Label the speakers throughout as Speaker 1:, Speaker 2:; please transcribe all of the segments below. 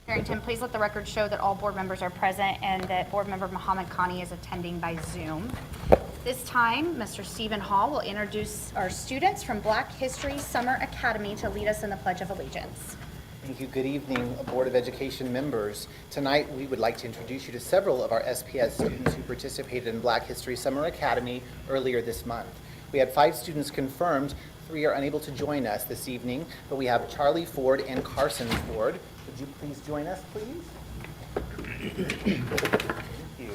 Speaker 1: Harrington, please let the record show that all board members are present and that board member Muhammad Khani is attending by Zoom. This time, Mr. Stephen Hall will introduce our students from Black History Summer Academy to lead us in the Pledge of Allegiance.
Speaker 2: Thank you. Good evening, Board of Education members. Tonight, we would like to introduce you to several of our SPS students who participated in Black History Summer Academy earlier this month. We had 5 students confirmed. 3 are unable to join us this evening, but we have Charlie Ford and Carson Ford. Would you please join us, please? Thank you.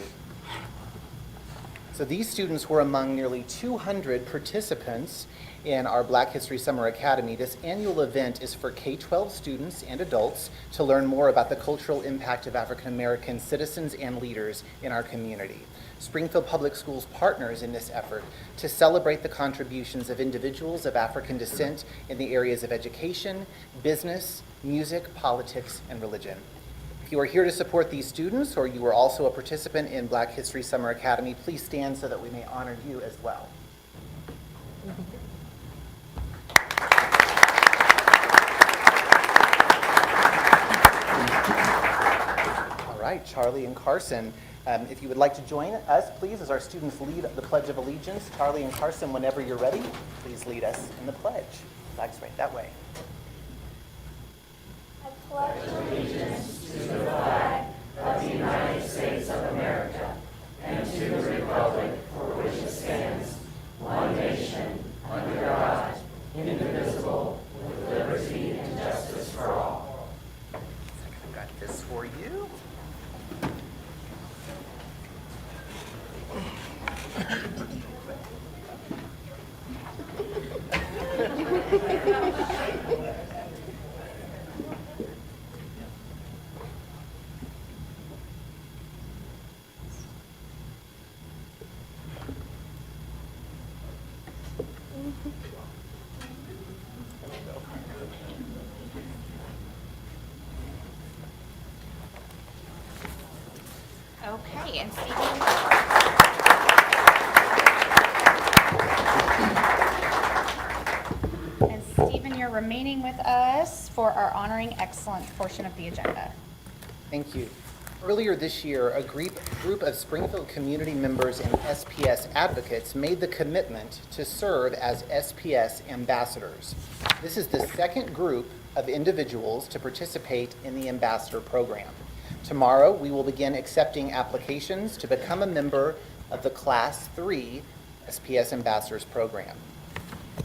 Speaker 2: So these students were among nearly 200 participants in our Black History Summer Academy. This annual event is for K-12 students and adults to learn more about the cultural impact of African American citizens and leaders in our community. Springfield Public Schools partners in this effort to celebrate the contributions of individuals of African descent in the areas of education, business, music, politics, and religion. If you are here to support these students, or you are also a participant in Black History Summer Academy, please stand so that we may honor you as well. All right, Charlie and Carson, if you would like to join us, please, as our students lead the Pledge of Allegiance. Charlie and Carson, whenever you're ready, please lead us in the pledge. Flag's right that way.
Speaker 3: I pledge allegiance to the flag of the United States of America and to the republic for which it stands, one nation, under God, indivisible, with liberty and justice for all.
Speaker 2: I've got this for you.
Speaker 1: Okay, and Stephen, you're remaining with us for our Honoring Excellence portion of the agenda.
Speaker 2: Thank you. Earlier this year, a group of Springfield community members and SPS advocates made the commitment to serve as SPS ambassadors. This is the second group of individuals to participate in the ambassador program. Tomorrow, we will begin accepting applications to become a member of the Class 3 SPS Ambassadors program.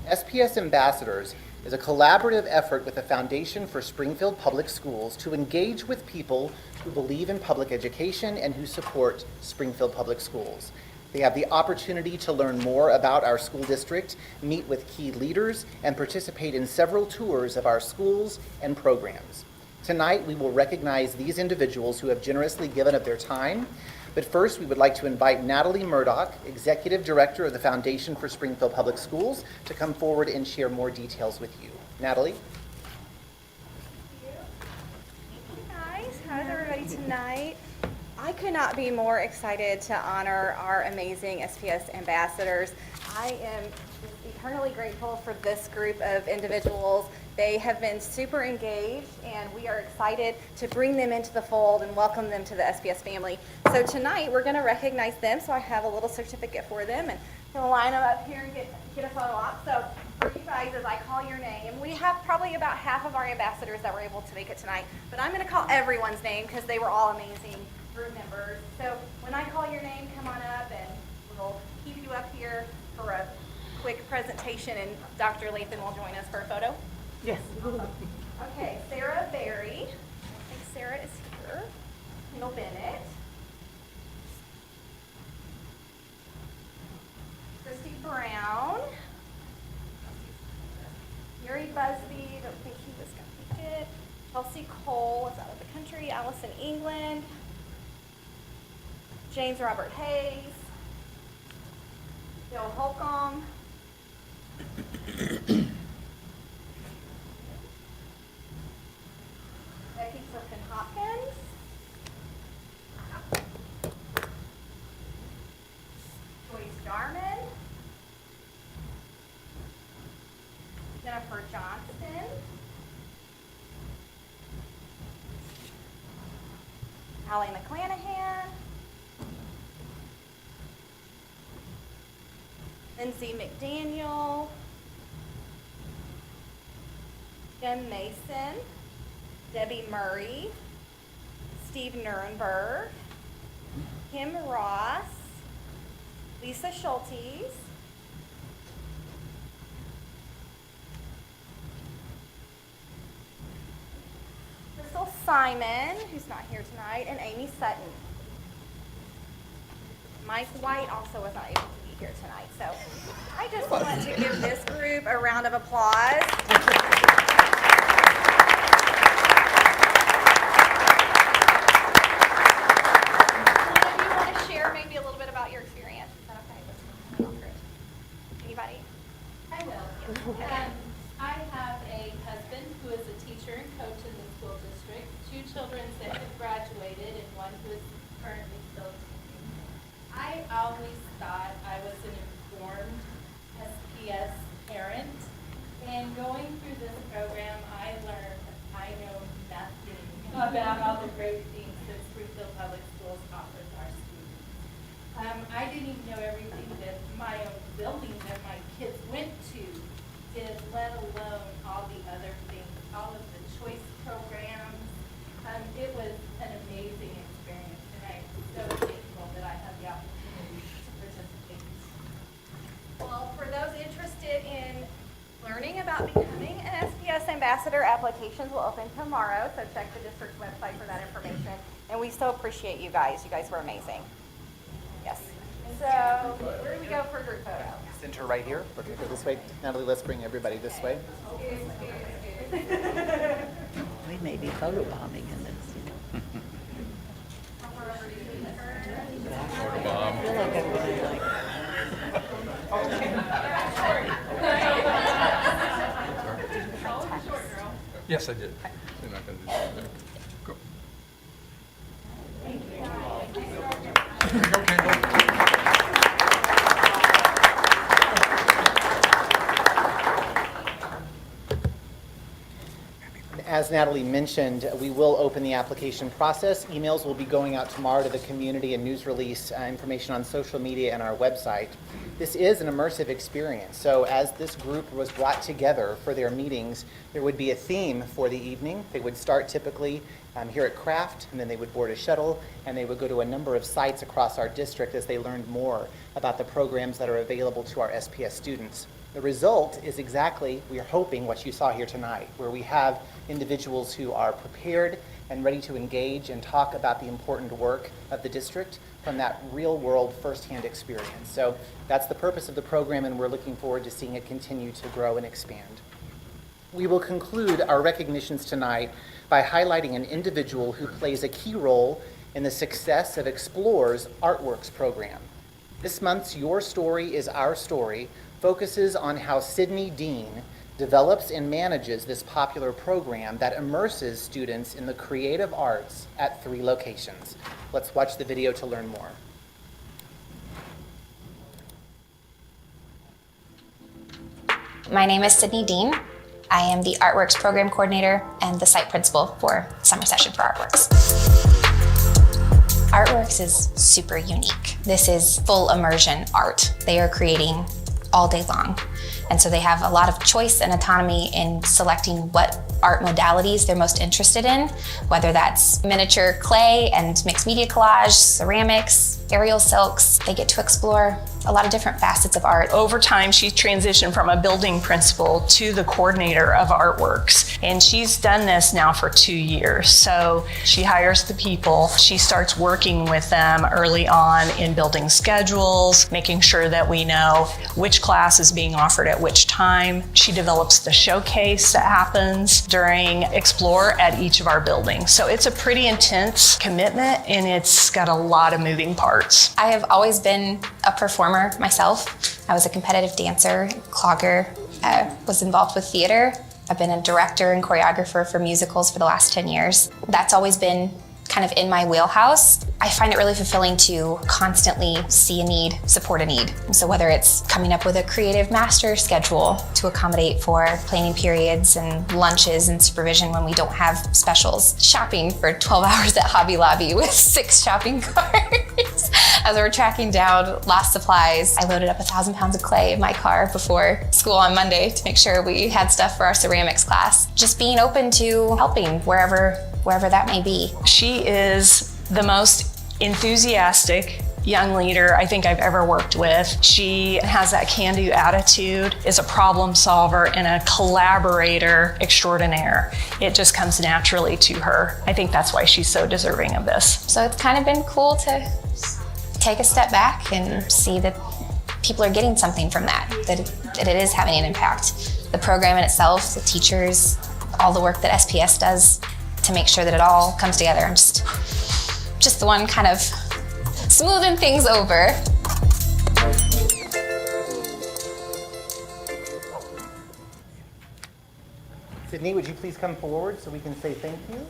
Speaker 2: SPS Ambassadors is a collaborative effort with the Foundation for Springfield Public Schools to engage with people who believe in public education and who support Springfield Public Schools. They have the opportunity to learn more about our school district, meet with key leaders, and participate in several tours of our schools and programs. Tonight, we will recognize these individuals who have generously given of their time. But first, we would like to invite Natalie Murdoch, Executive Director of the Foundation for Springfield Public Schools, to come forward and share more details with you. Natalie?
Speaker 4: Thank you, guys. How's everybody tonight? I could not be more excited to honor our amazing SPS ambassadors. I am just eternally grateful for this group of individuals. They have been super engaged, and we are excited to bring them into the fold and welcome them to the SPS family. So tonight, we're going to recognize them, so I have a little certificate for them, and we'll line them up here and get a photo op. So for you guys, as I call your name, we have probably about half of our ambassadors that were able to make it tonight, but I'm going to call everyone's name because they were all amazing group members. So when I call your name, come on up, and we'll keep you up here for a quick presentation, and Dr. Lathan will join us for a photo.
Speaker 2: Yes.
Speaker 4: Okay, Sarah Berry. I think Sarah is here. Kendall Bennett. Christy Brown. Yuri Busby, don't think he was going to make it. Chelsea Cole is out of the country. Allison England. James Robert Hayes. Bill Holcomb. Becky Clifton Hopkins. Joyce Darman. Jennifer Johnston. Hallie McClanahan, Lindsay McDaniel, Jim Mason, Debbie Murray, Steve Nuremberg, Kim Ross, Lisa Schultes, Crystal Simon, who's not here tonight, and Amy Sutton. Mike White also was not able to be here tonight, so I just want to give this group a round of applause. Maybe a little bit about your experience. Is that okay? Let's go through it. Anybody?
Speaker 5: I will. I have a husband who is a teacher and coach in the school district, 2 children that have graduated, and 1 who is currently still attending. I always thought I was an informed SPS parent, and going through this program, I learned I know nothing about all the great things that Springfield Public Schools offers our students. I didn't even know everything that my own building that my kids went to did, let alone all the other things, all of the choice programs. It was an amazing experience, and I'm so thankful that I had the opportunity to participate.
Speaker 4: Well, for those interested in learning about becoming an SPS ambassador, applications will open tomorrow, so check the district's website for that information. And we so appreciate you guys. You guys were amazing. Yes. So, where do we go for a group photo?
Speaker 2: Center right here. We're going to go this way. Natalie, let's bring everybody this way.
Speaker 6: We may be photobombing in this. I feel like I'm going like.
Speaker 7: Yes, I did. You're not going to do that. Go.
Speaker 2: As Natalie mentioned, we will open the application process. Emails will be going out tomorrow to the community and news release information on social media and our website. This is an immersive experience. So as this group was brought together for their meetings, there would be a theme for the evening. They would start typically here at Craft, and then they would board a shuttle, and they would go to a number of sites across our district as they learned more about the programs that are available to our SPS students. The result is exactly, we are hoping, what you saw here tonight, where we have individuals who are prepared and ready to engage and talk about the important work of the district from that real-world firsthand experience. So that's the purpose of the program, and we're looking forward to seeing it continue to grow and expand. We will conclude our recognitions tonight by highlighting an individual who plays a key role in the success of Explore's Artworks program. This month's Your Story is Our Story focuses on how Sydney Dean develops and manages this popular program that immerses students in the creative arts at 3 locations. Let's watch the video to learn more.
Speaker 8: My name is Sydney Dean. I am the Artworks Program Coordinator and the Site Principal for Summer Session for Artworks. Artworks is super unique. This is full immersion art. They are creating all day long. And so they have a lot of choice and autonomy in selecting what art modalities they're most interested in, whether that's miniature clay and mixed media collage, ceramics, aerial silks. They get to explore a lot of different facets of art.
Speaker 9: Over time, she transitioned from a building principal to the coordinator of Artworks. And she's done this now for 2 years. So she hires the people. She starts working with them early on in building schedules, making sure that we know which class is being offered at which time. She develops the showcase that happens during Explore at each of our buildings. So it's a pretty intense commitment, and it's got a lot of moving parts.
Speaker 8: I have always been a performer myself. I was a competitive dancer, clogger, was involved with theater. I've been a director and choreographer for musicals for the last 10 years. That's always been kind of in my wheelhouse. I find it really fulfilling to constantly see a need, support a need. So whether it's coming up with a creative master schedule to accommodate for planning periods and lunches and supervision when we don't have specials, shopping for 12 hours at Hobby Lobby with 6 shopping carts as we're tracking down lost supplies. I loaded up 1,000 pounds of clay in my car before school on Monday to make sure we had stuff for our ceramics class. Just being open to helping wherever that may be.
Speaker 9: She is the most enthusiastic young leader I think I've ever worked with. She has that can-do attitude, is a problem solver, and a collaborator extraordinaire. It just comes naturally to her. I think that's why she's so deserving of this.
Speaker 8: So it's kind of been cool to take a step back and see that people are getting something from that it is having an impact. The program in itself, the teachers, all the work that SPS does to make sure that it all comes together. I'm just the one kind of smoothing things over.
Speaker 2: Sydney, would you please come forward so we can say thank you?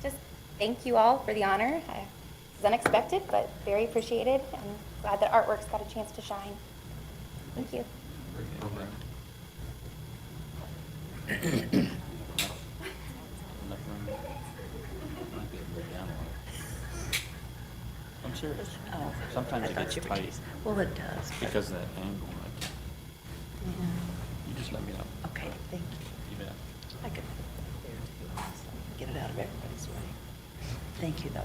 Speaker 8: Just thank you all for the honor. It was unexpected, but very appreciated, and glad that artwork's got a chance to shine. Thank you.
Speaker 10: I'm serious.
Speaker 6: Oh,
Speaker 10: Sometimes
Speaker 6: I
Speaker 10: it
Speaker 6: thought
Speaker 10: gets
Speaker 6: you were
Speaker 10: tight
Speaker 6: teasing. Well, it does. but-
Speaker 10: because of that angle. You just let me know.
Speaker 6: Okay, thank you.
Speaker 10: You bet.
Speaker 6: I could put it there too, also. Get it out of everybody's way. Thank you, though.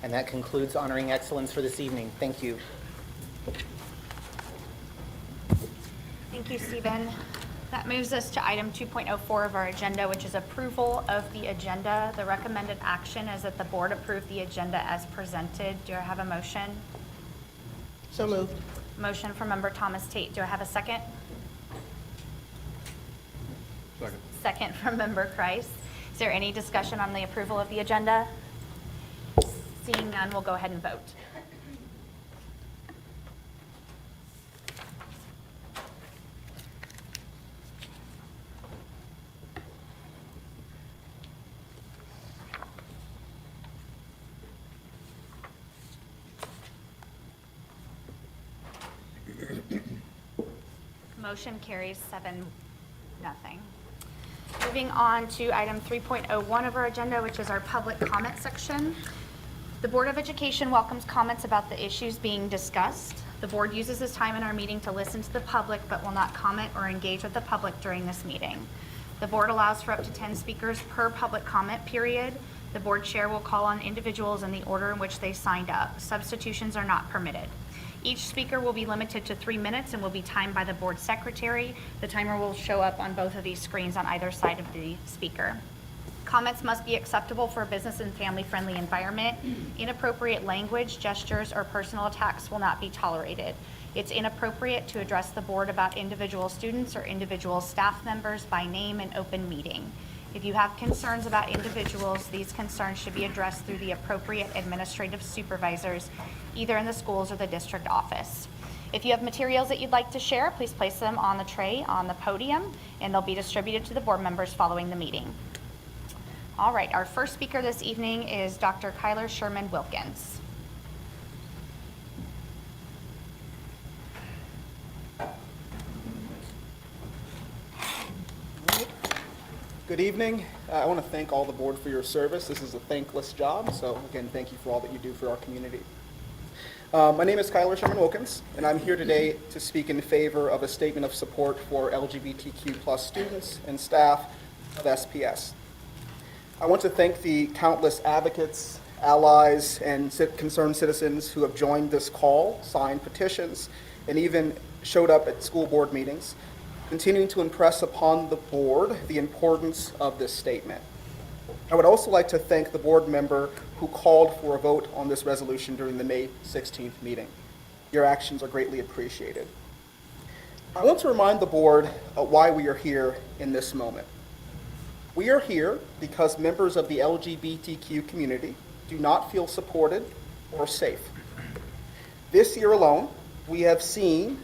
Speaker 2: And that concludes Honoring Excellence for this evening. Thank you.
Speaker 1: Thank you, Stephen. That moves us to item 2.04 of our agenda, which is approval of the agenda. The recommended action is that the board approve the agenda as presented. Do I have a motion?
Speaker 6: So moved.
Speaker 1: Motion from member Thomas Tate. Do I have a second?
Speaker 7: Second.
Speaker 1: Second from member Kreis. Is there any discussion on the approval of the agenda? Seeing none, we'll go ahead and vote. Motion carries 7-0. Moving on to item 3.01 of our agenda, which is our public comment section. The Board of Education welcomes comments about the issues being discussed. The board uses this time in our meeting to listen to the public, but will not comment or engage with the public during this meeting. The board allows for up to 10 speakers per public comment period. The board chair will call on individuals in the order in which they signed up. Substitutions are not permitted. Each speaker will be limited to 3 minutes and will be timed by the board secretary. The timer will show up on both of these screens on either side of the speaker. Comments must be acceptable for a business and family-friendly environment. Inappropriate language, gestures, or personal attacks will not be tolerated. It's inappropriate to address the board about individual students or individual staff members by name in open meeting. If you have concerns about individuals, these concerns should be addressed through the appropriate administrative supervisors, either in the schools or the district office. If you have materials that you'd like to share, please place them on the tray on the podium, and they'll be distributed to the board members following the meeting. All right, our first speaker this evening is Dr. Kyler Sherman Wilkins.
Speaker 11: Good evening. I want to thank all the board for your service. This is a thankless job, so again, thank you for all that you do for our community. My name is Kyler Sherman Wilkins, and I'm here today to speak in favor of a statement of support for LGBTQ+ students and staff of SPS. I want to thank the countless advocates, allies, and concerned citizens who have joined this call, signed petitions, and even showed up at school board meetings, continuing to impress upon the board the importance of this statement. I would also like to thank the board member who called for a vote on this resolution during the May 16th meeting. Your actions are greatly appreciated. I want to remind the board why we are here in this moment. We are here because members of the LGBTQ community do not feel supported or safe. This year alone, we have seen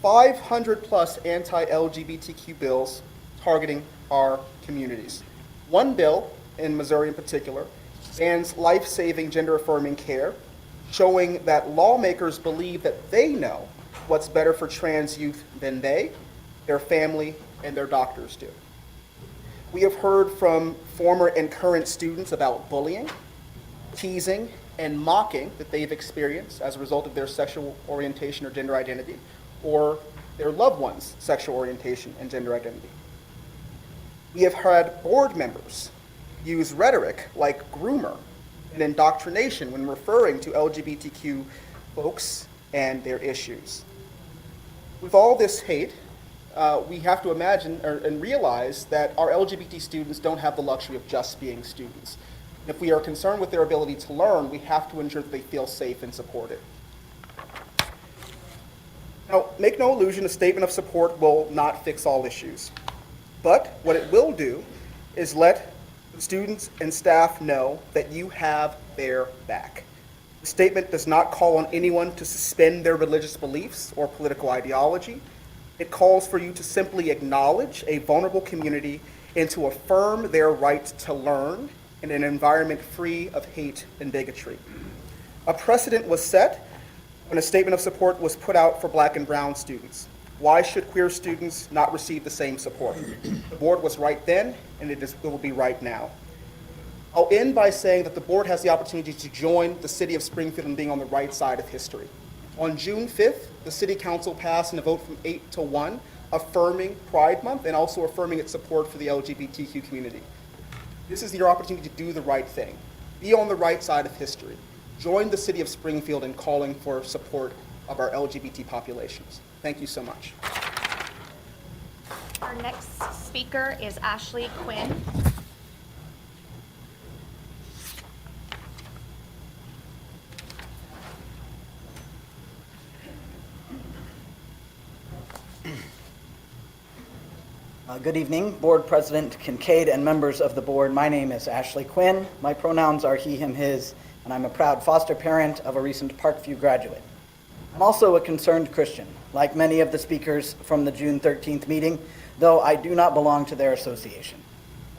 Speaker 11: 500 plus anti-LGBTQ bills targeting our communities. One bill, in Missouri in particular, bans life-saving gender-affirming care, showing that lawmakers believe that they know what's better for trans youth than they, their family, and their doctors do. We have heard from former and current students about bullying, teasing, and mocking that they've experienced as a result of their sexual orientation or gender identity, or their loved ones' sexual orientation and gender identity. We have had board members use rhetoric like groomer and indoctrination when referring to LGBTQ folks and their issues. With all this hate, we have to imagine and realize that our LGBT students don't have the luxury of just being students. If we are concerned with their ability to learn, we have to ensure that they feel safe and supported. Now, make no illusion, a statement of support will not fix all issues. But what it will do is let students and staff know that you have their back. The statement does not call on anyone to suspend their religious beliefs or political ideology. It calls for you to simply acknowledge a vulnerable community and to affirm their right to learn in an environment free of hate and bigotry. A precedent was set when a statement of support was put out for Black and brown students. Why should queer students not receive the same support? The board was right then, and it will be right now. I'll end by saying that the board has the opportunity to join the city of Springfield in being on the right side of history. On June 5th, the city council passed in a vote from 8 to 1, affirming Pride Month and also affirming its support for the LGBTQ community. This is your opportunity to do the right thing. Be on the right side of history. Join the city of Springfield in calling for support of our LGBT populations. Thank you so much.
Speaker 1: Our next speaker is Ashley Quinn.
Speaker 10: Good evening, Board President Kincaid and members of the board. My name is Ashley Quinn. My pronouns are he, him, his, and I'm a proud foster parent of a recent Parkview graduate. I'm also a concerned Christian, like many of the speakers from the June 13th meeting, though I do not belong to their association.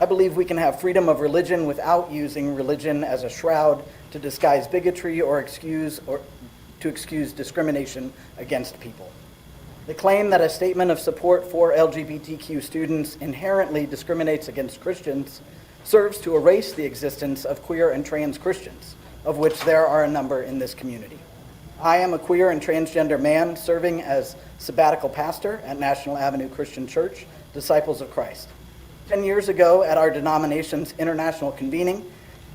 Speaker 10: I believe we can have freedom of religion without using religion as a shroud to disguise bigotry or to excuse discrimination against people. The claim that a statement of support for LGBTQ students inherently discriminates against Christians serves to erase the existence of queer and trans Christians, of which there are a number in this community. I am a queer and transgender man serving as sabbatical pastor at National Avenue Christian Church, Disciples of Christ. 10 years ago, at our denomination's international convening,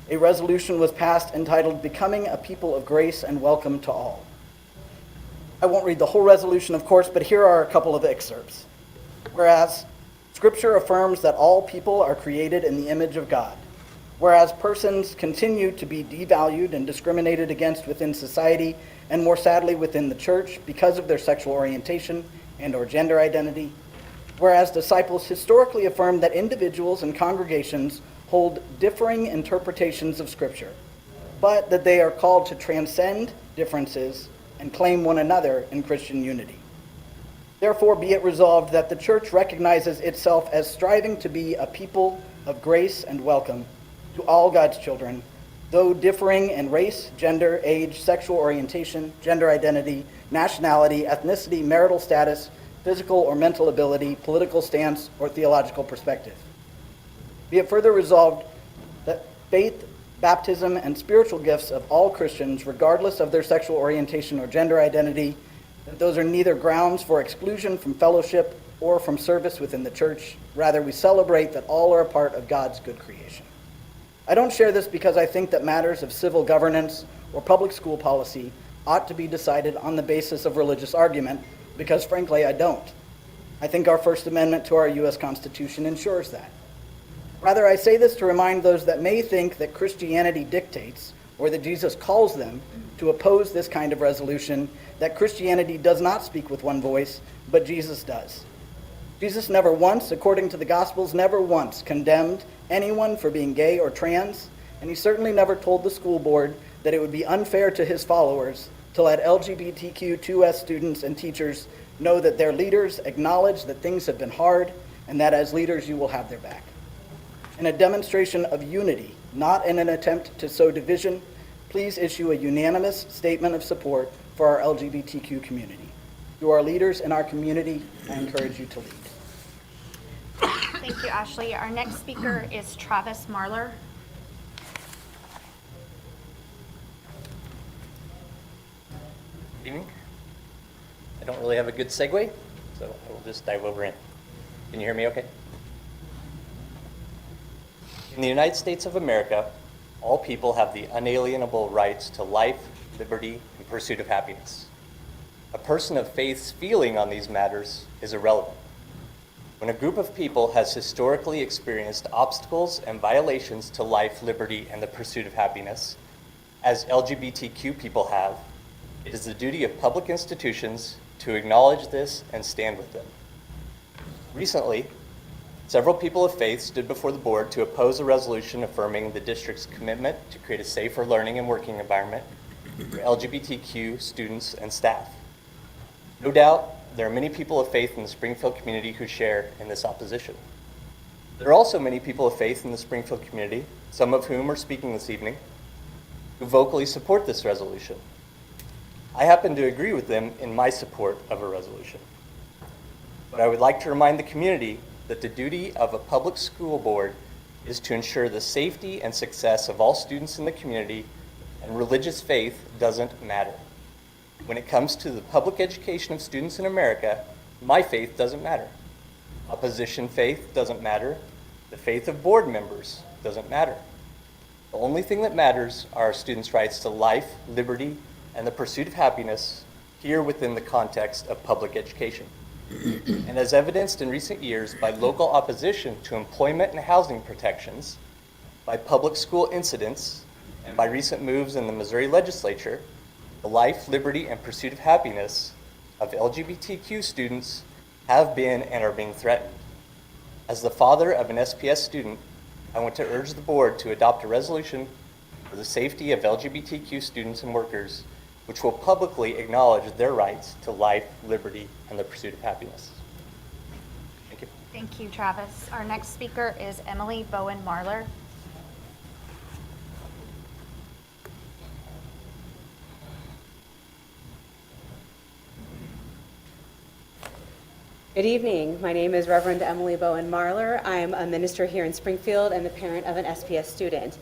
Speaker 10: a resolution was passed entitled Becoming a People of Grace and Welcome to All. I won't read the whole resolution, of course, but here are a couple of excerpts. Whereas Scripture affirms that all people are created in the image of God. Whereas persons continue to be devalued and discriminated against within society, and more sadly within the church, because of their sexual orientation and or gender identity. Whereas disciples historically affirm that individuals and congregations hold differing interpretations of Scripture, but that they are called to transcend differences and claim one another in Christian unity. Therefore, be it resolved that the church recognizes itself as striving to be a people of grace and welcome to all God's children, though differing in race, gender, age, sexual orientation, gender identity, nationality, ethnicity, marital status, physical or mental ability, political stance, or theological perspective. Be it further resolved that faith, baptism, and spiritual gifts of all Christians, regardless of their sexual orientation or gender identity, that those are neither grounds for exclusion from fellowship or from service within the church. Rather, we celebrate that all are a part of God's good creation. I don't share this because I think that matters of civil governance or public school policy ought to be decided on the basis of religious argument, because frankly, I don't. I think our First Amendment to our U.S. Constitution ensures that. Rather, I say this to remind those that may think that Christianity dictates, or that Jesus calls them to oppose this kind of resolution, that Christianity does not speak with one voice, but Jesus does. Jesus never once, according to the Gospels, never once condemned anyone for being gay or trans, and he certainly never told the school board that it would be unfair to his followers to let LGBTQ2S students and teachers know that their leaders acknowledge that things have been hard and that as leaders you will have their back. In a demonstration of unity, not in an attempt to sow division, please issue a unanimous statement of support for our LGBTQ community. You are leaders in our community. I encourage you to lead.
Speaker 1: Thank you, Ashley. Our next speaker is Travis Marler.
Speaker 12: Good evening. I don't really have a good segue, so I will just dive over in. Can you hear me okay? In the United States of America, all people have the unalienable rights to life, liberty, and pursuit of happiness. A person of faith's feeling on these matters is irrelevant. When a group of people has historically experienced obstacles and violations to life, liberty, and the pursuit of happiness, as LGBTQ people have, it is the duty of public institutions to acknowledge this and stand with them. Recently, several people of faith stood before the board to oppose a resolution affirming the district's commitment to create a safer learning and working environment for LGBTQ students and staff. No doubt, there are many people of faith in the Springfield community who share in this opposition. There are also many people of faith in the Springfield community, some of whom are speaking this evening, who vocally support this resolution. I happen to agree with them in my support of a resolution. But I would like to remind the community that the duty of a public school board is to ensure the safety and success of all students in the community, and religious faith doesn't matter. When it comes to the public education of students in America, my faith doesn't matter. Opposition faith doesn't matter. The faith of board members doesn't matter. The only thing that matters are our students' rights to life, liberty, and the pursuit of happiness here within the context of public education. And as evidenced in recent years by local opposition to employment and housing protections, by public school incidents, and by recent moves in the Missouri legislature, the life, liberty, and pursuit of happiness of LGBTQ students have been and are being threatened. As the father of an SPS student, I want to urge the board to adopt a resolution for the safety of LGBTQ students and workers, which will publicly acknowledge their rights to life, liberty, and the pursuit of happiness. Thank you.
Speaker 1: Thank you, Travis. Our next speaker is Emily Bowen Marler.
Speaker 13: Good evening. My name is Reverend Emily Bowen Marler. I'm a minister here in Springfield and the parent of an SPS student.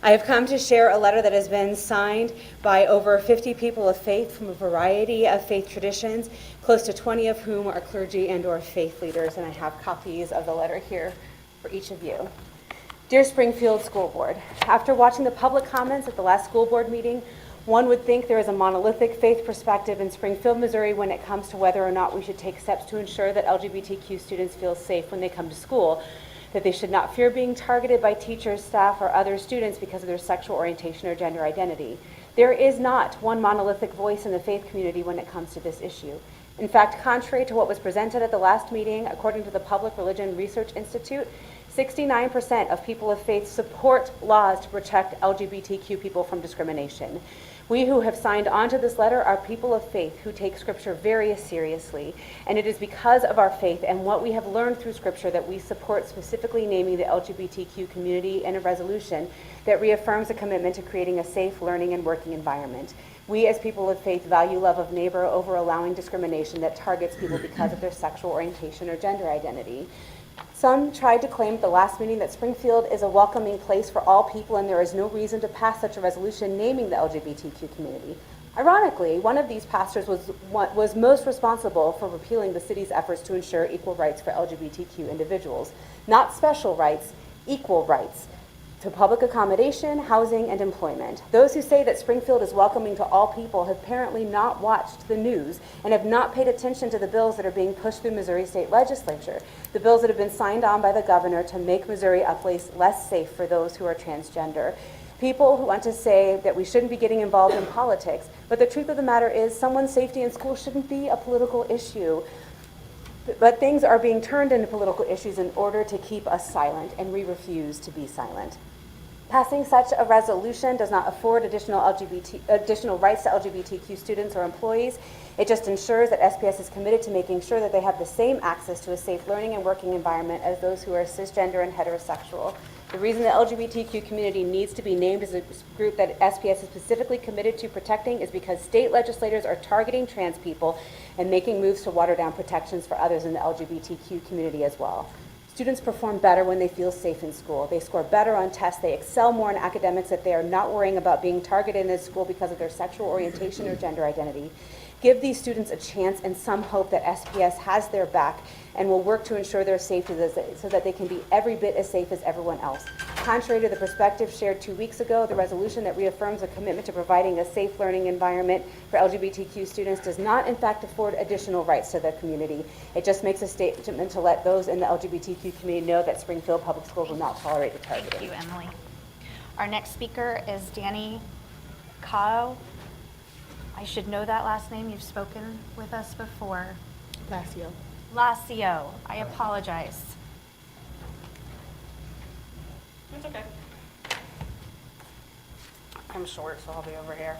Speaker 13: I have come to share a letter that has been signed by over 50 people of faith from a variety of faith traditions, close to 20 of whom are clergy and/or faith leaders, and I have copies of the letter here for each of you. Dear Springfield School Board, after watching the public comments at the last school board meeting, one would think there is a monolithic faith perspective in Springfield, Missouri when it comes to whether or not we should take steps to ensure that LGBTQ students feel safe when they come to school, that they should not fear being targeted by teachers, staff, or other students because of their sexual orientation or gender identity. There is not one monolithic voice in the faith community when it comes to this issue. In fact, contrary to what was presented at the last meeting, according to the Public Religion Research Institute, 69% of people of faith support laws to protect LGBTQ people from discrimination. We who have signed on to this letter are people of faith who take Scripture very seriously, and it is because of our faith and what we have learned through Scripture that we support specifically naming the LGBTQ community in a resolution that reaffirms a commitment to creating a safe learning and working environment. We as people of faith value love of neighbor over allowing discrimination that targets people because of their sexual orientation or gender identity. Some tried to claim at the last meeting that Springfield is a welcoming place for all people and there is no reason to pass such a resolution naming the LGBTQ community. Ironically, one of these pastors was most responsible for repealing the city's efforts to ensure equal rights for LGBTQ individuals. Not special rights, equal rights to public accommodation, housing, and employment. Those who say that Springfield is welcoming to all people have apparently not watched the news and have not paid attention to the bills that are being pushed through Missouri State Legislature, the bills that have been signed on by the governor to make Missouri a place less safe for those who are transgender. People who want to say that we shouldn't be getting involved in politics, but the truth of the matter is someone's safety in school shouldn't be a political issue. But things are being turned into political issues in order to keep us silent, and we refuse to be silent. Passing such a resolution does not afford additional rights to LGBTQ students or employees. It just ensures that SPS is committed to making sure that they have the same access to a safe learning and working environment as those who are cisgender and heterosexual. The reason the LGBTQ community needs to be named as a group that SPS is specifically committed to protecting is because state legislators are targeting trans people and making moves to water down protections for others in the LGBTQ community as well. Students perform better when they feel safe in school. They score better on tests. They excel more in academics if they are not worrying about being targeted in school because of their sexual orientation or gender identity. Give these students a chance and some hope that SPS has their back and will work to ensure their safety so that they can be every bit as safe as everyone else. Contrary to the perspective shared 2 weeks ago, the resolution that reaffirms a commitment to providing a safe learning environment for LGBTQ students does not in fact afford additional rights to the community. It just makes a statement to let those in the LGBTQ community know that Springfield Public Schools will not tolerate the targeting.
Speaker 1: Thank you, Emily. Our next speaker is Danny Kao. I should know that last name. You've spoken with us before.
Speaker 6: Lacio.
Speaker 1: Lacio. I apologize.
Speaker 14: It's okay. I'm short, so I'll be over here.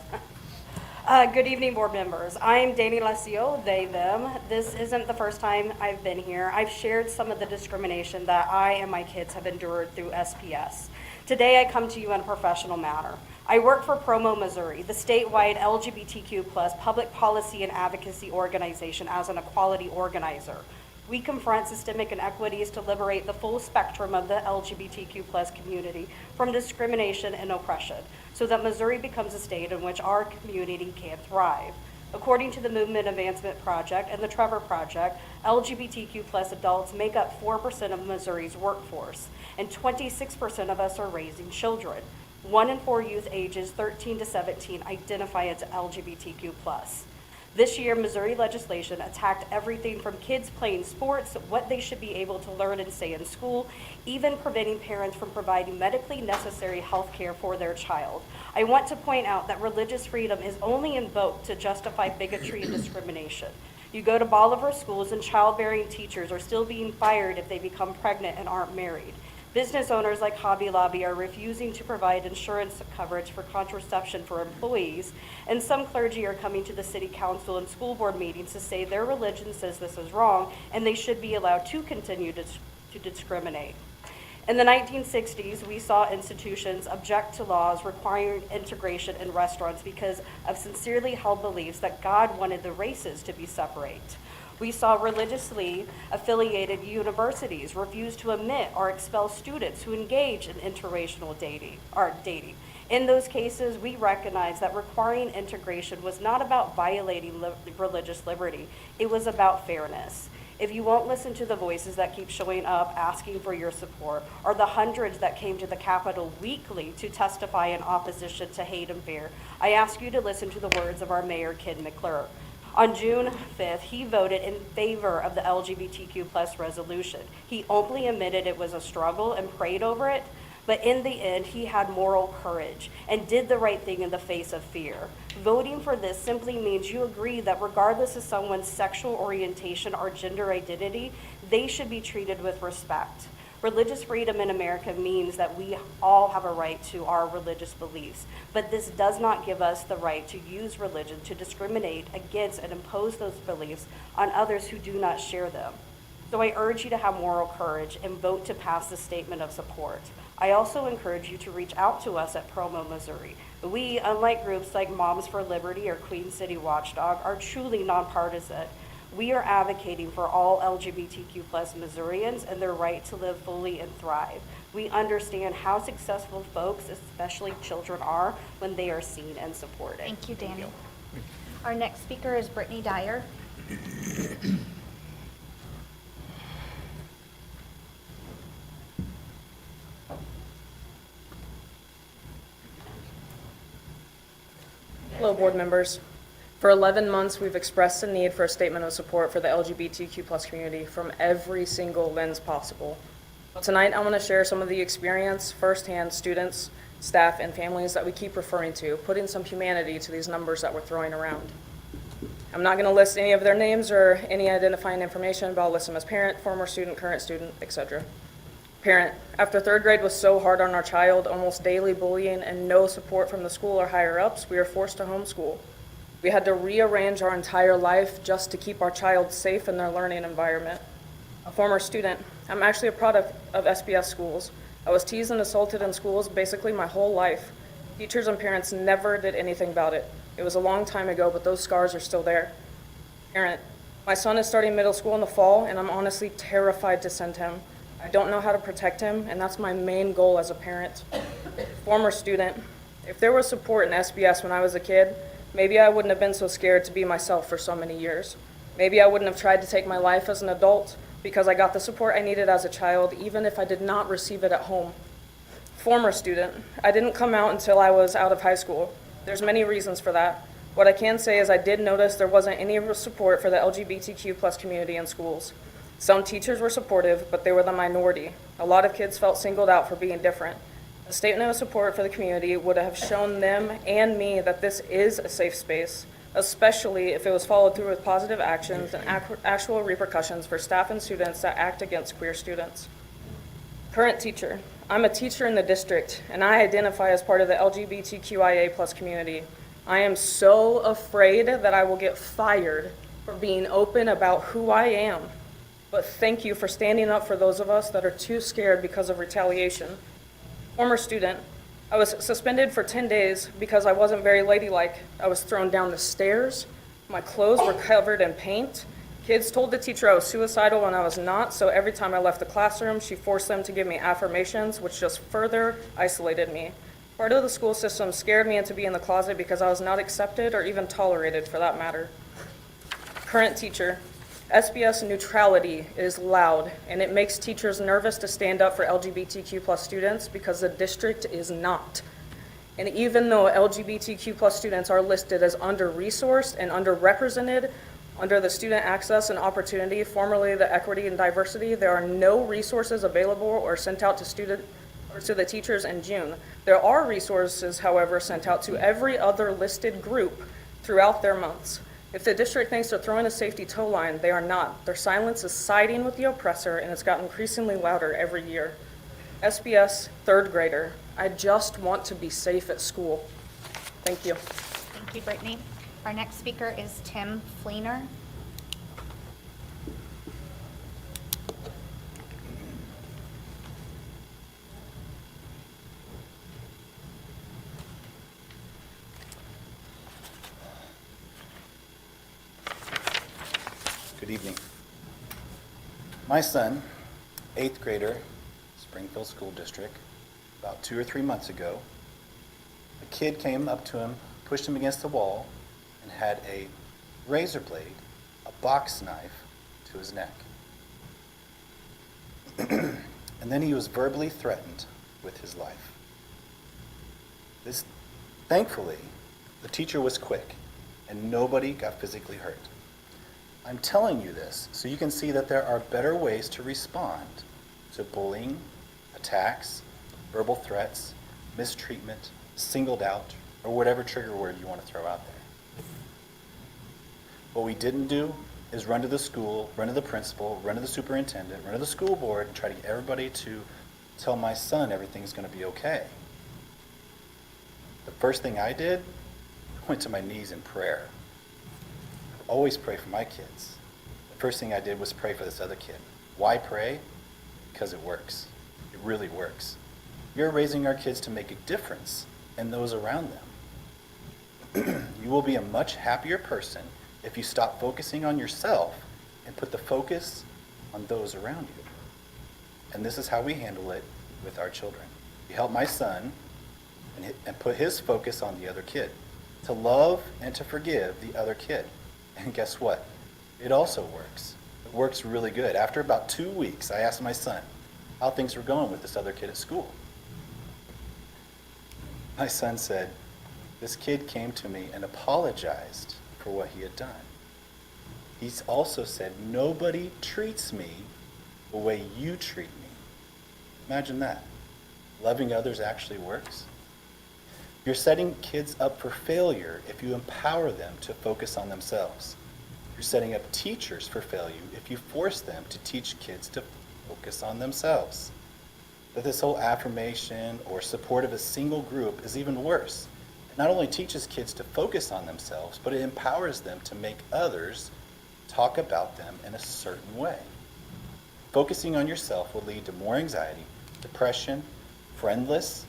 Speaker 14: Good evening, board members. I'm Danny Lacio, they, them. This isn't the first time I've been here. I've shared some of the discrimination that I and my kids have endured through SPS. Today, I come to you in a professional matter. I work for Promo, Missouri, the statewide LGBTQ+ public policy and advocacy organization as an equality organizer. We confront systemic inequities to liberate the full spectrum of the LGBTQ+ community from discrimination and oppression, so that Missouri becomes a state in which our community can thrive. According to the Movement Advancement Project and the Trevor Project, LGBTQ+ adults make up 4% of Missouri's workforce, and 26% of us are raising children. 1 in 4 youth ages 13 to 17 identify as LGBTQ+. This year, Missouri legislation attacked everything from kids playing sports, what they should be able to learn and say in school, even preventing parents from providing medically necessary health care for their child. I want to point out that religious freedom is only invoked to justify bigotry and discrimination. You go to Bolivar schools and childbearing teachers are still being fired if they become pregnant and aren't married. Business owners like Hobby Lobby are refusing to provide insurance coverage for contraception for employees, and some clergy are coming to the city council and school board meetings to say their religion says this is wrong and they should be allowed to continue to discriminate. In the 1960s, we saw institutions object to laws requiring integration in restaurants because of sincerely held beliefs that God wanted the races to be separate. We saw religiously affiliated universities refuse to admit or expel students who engage in interracial dating. In those cases, we recognized that requiring integration was not about violating religious liberty. It was about fairness. If you won't listen to the voices that keep showing up asking for your support, or the hundreds that came to the Capitol weekly to testify in opposition to hate and fear, I ask you to listen to the words of our mayor, Ken McClure. On June 5th, he voted in favor of the LGBTQ+ resolution. He openly admitted it was a struggle and prayed over it, but in the end, he had moral courage and did the right thing in the face of fear. Voting for this simply means you agree that regardless of someone's sexual orientation or gender identity, they should be treated with respect. Religious freedom in America means that we all have a right to our religious beliefs, but this does not give us the right to use religion to discriminate against and impose those beliefs on others who do not share them. So I urge you to have moral courage and vote to pass this statement of support. I also encourage you to reach out to us at Promo, Missouri. We, unlike groups like Moms for Liberty or Queen City Watchdog, are truly nonpartisan. We are advocating for all LGBTQ+ Missourians and their right to live fully and thrive. We understand how successful folks, especially children, are when they are seen and supported.
Speaker 1: Thank you, Danny. Our next speaker is Brittany Dyer.
Speaker 15: Hello, board members. For 11 months, we've expressed the need for a statement of support for the LGBTQ+ community from every single lens possible. Tonight, I want to share some of the experience firsthand students, staff, and families that we keep referring to, putting some humanity to these numbers that we're throwing around. I'm not going to list any of their names or any identifying information, but I'll list them as parent, former student, current student, etc. Parent, after third grade was so hard on our child, almost daily bullying and no support from the school or higher ups, we were forced to homeschool. We had to rearrange our entire life just to keep our child safe in their learning environment. A former student, I'm actually a product of SPS schools. I was teased and assaulted in schools basically my whole life. Teachers and parents never did anything about it. It was a long time ago, but those scars are still there. Parent, my son is starting middle school in the fall, and I'm honestly terrified to send him. I don't know how to protect him, and that's my main goal as a parent. Former student, if there was support in SPS when I was a kid, maybe I wouldn't have been so scared to be myself for so many years. Maybe I wouldn't have tried to take my life as an adult because I got the support I needed as a child, even if I did not receive it at home. Former student, I didn't come out until I was out of high school. There's many reasons for that. What I can say is I did notice there wasn't any support for the LGBTQ plus community in schools. Some teachers were supportive, but they were the minority. A lot of kids felt singled out for being different. A statement of support for the community would have shown them and me that this is a safe space, especially if it was followed through with positive actions and actual repercussions for staff and students that act against queer students. Current teacher. I'm a teacher in the district, and I identify as part of the LGBTQIA plus community. I am so afraid that I will get fired for being open about who I am. But thank you for standing up for those of us that are too scared because of retaliation. Former student. I was suspended for 10 days because I wasn't very ladylike. I was thrown down the stairs. My clothes were covered in paint. Kids told the teacher I was suicidal when I was not, so every time I left the classroom, she forced them to give me affirmations, which just further isolated me. Part of the school system scared me into being in the closet because I was not accepted or even tolerated for that matter. Current teacher. SPS neutrality is loud, and it makes teachers nervous to stand up for LGBTQ plus students because the district is not. And even though LGBTQ plus students are listed as under-resourced and underrepresented under the Student Access and Opportunity, formerly the Equity and Diversity, there are no resources available or sent out to the teachers in June. There are resources, however, sent out to every other listed group throughout their months. If the district thinks they're throwing a safety tow line, they are not. Their silence is siding with the oppressor, and it's gotten increasingly louder every year. SPS third grader. I just want to be safe at school. Thank you.
Speaker 1: Thank you, Brittany. Our next speaker is Tim Fleener.
Speaker 2: Good evening. My son, 8th grader, Springfield School District, about 2 or 3 months ago, a kid came up to him, pushed him against the wall, and had a razor blade, a box knife, to his neck. And then he was verbally threatened with his life. Thankfully, the teacher was quick, and nobody got physically hurt. I'm telling you this so you can see that there are better ways to respond to bullying, attacks, verbal threats, mistreatment, singled out, or whatever trigger word you want to throw out there. What we didn't do is run to the school, run to the principal, run to the superintendent, run to the school board, and try to get everybody to tell my son everything's going to be okay. The first thing I did, I went to my knees in prayer. I always pray for my kids. The first thing I did was pray for this other kid. Why pray? Because it works. It really works. You're raising our kids to make a difference in those around them. You will be a much happier person if you stop focusing on yourself and put the focus on those around you. And this is how we handle it with our children. We help my son and put his focus on the other kid, to love and to forgive the other kid. And guess what? It also works. It works really good. After about 2 weeks, I asked my son how things were going with this other kid at school. My son said, this kid came to me and apologized for what he had done. He's also said, nobody treats me the way you treat me. Imagine that. Loving others actually works.
Speaker 16: You're setting kids up for failure if you empower them to focus on themselves. You're setting up teachers for failure if you force them to teach kids to focus on themselves. But this whole affirmation or support of a single group is even worse. It not only teaches kids to focus on themselves, but it empowers them to make others talk about them in a certain way. Focusing on yourself will lead to more anxiety, depression, friendless,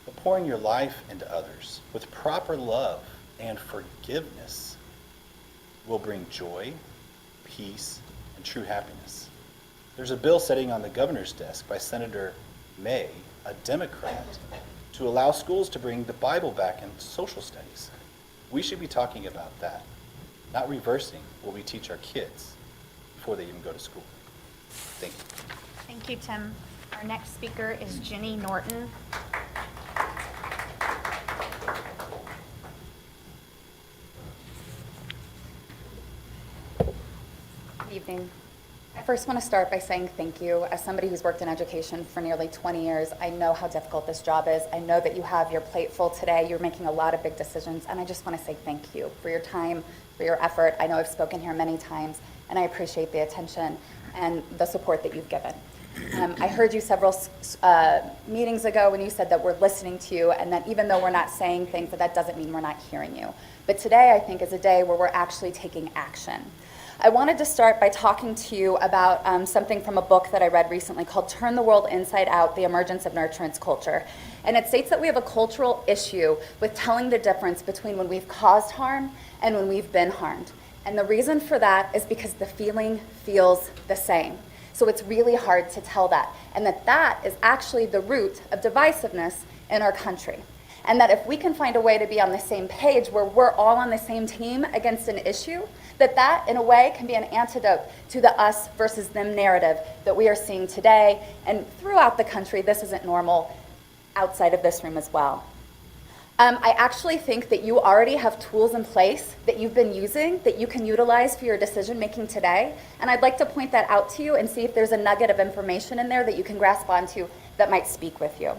Speaker 16: but pouring your life into others with proper love and forgiveness will bring joy, peace, and true happiness. There's a bill sitting on the governor's desk by Senator May, a Democrat, to allow schools to bring the Bible back in social studies. We should be talking about that, not reversing what we teach our kids before they even go to school. Thank you.
Speaker 1: Thank you, Tim. Our next speaker is Jenny Norton.
Speaker 17: Good evening. I first want to start by saying thank you. As somebody who's worked in education for nearly 20 years, I know how difficult this job is. I know that you have your plate full today. You're making a lot of big decisions, and I just want to say thank you for your time, for your effort. I know I've spoken here many times, and I appreciate the attention and the support that you've given. I heard you several meetings ago when you said that we're listening to you, and that even though we're not saying things, that doesn't mean we're not hearing you. But today, I think, is a day where we're actually taking action. I wanted to start by talking to you about something from a book that I read recently called Turn the World Inside Out, The Emergence of Nurturance Culture. And it states that we have a cultural issue with telling the difference between when we've caused harm and when we've been harmed. And the reason for that is because the feeling feels the same. So it's really hard to tell that. And that is actually the root of divisiveness in our country. And that if we can find a way to be on the same page where we're all on the same team against an issue, that in a way can be an antidote to the us versus them narrative that we are seeing today and throughout the country. This isn't normal outside of this room as well. I actually think that you already have tools in place that you've been using that you can utilize for your decision making today. And I'd like to point that out to you and see if there's a nugget of information in there that you can grasp onto that might speak with you.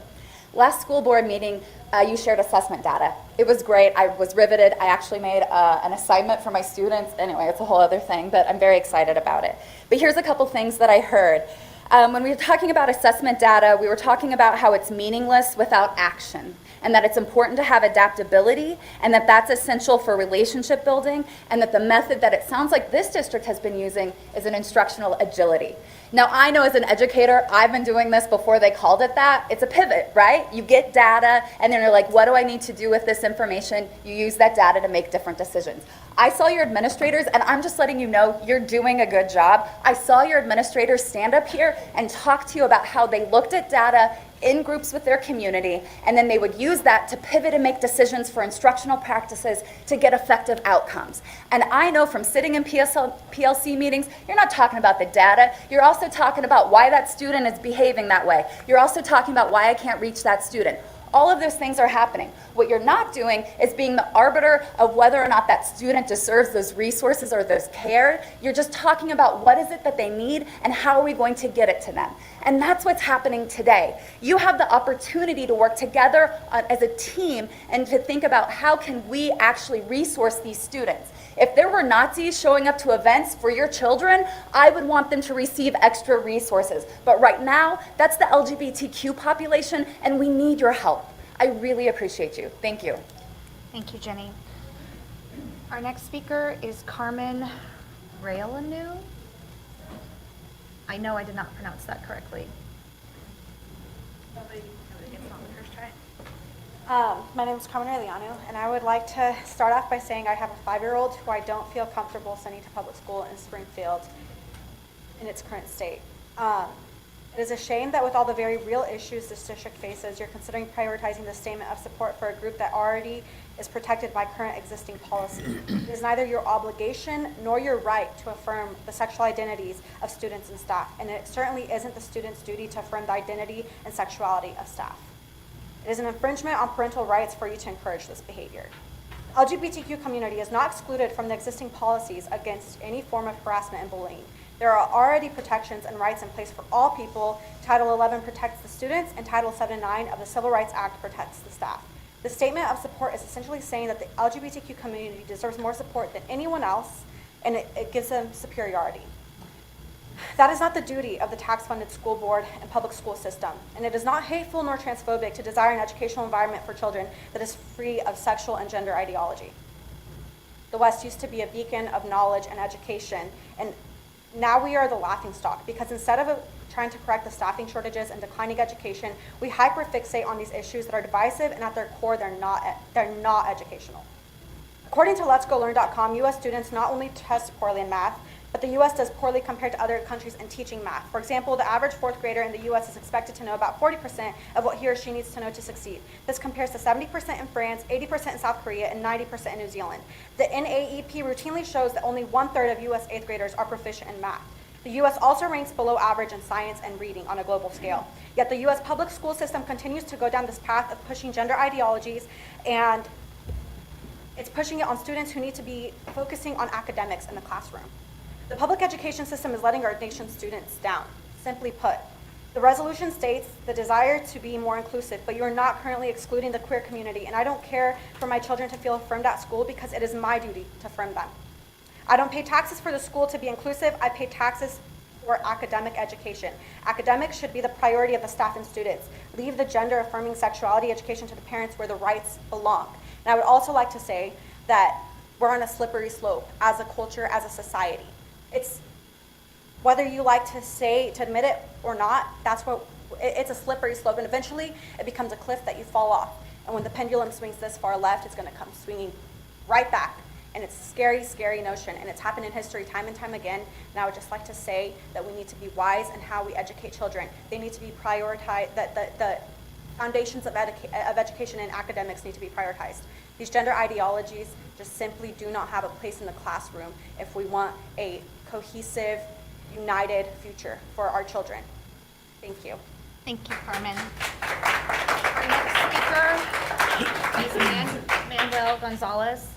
Speaker 17: Last school board meeting, you shared assessment data. It was great. I was riveted. I actually made an assignment for my students. Anyway, it's a whole other thing, but I'm very excited about it. But here's a couple things that I heard. When we were talking about assessment data, we were talking about how it's meaningless without action, and that it's important to have adaptability, and that that's essential for relationship building, and that the method that it sounds like this district has been using is an instructional agility. Now, I know as an educator, I've been doing this before they called it that. It's a pivot, right? You get data, and then you're like, what do I need to do with this information? You use that data to make different decisions. I saw your administrators, and I'm just letting you know you're doing a good job. I saw your administrators stand up here and talk to you about how they looked at data in groups with their community, and then they would use that to pivot and make decisions for instructional practices to get effective outcomes. And I know from sitting in PLC meetings, you're not talking about the data, you're also talking about why that student is behaving that way. You're also talking about why I can't reach that student. All of those things are happening. What you're not doing is being the arbiter of whether or not that student deserves those resources or those care. You're just talking about what is it that they need and how are we going to get it to them. And that's what's happening today. You have the opportunity to work together as a team and to think about how can we actually resource these students. If there were Nazis showing up to events for your children, I would want them to receive extra resources. But right now, that's the LGBTQ population, and we need your help. I really appreciate you. Thank you.
Speaker 1: Thank you, Jenny. Our next speaker is Carmen Railanu. I know I did not pronounce that correctly. Nobody gets on the first try.
Speaker 18: My name is Carmen Railanu, and I would like to start off by saying I have a 5-year-old who I don't feel comfortable sending to public school in Springfield in its current state. It is a shame that with all the very real issues this district faces, you're considering prioritizing the statement of support for a group that already is protected by current existing policy. It is neither your obligation nor your right to affirm the sexual identities of students and staff, and it certainly isn't the student's duty to affirm the identity and sexuality of staff. It is an infringement on parental rights for you to encourage this behavior. The LGBTQ community is not excluded from the existing policies against any form of harassment and bullying. There are already protections and rights in place for all people. Title 11 protects the students, and Title 7 and 9 of the Civil Rights Act protects the staff. The statement of support is essentially saying that the LGBTQ community deserves more support than anyone else, and it gives them superiority. That is not the duty of the tax-funded school board and public school system, and it is not hateful nor transphobic to desire an educational environment for children that is free of sexual and gender ideology. The West used to be a beacon of knowledge and education, and now we are the laughingstock because instead of trying to correct the staffing shortages and declining education, we hyperfixate on these issues that are divisive, and at their core, they're not educational. According to letsgolearn.com, U.S. students not only test poorly in math, but the U.S. does poorly compared to other countries in teaching math. For example, the average fourth grader in the U.S. is expected to know about 40% of what he or she needs to know to succeed. This compares to 70% in France, 80% in South Korea, and 90% in New Zealand. The NAEP routinely shows that only 1/3 of U.S. eighth graders are proficient in math. The U.S. also ranks below average in science and reading on a global scale. Yet the U.S. public school system continues to go down this path of pushing gender ideologies, and it's pushing it on students who need to be focusing on academics in the classroom. The public education system is letting our nation's students down. Simply put, the resolution states the desire to be more inclusive, but you are not currently excluding the queer community, and I don't care for my children to feel affirmed at school because it is my duty to affirm them. I don't pay taxes for the school to be inclusive, I pay taxes for academic education. Academics should be the priority of the staff and students. Leave the gender-affirming sexuality education to the parents where the rights belong. And I would also like to say that we're on a slippery slope as a culture, as a society. It's whether you like to admit it or not, it's a slippery slope, and eventually it becomes a cliff that you fall off. And when the pendulum swings this far left, it's going to come swinging right back. And it's a scary, scary notion, and it's happened in history time and time again. And I would just like to say that we need to be wise in how we educate children. They need to be prioritized, the foundations of education and academics need to be prioritized. These gender ideologies just simply do not have a place in the classroom if we want a cohesive, united future for our children. Thank you.
Speaker 1: Thank you, Carmen. Our next speaker is Manuel Gonzalez.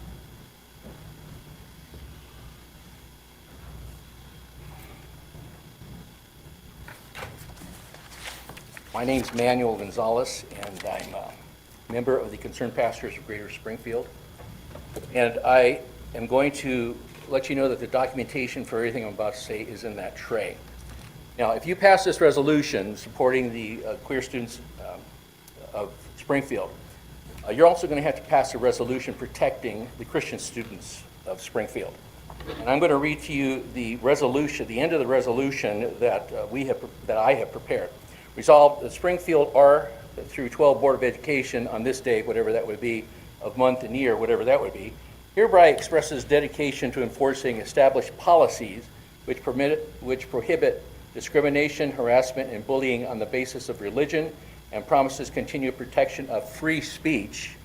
Speaker 19: My name's Manuel Gonzalez, and I'm a member of the Concerned Pastors of Greater Springfield. And I am going to let you know that the documentation for everything I'm about to say is in that tray. Now, if you pass this resolution supporting the queer students of Springfield, you're also going to have to pass a resolution protecting the Christian students of Springfield. And I'm going to read to you the resolution, the end of the resolution that I have prepared. Resolved that Springfield R through 12 Board of Education on this day, whatever that would be, of month and year, whatever that would be, hereby expresses dedication to enforcing established policies which prohibit discrimination, harassment, and bullying on the basis of religion, and promises continued protection of free speech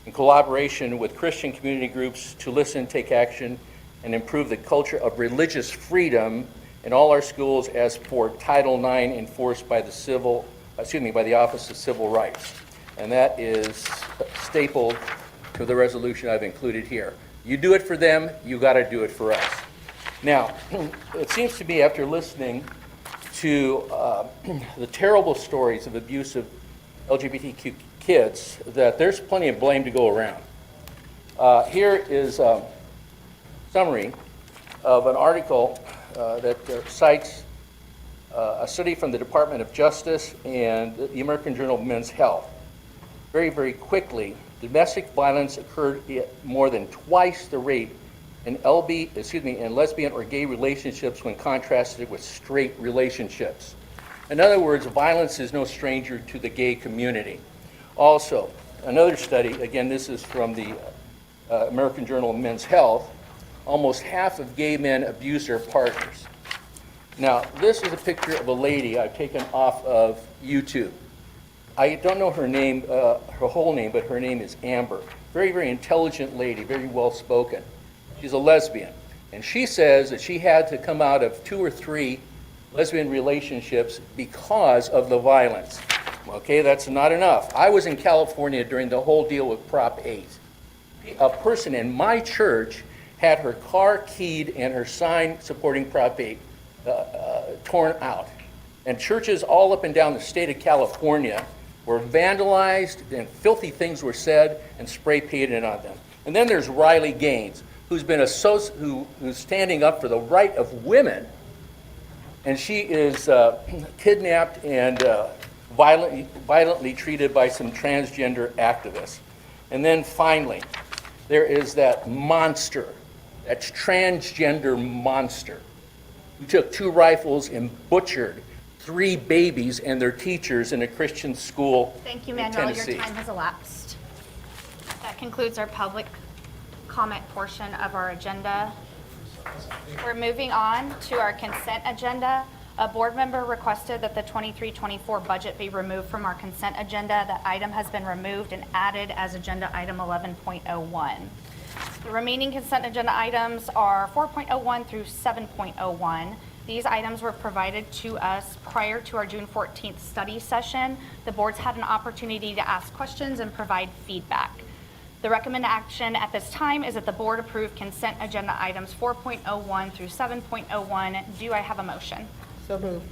Speaker 19: in collaboration with Christian community groups to listen, take action, and improve the culture of religious freedom in all our schools as for Title IX enforced by the Office of Civil Rights. And that is stapled to the resolution I've included here. You do it for them, you got to do it for us. Now, it seems to me after listening to the terrible stories of abuse of LGBTQ kids that there's plenty of blame to go around. Here is a summary of an article that cites a study from the Department of Justice and the American Journal of Men's Health. Very, very quickly, domestic violence occurred at more than twice the rate in lesbian or gay relationships when contrasted with straight relationships. In other words, violence is no stranger to the gay community. Also, another study, again, this is from the American Journal of Men's Health, almost half of gay men abuse their partners. Now, this is a picture of a lady I've taken off of YouTube. I don't know her name, her whole name, but her name is Amber. Very, very intelligent lady, very well spoken. She's a lesbian. And she says that she had to come out of 2 or 3 lesbian relationships because of the violence. Okay, that's not enough. I was in California during the whole deal with Prop 8. A person in my church had her car keyed and her sign supporting Prop 8 torn out. And churches all up and down the state of California were vandalized and filthy things were said and spray painted on them. And then there's Riley Gaines, who's who's standing up for the right of women, and she is kidnapped and violently treated by some transgender activists. And then finally, there is that monster, that transgender monster, who took 2 rifles and butchered 3 babies and their teachers in a Christian school
Speaker 1: Thank you,
Speaker 19: in
Speaker 1: Manuel. Your
Speaker 19: Tennessee.
Speaker 1: time has elapsed. That concludes our public comment portion of our agenda. We're moving on to our consent agenda. A board member requested that the 23-24 budget be removed from our consent agenda. That item has been removed and added as agenda item 11.01. The remaining consent agenda items are 4.01 through 7.01. These items were provided to us prior to our June 14th study session. The boards had an opportunity to ask questions and provide feedback. The recommended action at this time is that the board approve consent agenda items 4.01 through 7.01. Do I have a motion?
Speaker 6: So moved.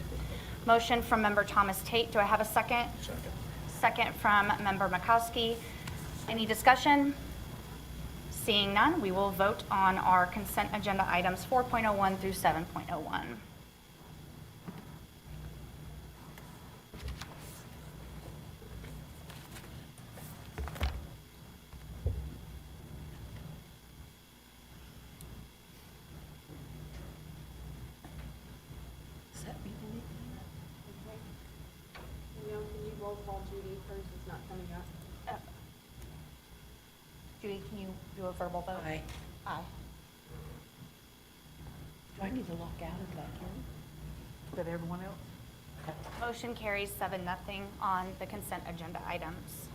Speaker 1: Motion from member Thomas Tate. Do I have a second?
Speaker 16: Second.
Speaker 1: Second from member Makowski. Any discussion? Seeing none, we will vote on our consent agenda items 4.01 through 7.01.
Speaker 6: Does that mean anything?
Speaker 15: Can you roll call Judy? Hers is not coming up.
Speaker 1: Judy, can you do a verbal vote?
Speaker 6: Aye.
Speaker 1: Aye.
Speaker 6: Do I need to lock out of that here? But everyone else?
Speaker 1: Motion carries 7-0 on the consent agenda items.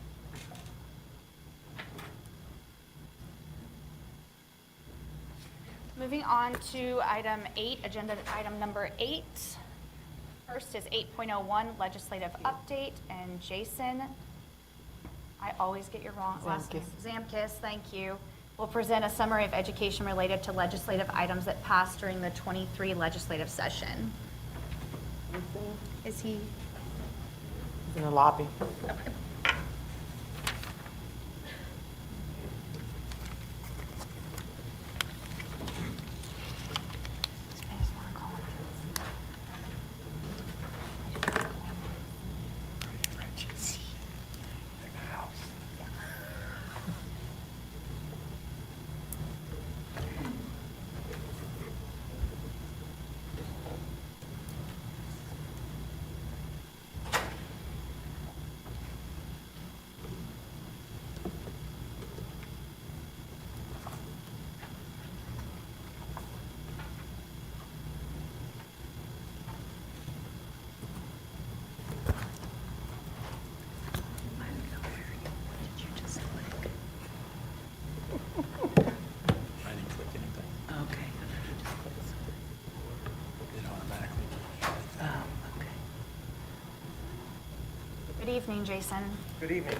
Speaker 1: Moving on to item 8, agenda item number 8. First is 8.01, legislative update, and Jason, I always get your last name. Zamkis, thank you. Will present a summary of education related to legislative items that passed during the 23 legislative session. Is he?
Speaker 6: In the lobby.
Speaker 1: Okay.
Speaker 16: I didn't click anything.
Speaker 6: Okay.
Speaker 16: It automatically.
Speaker 6: Oh, okay.
Speaker 1: Good evening, Jason.
Speaker 20: Good evening.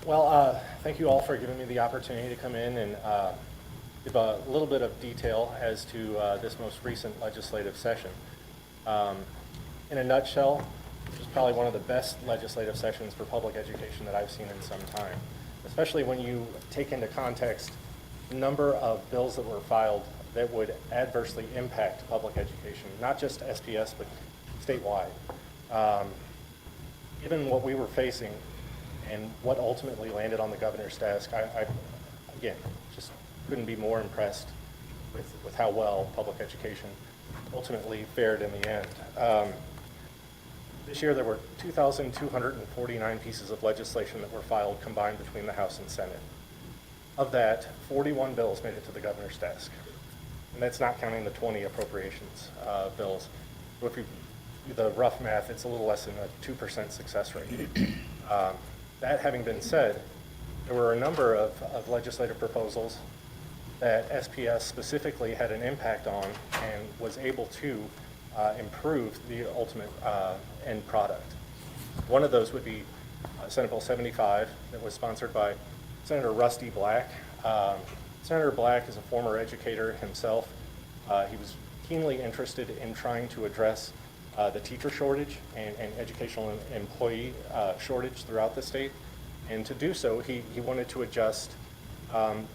Speaker 20: Well, thank you all for giving me the opportunity to come in and give a little bit of detail as to this most recent legislative session. In a nutshell, this was probably one of the best legislative sessions for public education that I've seen in some time, especially when you take into context the number of bills that were filed that would adversely impact public education, not just SPS, but statewide. Given what we were facing and what ultimately landed on the governor's desk, I again, just couldn't be more impressed with how well public education ultimately fared in the end. This year there were 2,249 pieces of legislation that were filed combined between the House and Senate. Of that, 41 bills made it to the governor's desk. And that's not counting the 20 appropriations bills. So if you do the rough math, it's a little less than a 2% success rate. That having been said, there were a number of legislative proposals that SPS specifically had an impact on and was able to improve the ultimate end product. One of those would be Senate Bill 75 that was sponsored by Senator Rusty Black. Senator Black is a former educator himself. He was keenly interested in trying to address the teacher shortage and educational employee shortage throughout the state. And to do so, he wanted to adjust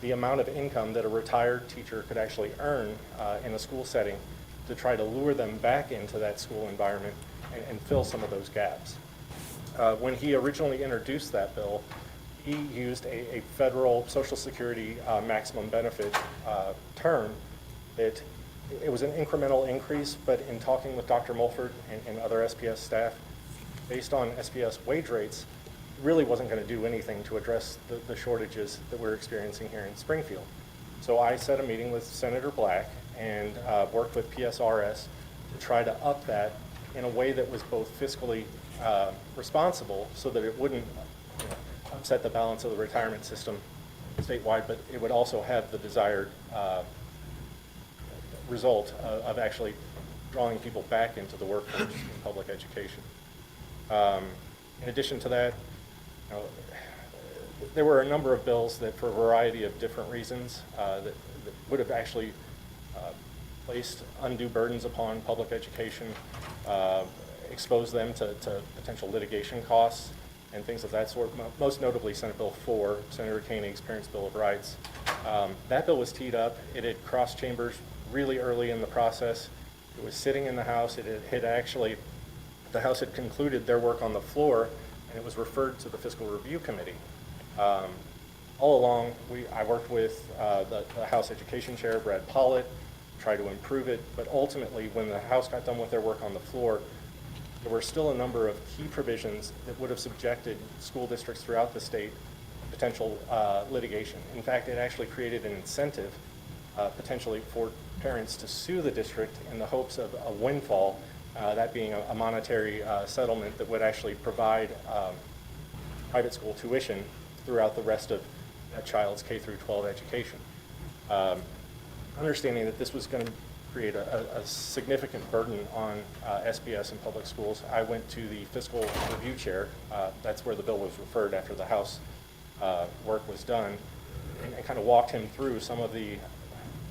Speaker 20: the amount of income that a retired teacher could actually earn in a school setting to try to lure them back into that school environment and fill some of those gaps. When he originally introduced that bill, he used a federal Social Security maximum benefit term that it was an incremental increase, but in talking with Dr. Mulford and other SPS staff, based on SPS wage rates, really wasn't going to do anything to address the shortages that we're experiencing here in Springfield. So I set a meeting with Senator Black and worked with PSRS to try to up that in a way that was both fiscally responsible so that it wouldn't upset the balance of the retirement system statewide, but it would also have the desired result of actually drawing people back into the workforce in public education. In addition to that, there were a number of bills that, for a variety of different reasons, that would have actually placed undue burdens upon public education, exposed them to potential litigation costs and things of that sort, most notably Senate Bill 4, Senator Koenig's Parents' Bill of Rights. That bill was teed up. It had crossed chambers really early in the process. It was sitting in the House. It had actually, the House had concluded their work on the floor, and it was referred to the Fiscal Review Committee. All along, I worked with the House Education Chair, Brad Pollitt, to try to improve it, but ultimately, when the House got done with their work on the floor, there were still a number of key provisions that would have subjected school districts throughout the state to potential litigation. In fact, it actually created an incentive potentially for parents to sue the district in the hopes of a windfall, that being a monetary settlement that would actually provide private school tuition throughout the rest of that child's K through 12 education. Understanding that this was going to create a significant burden on SPS and public schools, I went to the Fiscal Review Chair, that's where the bill was referred after the House work was done, and kind of walked him through some of the,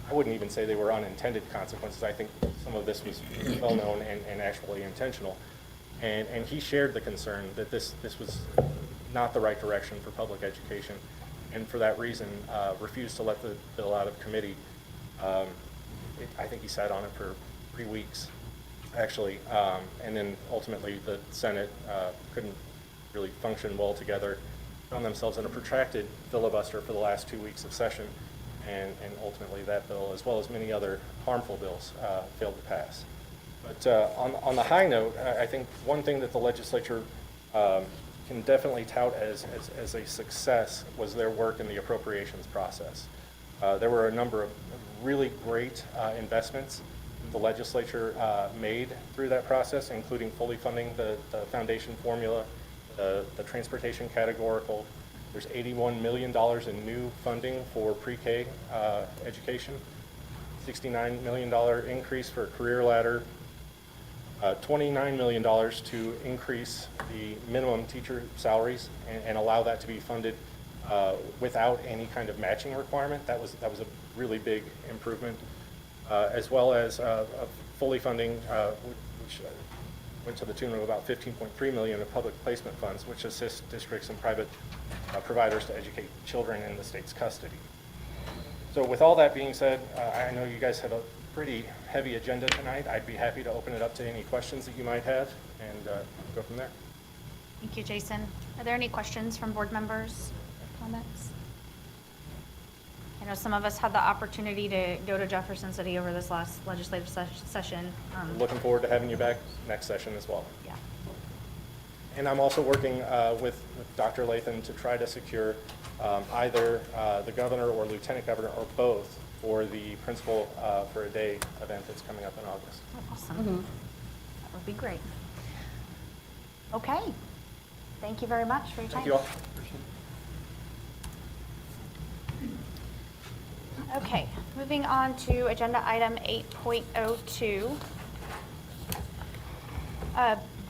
Speaker 20: I wouldn't even say they were unintended consequences. I think some of this was well known and actually intentional. And he shared the concern that this was not the right direction for public education, and for that reason refused to let the bill out of committee. I think he sat on it for 3 weeks, actually, and then ultimately the Senate couldn't really function well together, found themselves in a protracted filibuster for the last 2 weeks of session, and ultimately that bill, as well as many other harmful bills, failed to pass. But on the high note, I think one thing that the legislature can definitely tout as a success was their work in the appropriations process. There were a number of really great investments the legislature made through that process, including fully funding the foundation formula, the transportation categorical. There's $81 million in new funding for pre-K education, $69 million increase for career ladder, $29 million to increase the minimum teacher salaries and allow that to be funded without any kind of matching requirement. That was a really big improvement, as well as fully funding, which went to the tune of about $15.3 million of public placement funds, which assists districts and private providers to educate children in the state's custody. So with all that being said, I know you guys have a pretty heavy agenda tonight. I'd be happy to open it up to any questions that you might have and go from there.
Speaker 1: Thank you, Jason. Are there any questions from board members or comments? I know some of us had the opportunity to go to Jefferson City over this last legislative session.
Speaker 20: Looking forward to having you back next session as well.
Speaker 1: Yeah.
Speaker 20: And I'm also working with Dr. Latham to try to secure either the governor or lieutenant governor or both for the Principal for a Day event that's coming up in August.
Speaker 1: Oh, awesome. That would be great. Okay. Thank you very much for your time.
Speaker 20: Thank you all.
Speaker 1: Okay, moving on to agenda item 8.02.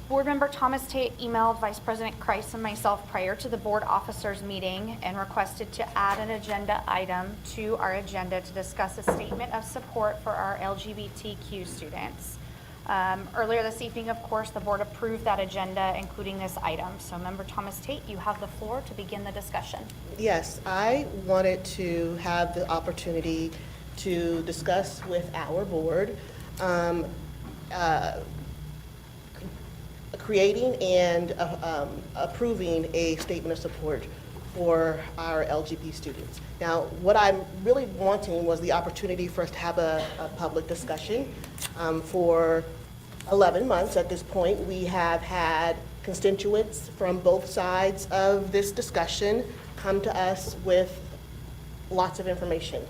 Speaker 1: Board member Thomas Tate emailed Vice President Kreis and myself prior to the board officers meeting and requested to add an agenda item to our agenda to discuss a statement of support for our LGBTQ students. Earlier this evening, of course, the board approved that agenda, including this item. So Member Thomas Tate, you have the floor to begin the discussion.
Speaker 21: Yes, I wanted to have the opportunity to discuss with our board creating and approving a statement of support for our LGBT students. Now, what I'm really wanting was the opportunity for us to have a public discussion. For 11 months at this point, we have had constituents from both sides of this discussion come to us with lots of information.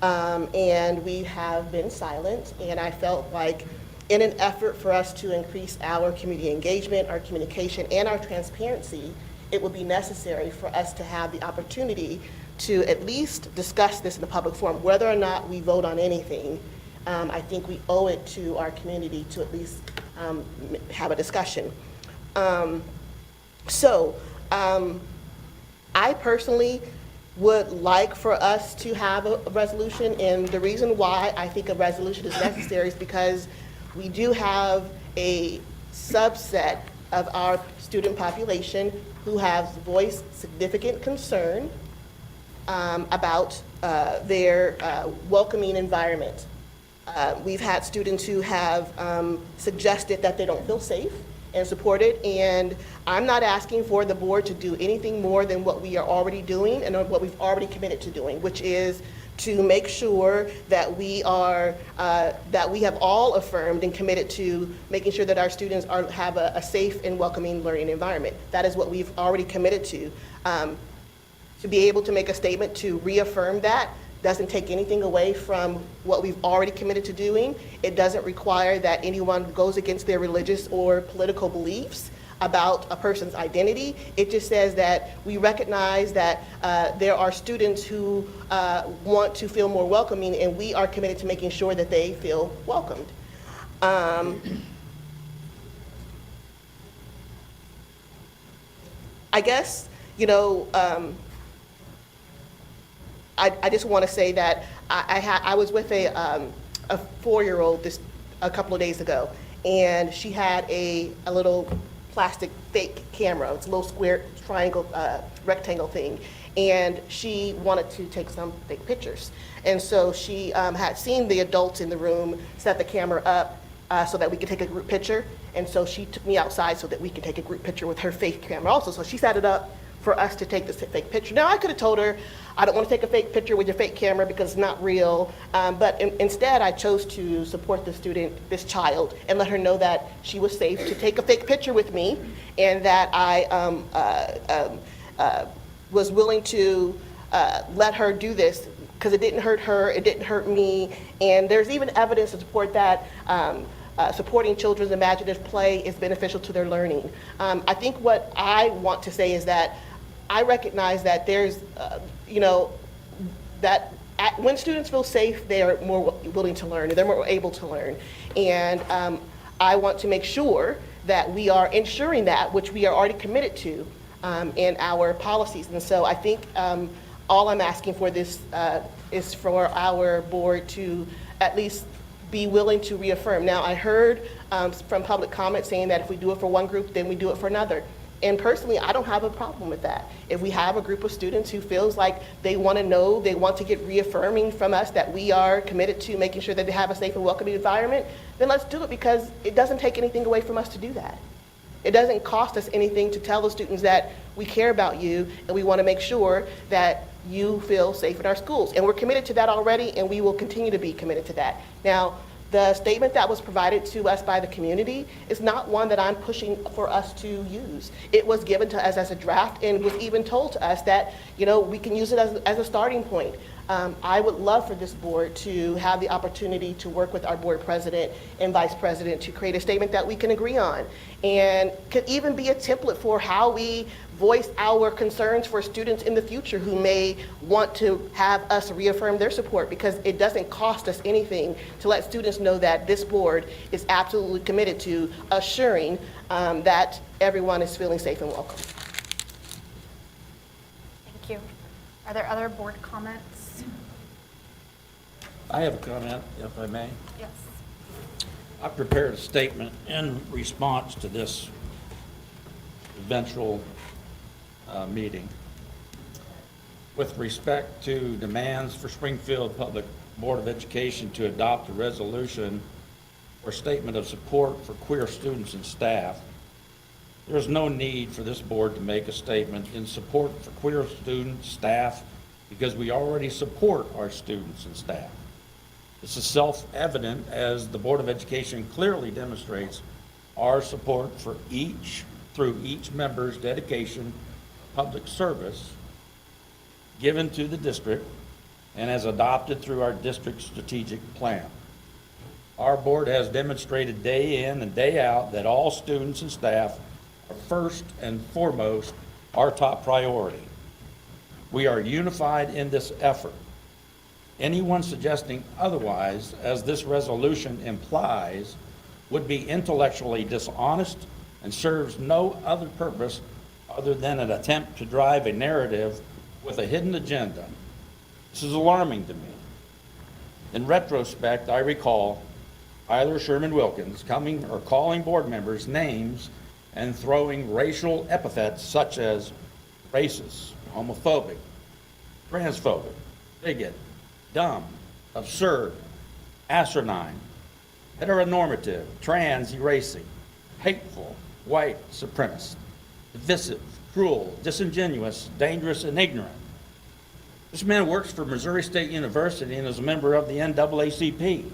Speaker 21: And we have been silent, and I felt like in an effort for us to increase our community engagement, our communication, and our transparency, it would be necessary for us to have the opportunity to at least discuss this in the public forum. Whether or not we vote on anything, I think we owe it to our community to at least have a discussion. I personally would like for us to have a resolution, and the reason why I think a resolution is necessary is because we do have a subset of our student population who has voiced significant concern about their welcoming environment. We've had students who have suggested that they don't feel safe and supported, and I'm not asking for the board to do anything more than what we are already doing and what we've already committed to doing, which is to make sure that we are that we have all affirmed and committed to making sure that our students have a safe and welcoming learning environment. That is what we've already committed to. To be able to make a statement to reaffirm that doesn't take anything away from what we've already committed to doing. It doesn't require that anyone goes against their religious or political beliefs about a person's identity. It just says that we recognize that there are students who want to feel more welcoming, and we are committed to making sure that they feel welcomed. I guess, you know, I just want to say that I was with a 4-year-old a couple of days ago, and she had a little plastic fake camera. It's a little square triangle, rectangle thing, and she wanted to take some fake pictures. And so she had seen the adults in the room set the camera up so that we could take a group picture, and so she took me outside so that we could take a group picture with her fake camera also. So she set it up for us to take this fake picture. Now, I could have told her, I don't want to take a fake picture with your fake camera because it's not real, but instead I chose to support the student, this child, and let her know that she was safe to take a fake picture with me, and that I was willing to let her do this because it didn't hurt her, it didn't hurt me, and there's even evidence to support that supporting children's imaginative play is beneficial to their learning. I think what I want to say is that I recognize that there's, you know, that when students feel safe, they are more willing to learn, and they're more able to learn. And I want to make sure that we are ensuring that, which we are already committed to in our policies. And so I think all I'm asking for this is for our board to at least be willing to reaffirm. Now, I heard from public comment saying that if we do it for one group, then we do it for another. And personally, I don't have a problem with that. If we have a group of students who feels like they want to know, they want to get reaffirming from us that we are committed to making sure that they have a safe and welcoming environment, then let's do it, because it doesn't take anything away from us to do that. It doesn't cost us anything to tell the students that we care about you and we want to make sure that you feel safe in our schools. And we're committed to that already, and we will continue to be committed to that. Now, the statement that was provided to us by the community is not one that I'm pushing for us to use. It was given to us as a draft and was even told to us that, you know, we can use it as a starting point. I would love for this board to have the opportunity to work with our board president and vice president to create a statement that we can agree on, and could even be a template for how we voice our concerns for students in the future who may want to have us reaffirm their support, because it doesn't cost us anything to let students know that this board is absolutely committed to assuring that everyone is feeling safe and welcome.
Speaker 1: Thank you. Are there other board comments?
Speaker 22: I have a comment, if I may.
Speaker 1: Yes.
Speaker 3: I prepared a statement in response to this eventual meeting with respect to demands for Springfield Public Board of Education to adopt a resolution or statement of support for queer students and staff. There's no need for this board to make a statement in support for queer students, staff, because we already support our students and staff. This is self-evident as the Board of Education clearly demonstrates our support for through each member's dedication, public service given to the district and as adopted through our district strategic plan. Our board has demonstrated day in and day out that all students and staff are first and foremost our top priority. We are unified in this effort. Anyone suggesting otherwise, as this resolution implies, would be intellectually dishonest and serves no other purpose other than an attempt to drive a narrative with a hidden agenda. This is alarming to me. In retrospect, I recall Tyler Sherman Wilkins calling board members names and throwing racial epithets such as racist, homophobic, transphobic, bigot, dumb, absurd, asinine, heteronormative, trans erasing, hateful, white supremacist, divisive, cruel, disingenuous, dangerous, and ignorant. This man works for Missouri State University and is a member of the NAACP.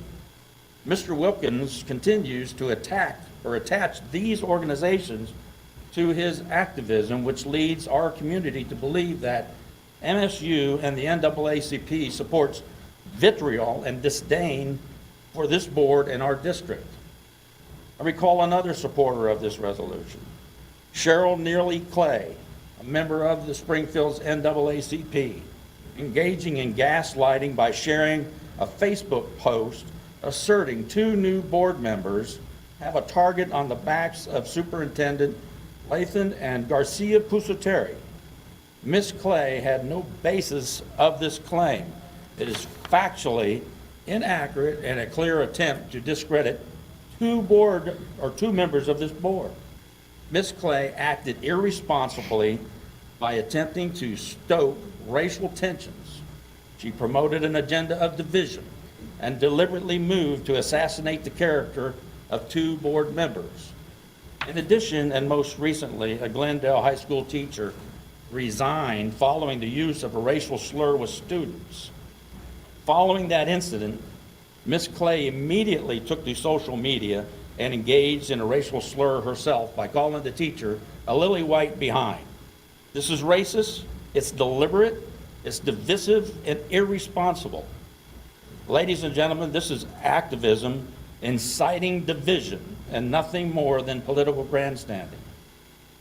Speaker 3: Mr. Wilkins continues to attach these organizations to his activism, which leads our community to believe that MSU and the NAACP supports vitriol and disdain for this board and our district. I recall another supporter of this resolution, Cheryl Nearly Clay, a member of the Springfield's NAACP, engaging in gaslighting by sharing a Facebook post asserting 2 new board members have a target on the backs of Superintendent Lathan and Garcia Pusateri. Ms. Clay had no basis of this claim. It is factually inaccurate and a clear attempt to discredit 2 members of this board. Ms. Clay acted irresponsibly by attempting to stoke racial tensions. She promoted an agenda of division and deliberately moved to assassinate the character of 2 board members. In addition, and most recently, a Glendale High School teacher resigned following the use of a racial slur with students. Following that incident, Ms. Clay immediately took to social media and engaged in a racial slur herself by calling the teacher a lily white behind. This is racist, it's deliberate, it's divisive, and irresponsible. Ladies and gentlemen, this is activism inciting division and nothing more than political grandstanding.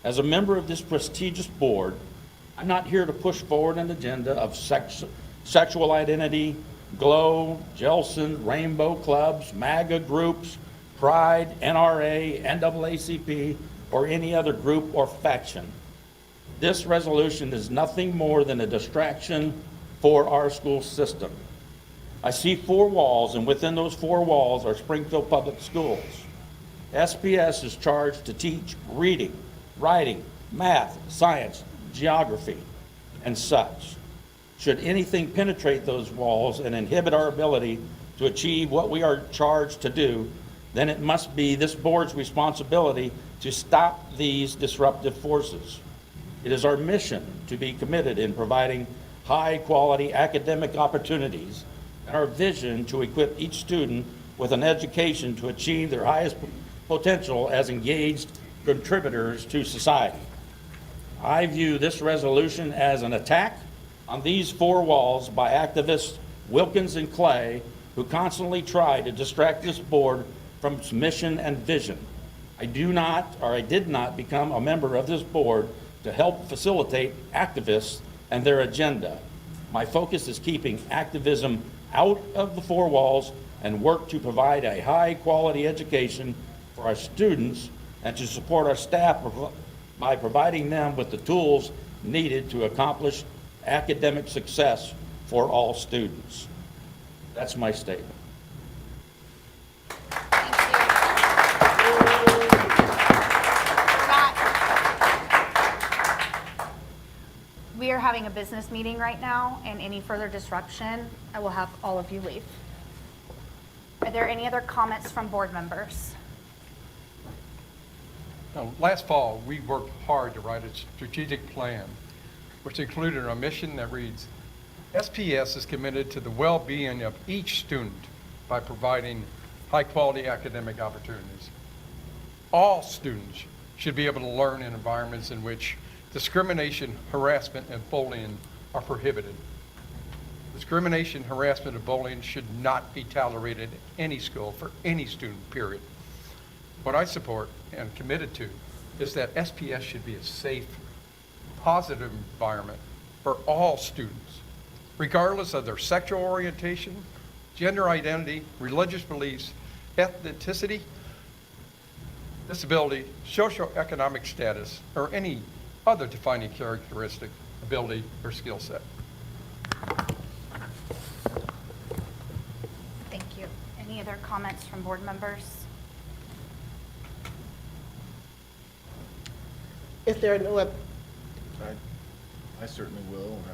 Speaker 3: As a member of this prestigious board, I'm not here to push forward an agenda of sexual identity, GLOW, Jelson, Rainbow Clubs, MAGA groups, Pride, NRA, NAACP, or any other group or faction. This resolution is nothing more than a distraction for our school system. I see 4 walls, and within those 4 walls are Springfield Public Schools. SPS is charged to teach reading, writing, math, science, geography, and such. Should anything penetrate those walls and inhibit our ability to achieve what we are charged to do, then it must be this board's responsibility to stop these disruptive forces. It is our mission to be committed in providing high-quality academic opportunities and our vision to equip each student with an education to achieve their highest potential as engaged contributors to society. I view this resolution as an attack on these 4 walls by activists Wilkins and Clay, who constantly try to distract this board from its mission and vision. I did not become a member of this board to help facilitate activists and their agenda. My focus is keeping activism out of the 4 walls and work to provide a high-quality education for our students and to support our staff by providing them with the tools needed to accomplish academic success for all students. That's my statement.
Speaker 1: Thank you. We are having a business meeting right now, and any further disruption, I will have all of you leave. Are there any other comments from board members?
Speaker 5: Now, last fall, we worked hard to write a strategic plan, which included a mission that reads, SPS is committed to the well-being of each student by providing high-quality academic opportunities. All students should be able to learn in environments in which discrimination, harassment, and bullying are prohibited. Discrimination, harassment, and bullying should not be tolerated in any school for any student, period. What I support and committed to is that SPS should be a safe, positive environment for all students, regardless of their sexual orientation, gender identity, religious beliefs, ethnicity, disability, socioeconomic status, or any other defining characteristic, ability, or skill set.
Speaker 1: Thank you. Any other comments from board members?
Speaker 21: Is there no,
Speaker 7: I certainly will, and I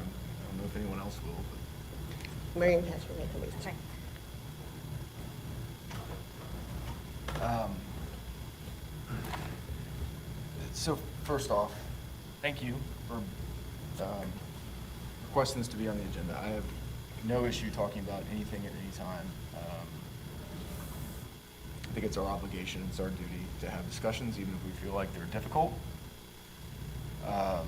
Speaker 7: don't know if anyone else will, but.
Speaker 21: Miriam has her hand raised.
Speaker 22: So first off, thank you for requesting this to be on the agenda. I have no issue talking about anything at any time. I think it's our obligation, it's our duty to have discussions, even if we feel like they're difficult. But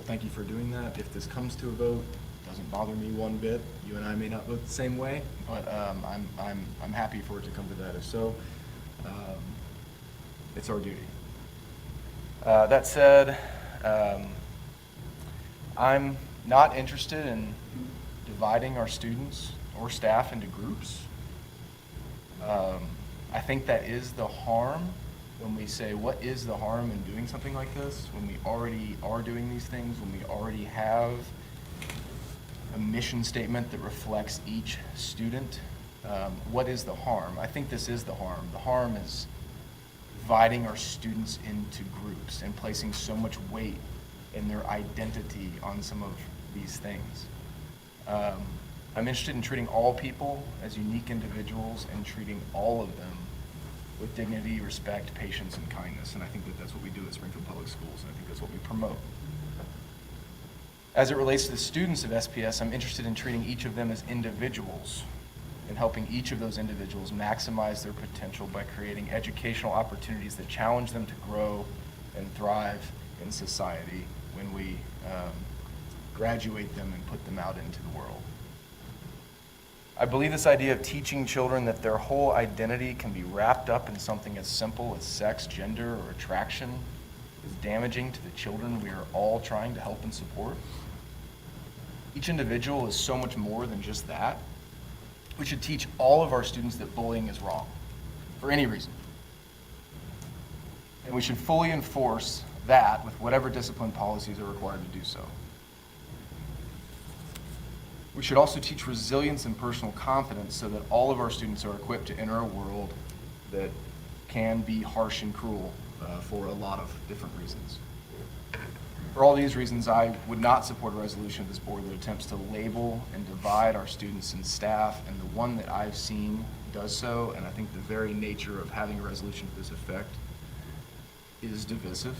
Speaker 22: thank you for doing that. If this comes to a vote, it doesn't bother me one bit. You and I may not vote the same way, but I'm happy for it to come to that. If so, it's our duty. That said, I'm not interested in dividing our students or staff into groups. I think that is the harm when we say, what is the harm in doing something like this? When we already are doing these things, when we already have a mission statement that reflects each student, what is the harm? I think this is the harm. The harm is dividing our students into groups and placing so much weight in their identity on some of these things. I'm interested in treating all people as unique individuals and treating all of them with dignity, respect, patience, and kindness. And I think that that's what we do at Springfield Public Schools, and I think that's what we promote. As it relates to the students of SPS, I'm interested in treating each of them as individuals and helping each of those individuals maximize their potential by creating educational opportunities that challenge them to grow and thrive in society when we graduate them and put them out into the world. I believe this idea of teaching children that their whole identity can be wrapped up in something as simple as sex, gender, or attraction is damaging to the children we are all trying to help and support. Each individual is so much more than just that. We should teach all of our students that bullying is wrong, for any reason. And we should fully enforce that with whatever discipline policies are required to do so. We should also teach resilience and personal confidence so that all of our students are equipped to enter a world that can be harsh and cruel for a lot of different reasons. For all these reasons, I would not support a resolution of this board that attempts to label and divide our students and staff, and the one that I've seen does so, and I think the very nature of having a resolution to this effect is divisive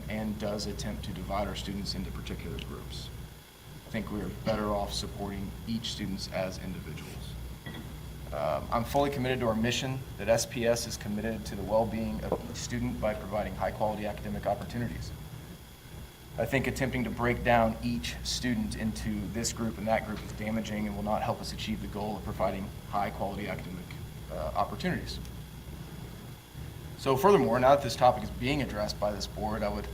Speaker 22: and does attempt to divide our students into particular groups. I think we are better off supporting each student as individuals. I'm fully committed to our mission that SPS is committed to the well-being of each student by providing high-quality academic opportunities. I think attempting to break down each student into this group and that group is damaging and will not help us achieve the goal of providing high-quality academic opportunities. So furthermore, now that this topic is being addressed by this board, I would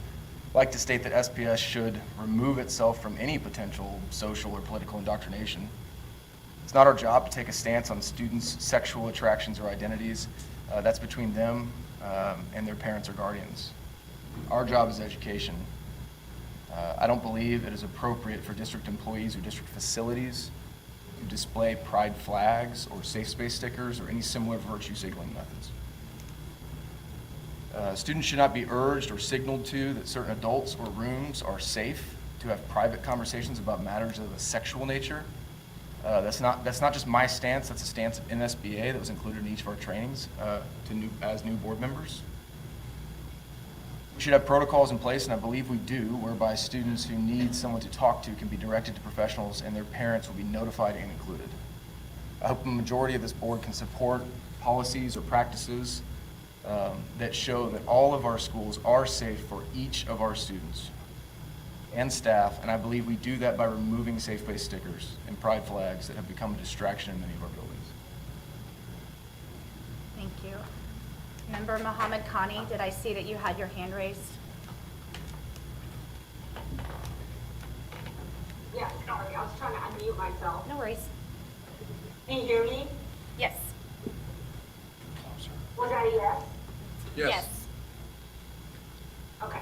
Speaker 22: like to state that SPS should remove itself from any potential social or political indoctrination. It's not our job to take a stance on students' sexual attractions or identities. That's between them and their parents or guardians. Our job is education. I don't believe it is appropriate for district employees or district facilities to display pride flags or safe space stickers or any similar virtue signaling methods. Students should not be urged or signaled to that certain adults or rooms are safe to have private conversations about matters of a sexual nature. That's not just my stance, that's a stance of NSBA that was included in each of our trainings as new board members. We should have protocols in place, and I believe we do, whereby students who need someone to talk to can be directed to professionals and their parents will be notified and included. I hope the majority of this board can support policies or practices that show that all of our schools are safe for each of our students and staff, and I believe we do that by removing safe place stickers and pride flags that have become a distraction in many of our buildings.
Speaker 1: Thank you. Member Muhammad Khani, did I see that you had your hand raised?
Speaker 4: Yeah, sorry, I was trying to unmute myself.
Speaker 1: No worries.
Speaker 4: Can you hear me?
Speaker 1: Yes.
Speaker 4: Was that a yes?
Speaker 1: Yes.
Speaker 4: Okay.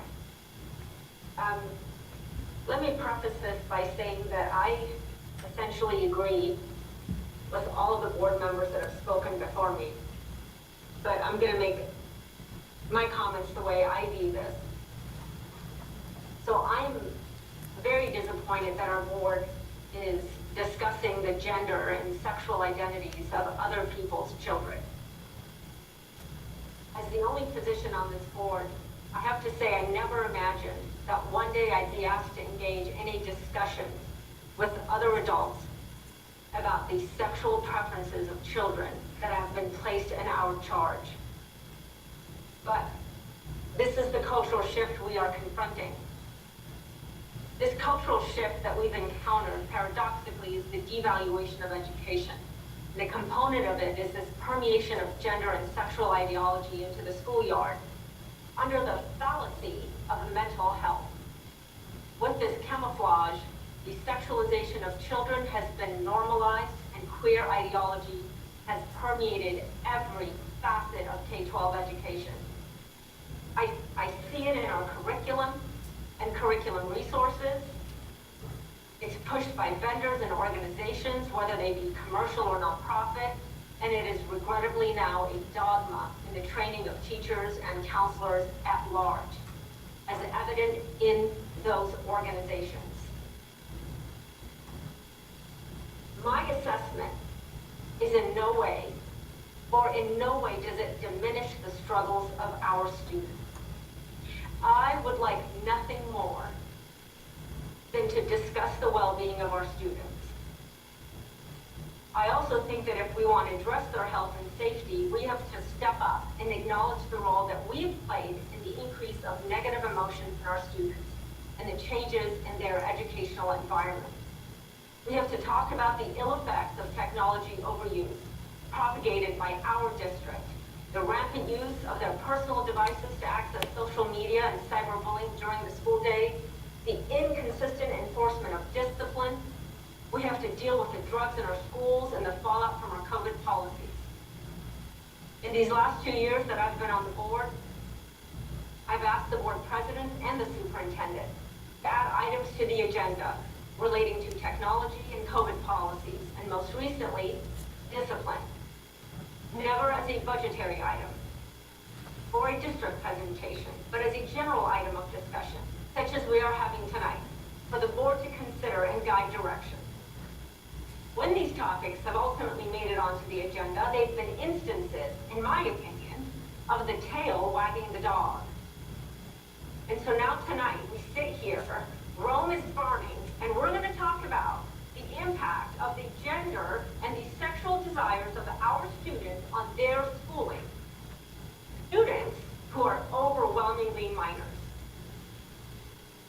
Speaker 4: Let me preface this by saying that I essentially agree with all of the board members that have spoken before me. But I'm going to make my comments the way I view this. So I'm very disappointed that our board is discussing the gender and sexual identities of other people's children. As the only position on this board, I have to say I never imagined that one day I'd be asked to engage in a discussion with other adults about the sexual preferences of children that have been placed in our charge. But this is the cultural shift we are confronting. This cultural shift that we've encountered, paradoxically, is the devaluation of education. The component of it is this permeation of gender and sexual ideology into the schoolyard under the fallacy of mental health. With this camouflage, the sexualization of children has been normalized, and queer ideology has permeated every facet of K-12 education. I see it in our curriculum and curriculum resources. It's pushed by vendors and organizations, whether they be commercial or nonprofit, and it is regrettably now a dogma in the training of teachers and counselors at large, as evident in those organizations. My assessment is in no way does it diminish the struggles of our students. I would like nothing more than to discuss the well-being of our students. I also think that if we want to address their health and safety, we have to step up and acknowledge the role that we've played in the increase of negative emotions in our students and the changes in their educational environment. We have to talk about the ill effects of technology overuse propagated by our district, the rampant use of their personal devices to access social media and cyberbullying during the school day, the inconsistent enforcement of discipline. We have to deal with the drugs in our schools and the fallout from our COVID policies. In these last 2 years that I've been on the board, I've asked the board president and the superintendent to add items to the agenda relating to technology and COVID policies, and most recently, discipline. Never as a budgetary item or a district presentation, but as a general item of discussion, such as we are having tonight, for the board to consider and guide direction. When these topics have ultimately made it onto the agenda, they've been instances, in my opinion, of the tail wagging the dog. And so now tonight, we sit here, Rome is burning, and we're going to talk about the impact of the gender and the sexual desires of our students on their schooling. Students who are overwhelmingly minors.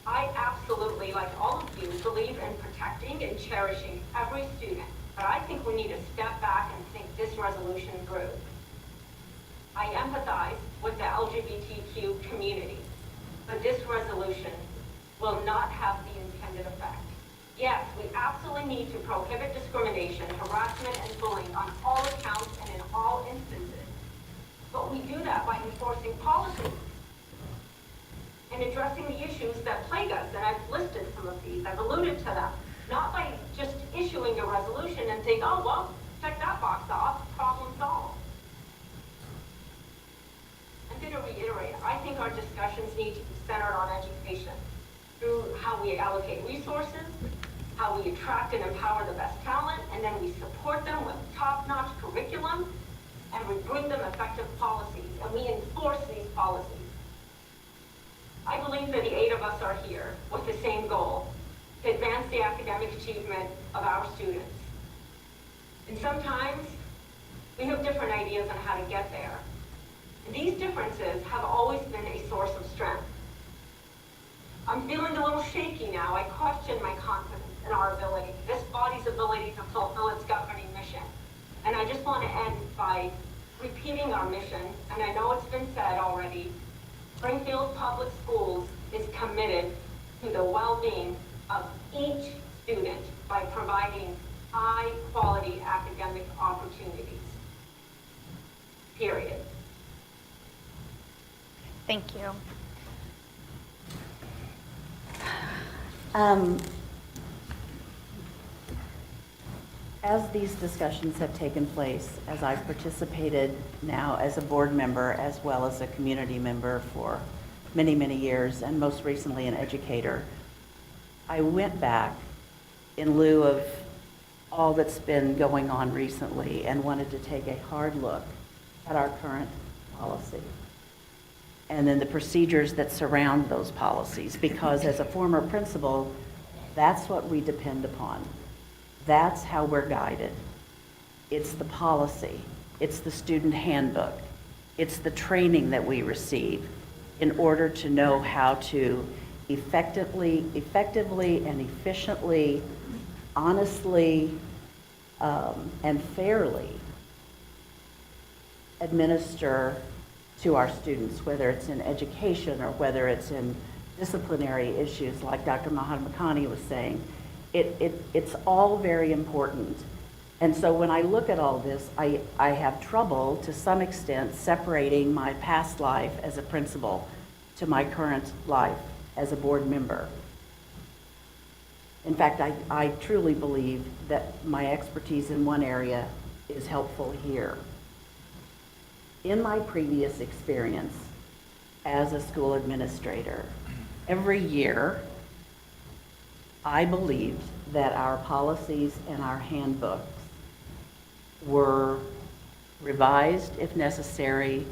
Speaker 4: I absolutely, like all of you, believe in protecting and cherishing every student, but I think we need to step back and think this resolution through. I empathize with the LGBTQ community, but this resolution will not have the intended effect. Yes, we absolutely need to prohibit discrimination, harassment, and bullying on all accounts and in all instances, but we do that by enforcing policies and addressing the issues that plague us, and I've listed some of these, I've alluded to them, not by just issuing a resolution and think, oh, well, check that box off, problem solved. I'm going to reiterate, our discussions need to be centered on education through how we allocate resources, how we attract and empower the best talent, and then we support them with top-notch curriculum, and we bring them effective policies, and we enforce these policies. I believe that the 8 of us are here with the same goal, to advance the academic achievement of our students. And sometimes we have different ideas on how to get there. And these differences have always been a source of strength. I'm feeling a little shaky now. I question my confidence in our ability, this body's ability to fulfill its governing mission. And I just want to end by repeating our mission, and I know it's been said already. Springfield Public Schools is committed to the well-being of each student by providing high-quality academic opportunities. Period.
Speaker 1: Thank you.
Speaker 6: As these discussions have taken place, as I've participated now as a board member as well as a community member for many, many years, and most recently an educator, I went back in lieu of all that's been going on recently and wanted to take a hard look at our current policy and then the procedures that surround those policies, because as a former principal, that's what we depend upon. That's how we're guided. It's the policy. It's the student handbook. It's the training that we receive in order to know how to effectively and efficiently, honestly, and fairly administer to our students, whether it's in education or whether it's in disciplinary issues like Dr. Mahamakani was saying. It's all very important. And so when I look at all this, I have trouble to some extent separating my past life as a principal to my current life as a board member. In fact, I truly believe that my expertise in one area is helpful here. In my previous experience as a school administrator, every year I believed that our policies and our handbooks were revised if necessary,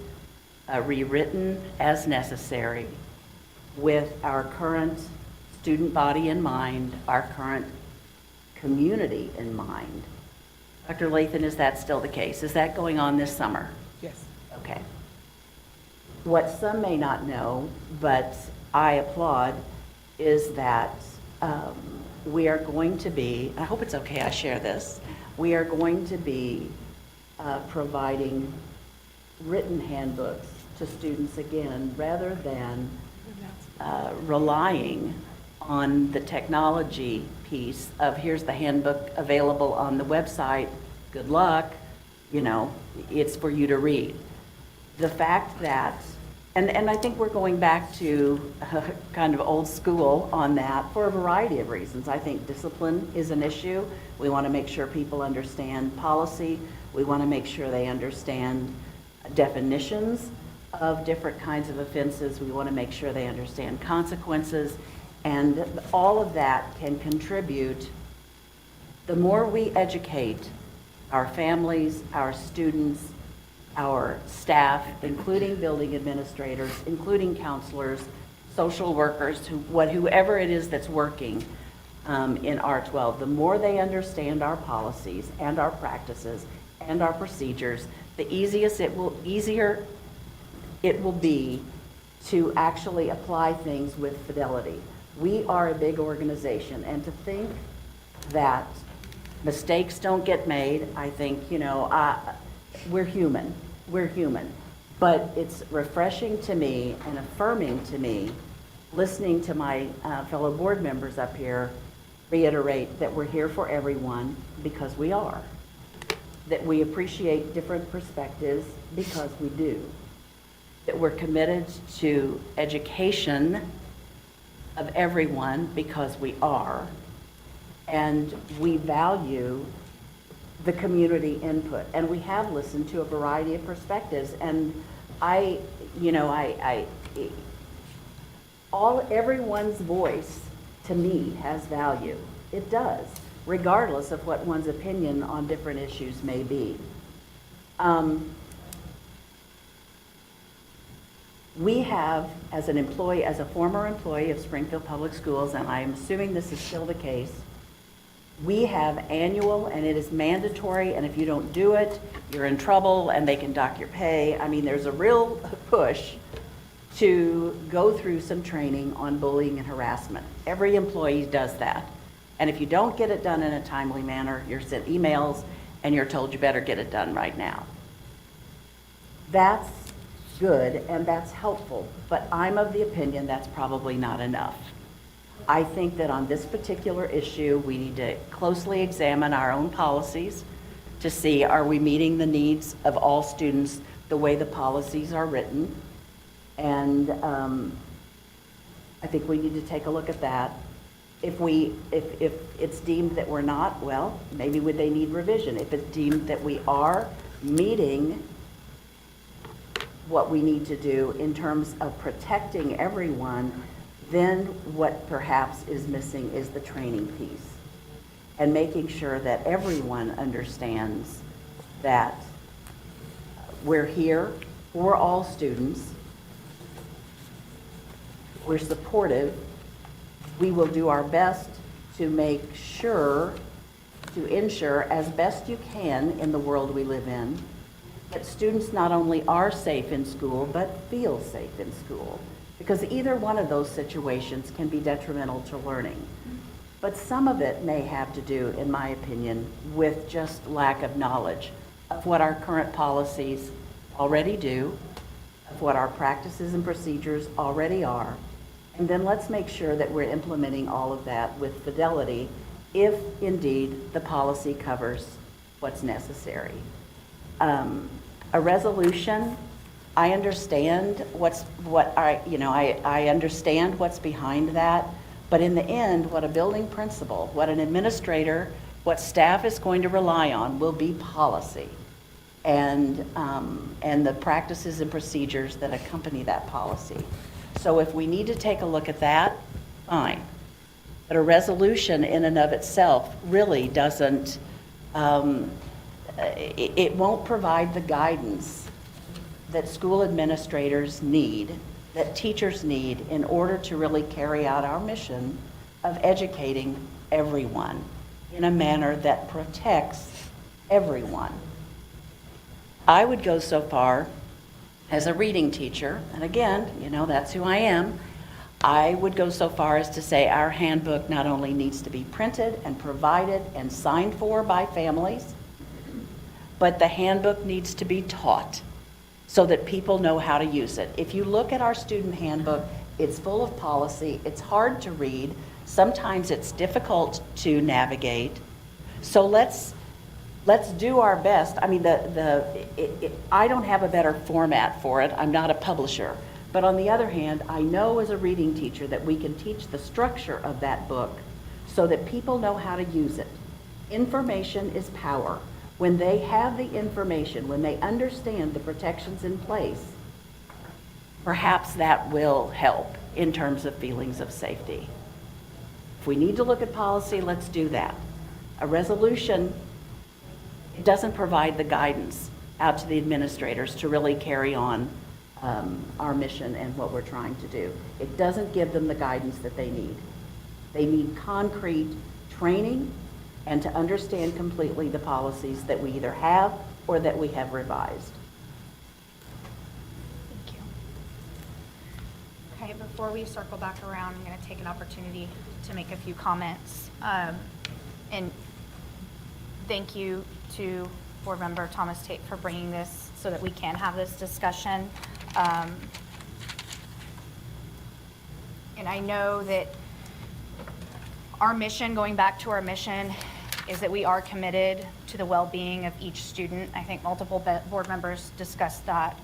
Speaker 6: rewritten as necessary, with our current student body in mind, our current community in mind. Dr. Lathan, is that still the case? Is that going on this summer?
Speaker 2: Yes.
Speaker 6: Okay. What some may not know, but I applaud, is that we are going to be, I hope it's okay I share this, we are going to be providing written handbooks to students again, rather than relying on the technology piece of here's the handbook available on the website, good luck, you know, it's for you to read. The fact that, and I think we're going back to kind of old school on that for a variety of reasons. I think discipline is an issue. We want to make sure people understand policy. We want to make sure they understand definitions of different kinds of offenses. We want to make sure they understand consequences. And all of that can contribute. The more we educate our families, our students, our staff, including building administrators, including counselors, social workers, whoever it is that's working in R12, the more they understand our policies and our practices and our procedures, the easier it will be to actually apply things with fidelity. We are a big organization, and to think that mistakes don't get made, I think, you know, we're human. We're human. But it's refreshing to me and affirming to me, listening to my fellow board members up here reiterate that we're here for everyone, because we are. That we appreciate different perspectives, because we do. That we're committed to education of everyone, because we are. And we value the community input, and we have listened to a variety of perspectives. And I everyone's voice, to me, has value. It does, regardless of what one's opinion on different issues may be. We have, as a former employee of Springfield Public Schools, and I'm assuming this is still the case, we have annual, and it is mandatory, and if you don't do it, you're in trouble, and they can dock your pay. I mean, there's a real push to go through some training on bullying and harassment. Every employee does that. And if you don't get it done in a timely manner, you're sent emails, and you're told you better get it done right now. That's good, and that's helpful, but I'm of the opinion that's probably not enough. I think that on this particular issue, we need to closely examine our own policies to see, are we meeting the needs of all students the way the policies are written? And I think we need to take a look at that. If it's deemed that we're not, well, maybe would they need revision? If it's deemed that we are meeting what we need to do in terms of protecting everyone, then what perhaps is missing is the training piece and making sure that everyone understands that we're here for all students, we're supportive, we will do our best to make sure, to ensure as best you can in the world we live in, that students not only are safe in school, but feel safe in school. Because either one of those situations can be detrimental to learning. But some of it may have to do, in my opinion, with just lack of knowledge of what our current policies already do, of what our practices and procedures already are. And then let's make sure that we're implementing all of that with fidelity if indeed the policy covers what's necessary. A resolution, I understand I understand what's behind that, but in the end, what a building principal, what an administrator, what staff is going to rely on will be policy and the practices and procedures that accompany that policy. So if we need to take a look at that, fine. But a resolution in and of itself really doesn't, it won't provide the guidance that school administrators need, that teachers need in order to really carry out our mission of educating everyone in a manner that protects everyone. I would go so far as a reading teacher, and again, that's who I am, I would go so far as to say our handbook not only needs to be printed and provided and signed for by families, but the handbook needs to be taught so that people know how to use it. If you look at our student handbook, it's full of policy, it's hard to read, sometimes it's difficult to navigate. So let's do our best. I mean, I don't have a better format for it. I'm not a publisher. But on the other hand, I know as a reading teacher that we can teach the structure of that book so that people know how to use it. Information is power. When they have the information, when they understand the protections in place, perhaps that will help in terms of feelings of safety. If we need to look at policy, let's do that. A resolution, it doesn't provide the guidance out to the administrators to really carry on our mission and what we're trying to do. It doesn't give them the guidance that they need. They need concrete training and to understand completely the policies that we either have or that we have revised.
Speaker 1: Thank you. Okay, before we circle back around, I'm going to take an opportunity to make a few comments. And thank you to Board Member Thomas Tate for bringing this so that we can have this discussion. And I know that our mission, going back to our mission, is that we are committed to the well-being of each student. I think multiple board members discussed that,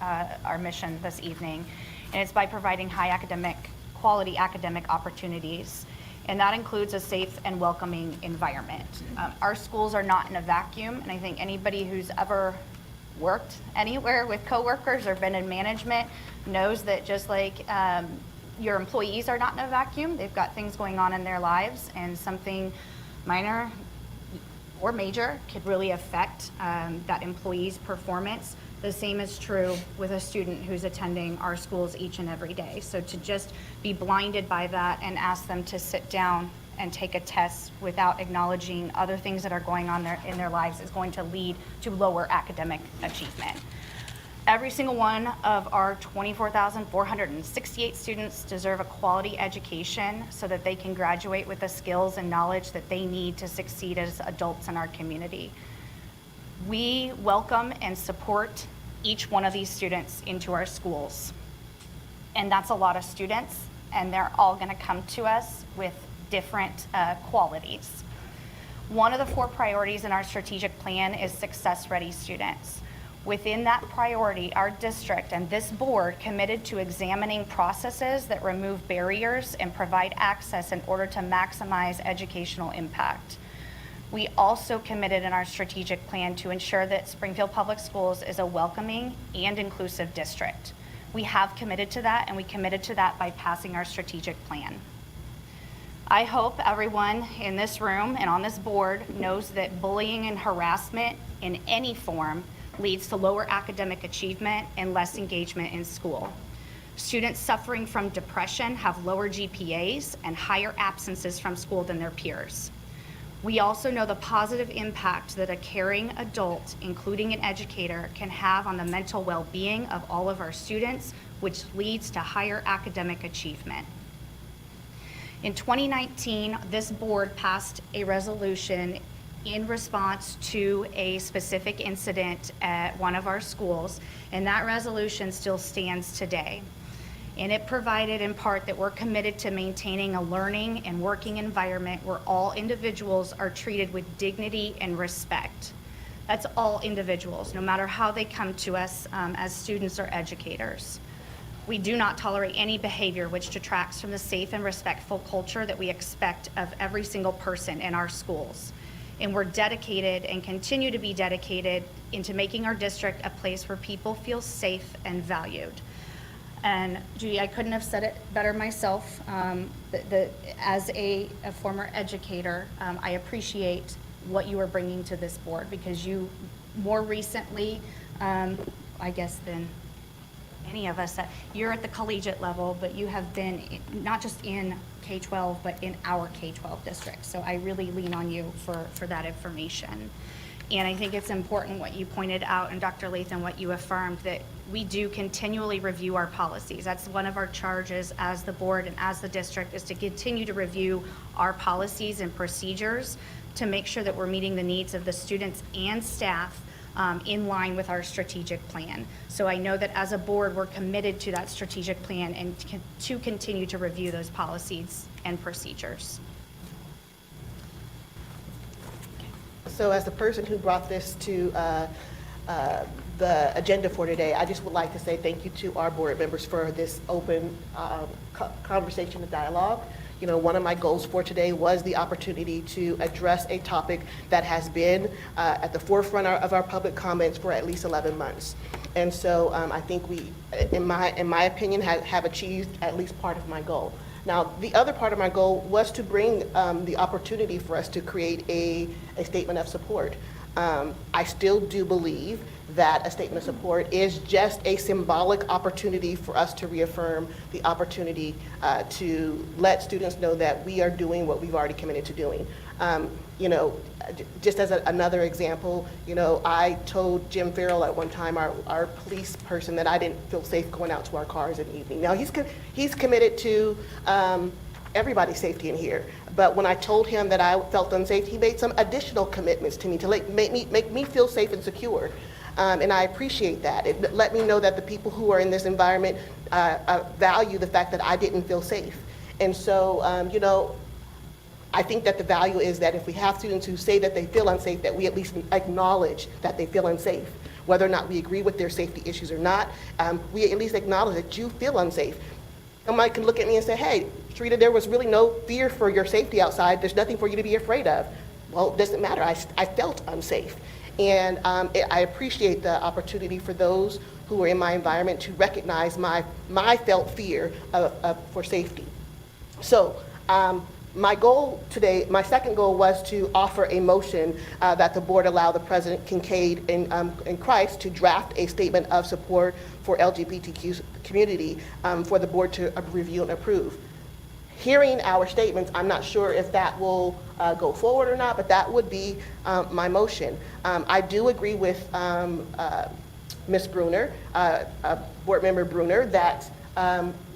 Speaker 1: our mission this evening. And it's by providing quality academic opportunities. And that includes a safe and welcoming environment. Our schools are not in a vacuum, and I think anybody who's ever worked anywhere with coworkers or been in management knows that just like your employees are not in a vacuum, they've got things going on in their lives, and something minor or major could really affect that employee's performance. The same is true with a student who's attending our schools each and every day. So to just be blinded by that and ask them to sit down and take a test without acknowledging other things that are going on in their lives is going to lead to lower academic achievement. Every single one of our 24,468 students deserve a quality education so that they can graduate with the skills and knowledge that they need to succeed as adults in our community. We welcome and support each one of these students into our schools. And that's a lot of students, and they're all going to come to us with different qualities. One of the 4 priorities in our strategic plan is success-ready students. Within that priority, our district and this board committed to examining processes that remove barriers and provide access in order to maximize educational impact. We also committed in our strategic plan to ensure that Springfield Public Schools is a welcoming and inclusive district. We have committed to that, and we committed to that by passing our strategic plan. I hope everyone in this room and on this board knows that bullying and harassment in any form leads to lower academic achievement and less engagement in school. Students suffering from depression have lower GPAs and higher absences from school than their peers. We also know the positive impact that a caring adult, including an educator, can have on the mental well-being of all of our students, which leads to higher academic achievement. In 2019, this board passed a resolution in response to a specific incident at one of our schools, and that resolution still stands today. And it provided in part that we're committed to maintaining a learning and working environment where all individuals are treated with dignity and respect. That's all individuals, no matter how they come to us as students or educators. We do not tolerate any behavior which detracts from the safe and respectful culture that we expect of every single person in our schools. And we're dedicated and continue to be dedicated into making our district a place where people feel safe and valued. And Judy, I couldn't have said it better myself. As a former educator, I appreciate what you are bringing to this board, because you more recently, I guess, than any of us, you're at the collegiate level, but you have been not just in K-12, but in our K-12 district. So I really lean on you for that information. And I think it's important what you pointed out, and Dr. Latham, what you affirmed, that we do continually review our policies. That's one of our charges as the board and as the district, is to continue to review our policies and procedures to make sure that we're meeting the needs of the students and staff in line with our strategic plan. So I know that as a board, we're committed to that strategic plan and to continue to review those policies and procedures.
Speaker 21: So as the person who brought this to the agenda for today, I just would like to say thank you to our board members for this open conversation and dialogue. You know, one of my goals for today was the opportunity to address a topic that has been at the forefront of our public comments for at least 11 months. And so I think we, in my opinion, have achieved at least part of my goal. Now, the other part of my goal was to bring the opportunity for us to create a statement of support. I still do believe that a statement of support is just a symbolic opportunity for us to reaffirm the opportunity to let students know that we are doing what we've already committed to doing. You know, just as another example, you know, I told Jim Farrell at one time, our police person, that I didn't feel safe going out to our cars in the evening. Now, he's committed to everybody's safety in here. But when I told him that I felt unsafe, he made some additional commitments to me to make me feel safe and secure. And I appreciate that. It let me know that the people who are in this environment value the fact that I didn't feel safe. And so, you know, I think that the value is that if we have students who say that they feel unsafe, that we at least acknowledge that they feel unsafe. Whether or not we agree with their safety issues or not, we at least acknowledge that you feel unsafe. Somebody can look at me and say, hey, Sharita, there was really no fear for your safety outside. There's nothing for you to be afraid of. Well, it doesn't matter. I felt unsafe. And I appreciate the opportunity for those who are in my environment to recognize my felt fear for safety. So my goal today, my second goal was to offer a motion that the board allow the President Kincaid and Christ to draft a statement of support for LGBTQ community for the board to review and approve. Hearing our statements, I'm not sure if that will go forward or not, but that would be my motion. I do agree with Ms. Bruner, Board Member Bruner, that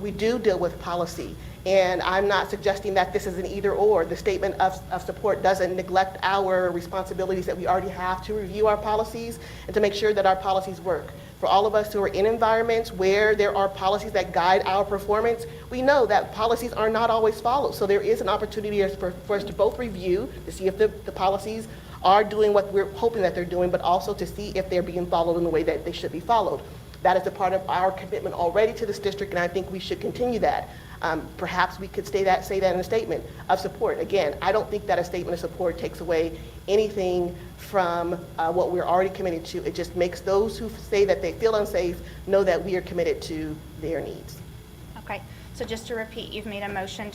Speaker 21: we do deal with policy. And I'm not suggesting that this is an either or. The statement of support doesn't neglect our responsibilities that we already have to review our policies and to make sure that our policies work. For all of us who are in environments where there are policies that guide our performance, we know that policies are not always followed. So there is an opportunity for us to both review to see if the policies are doing what we're hoping that they're doing, but also to see if they're being followed in the way that they should be followed. That is a part of our commitment already to this district, and I think we should continue that. Perhaps we could say that in a statement of support. Again, I don't think that a statement of support takes away anything from what we're already committed to. It just makes those who say that they feel unsafe know that we are committed to their needs.
Speaker 1: Okay, so just to repeat, you've made a motion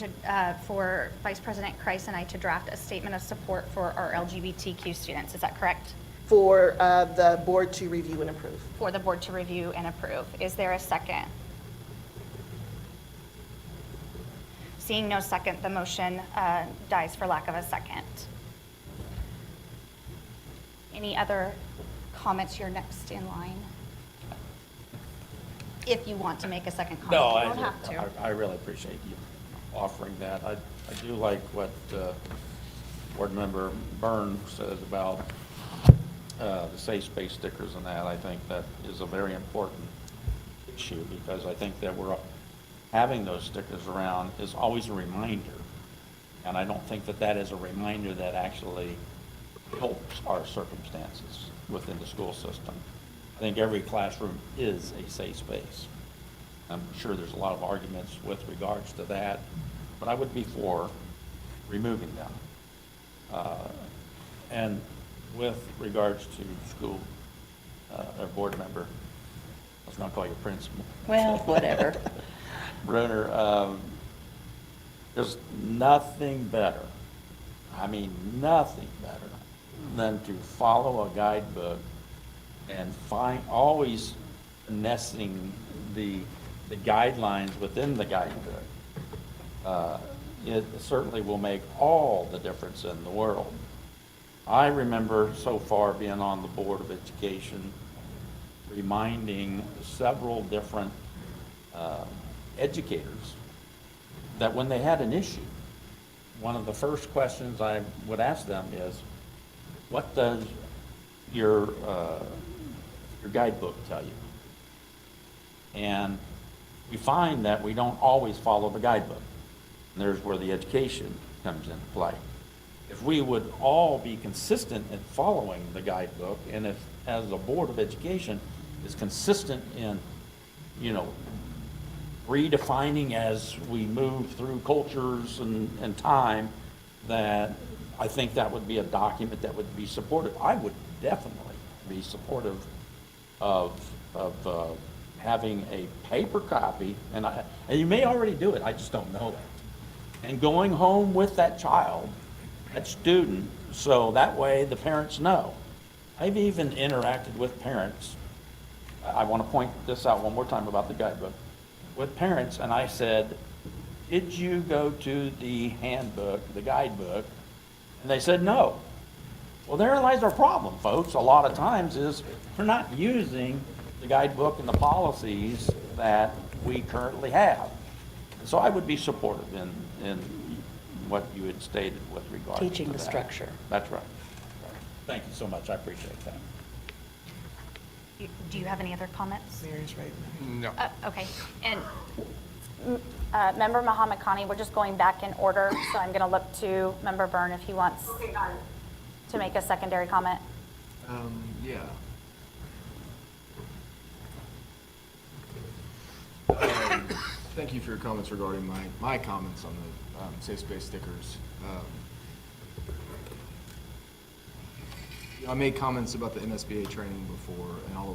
Speaker 1: for Vice President Christ and I to draft a statement of support for our LGBTQ students. Is that correct?
Speaker 21: For the board to review and approve.
Speaker 1: For the board to review and approve. Is there a second? Seeing no second, the motion dies for lack of a second. Any other comments? You're next in line. If you want to make a second comment,
Speaker 3: No,
Speaker 1: you don't have to.
Speaker 3: I really appreciate you offering that. I do like what Board Member Byrne says about the safe space stickers and that. I think that is a very important issue because I think that having those stickers around is always a reminder. And I don't think that is a reminder that actually helps our circumstances within the school system. I think every classroom is a safe space. I'm sure there's a lot of arguments with regards to that, but I would be for removing them. And with regards to school, or board member, I was going to call you principal.
Speaker 6: Well, whatever.
Speaker 3: Bruner, there's nothing better, I mean nothing better, than to follow a guidebook and always nesting the guidelines within the guidebook. It certainly will make all the difference in the world. I remember so far being on the Board of Education, reminding several different educators that when they had an issue, one of the first questions I would ask them is, what does your guidebook tell you? And we find that we don't always follow the guidebook. And there's where the education comes into play. If we would all be consistent in following the guidebook, and if as a Board of Education is consistent in, redefining as we move through cultures and time, that I think that would be a document that would be supportive. I would definitely be supportive of having a paper copy, and you may already do it, I just don't know that. And going home with that child, that student, so that way the parents know. I've even interacted with parents. I want to point this out one more time about the guidebook. With parents, and I said, did you go to the handbook, the guidebook? And they said no. Well, there lies our problem, folks. A lot of times is we're not using the guidebook and the policies that we currently have. So I would be supportive in what you had stated with regard to that.
Speaker 6: Teaching the structure.
Speaker 3: That's right. Thank you so much. I appreciate that.
Speaker 1: Do you have any other comments?
Speaker 5: Mary's right. No.
Speaker 1: Okay, and Member Muhammad Khani, we're just going back in order, so I'm going to look to Member Byrne if he wants to make a secondary comment.
Speaker 22: Yeah. Thank you for your comments regarding my comments on the safe space stickers. I made comments about the MSBA training before, and I'll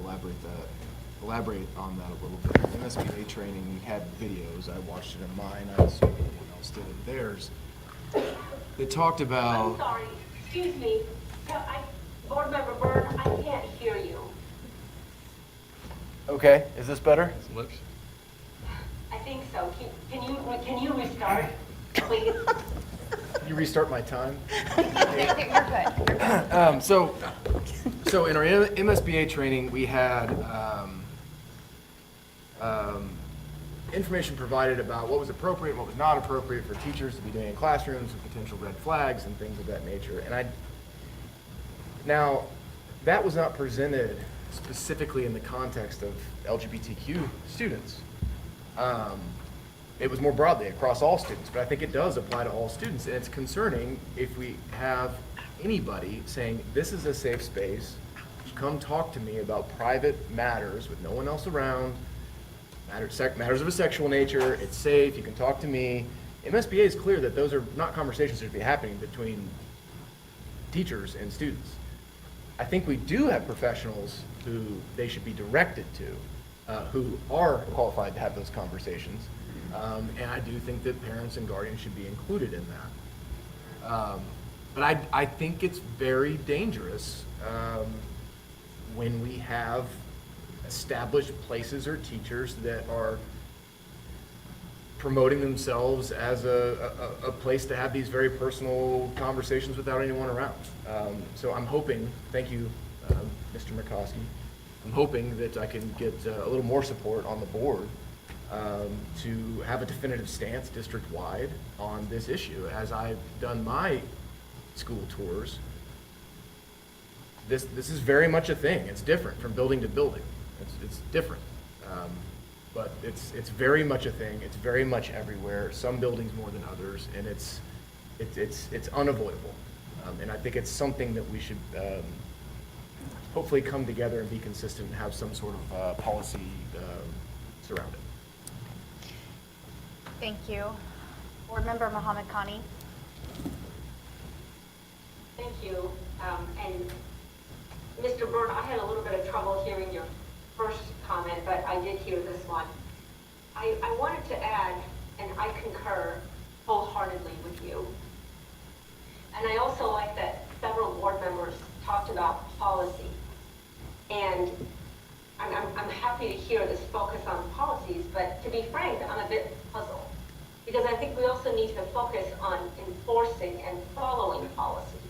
Speaker 22: elaborate on that a little bit. The MSBA training, we had videos. I watched it in mine. I assume everyone else did in theirs. It talked about.
Speaker 4: I'm sorry, excuse me. Board Member Byrd, I can't hear you.
Speaker 22: Okay, is this better?
Speaker 7: Lips.
Speaker 4: I think so. Can you restart, please?
Speaker 22: Can you restart my time?
Speaker 1: You're good.
Speaker 22: So in our MSBA training, we had information provided about what was appropriate and what was not appropriate for teachers to be doing in classrooms, and potential red flags and things of that nature. Now, that was not presented specifically in the context of LGBTQ students. It was more broadly across all students, but I think it does apply to all students. And it's concerning if we have anybody saying, this is a safe space, come talk to me about private matters with no one else around, matters of a sexual nature, it's safe, you can talk to me. MSBA is clear that those are not conversations that should be happening between teachers and students. I think we do have professionals who they should be directed to, who are qualified to have those conversations. And I do think that parents and guardians should be included in that. But I think it's very dangerous when we have established places or teachers that are promoting themselves as a place to have these very personal conversations without anyone around. So I'm hoping, thank you, Mr. Murkowski, I'm hoping that I can get a little more support on the board to have a definitive stance district-wide on this issue. As I've done my school tours, this is very much a thing. It's different from building to building. It's different. But it's very much a thing. It's very much everywhere. Some buildings more than others, and it's unavoidable. And I think it's something that we should hopefully come together and be consistent and have some sort of policy surround it.
Speaker 1: Thank you. Board Member Muhammad Khani.
Speaker 4: Thank you. And Mr. Byrd, I had a little bit of trouble hearing your first comment, but I did hear this one. I wanted to add, and I concur wholeheartedly with you. And I also like that several board members talked about policy. And I'm happy to hear this focus on policies, but to be frank, I'm a bit puzzled. Because I think we also need to focus on enforcing and following policies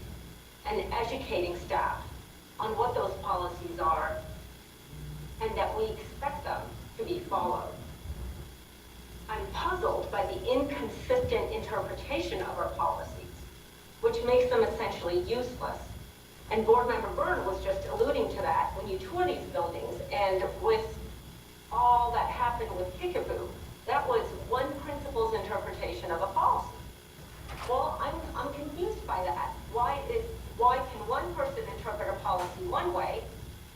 Speaker 4: and educating staff on what those policies are and that we expect them to be followed. I'm puzzled by the inconsistent interpretation of our policies, which makes them essentially useless. And Board Member Byrd was just alluding to that when you tour these buildings, and with all that happened with Kickapoo, that was one principal's interpretation of a policy. Well, I'm confused by that. Why can one person interpret a policy one way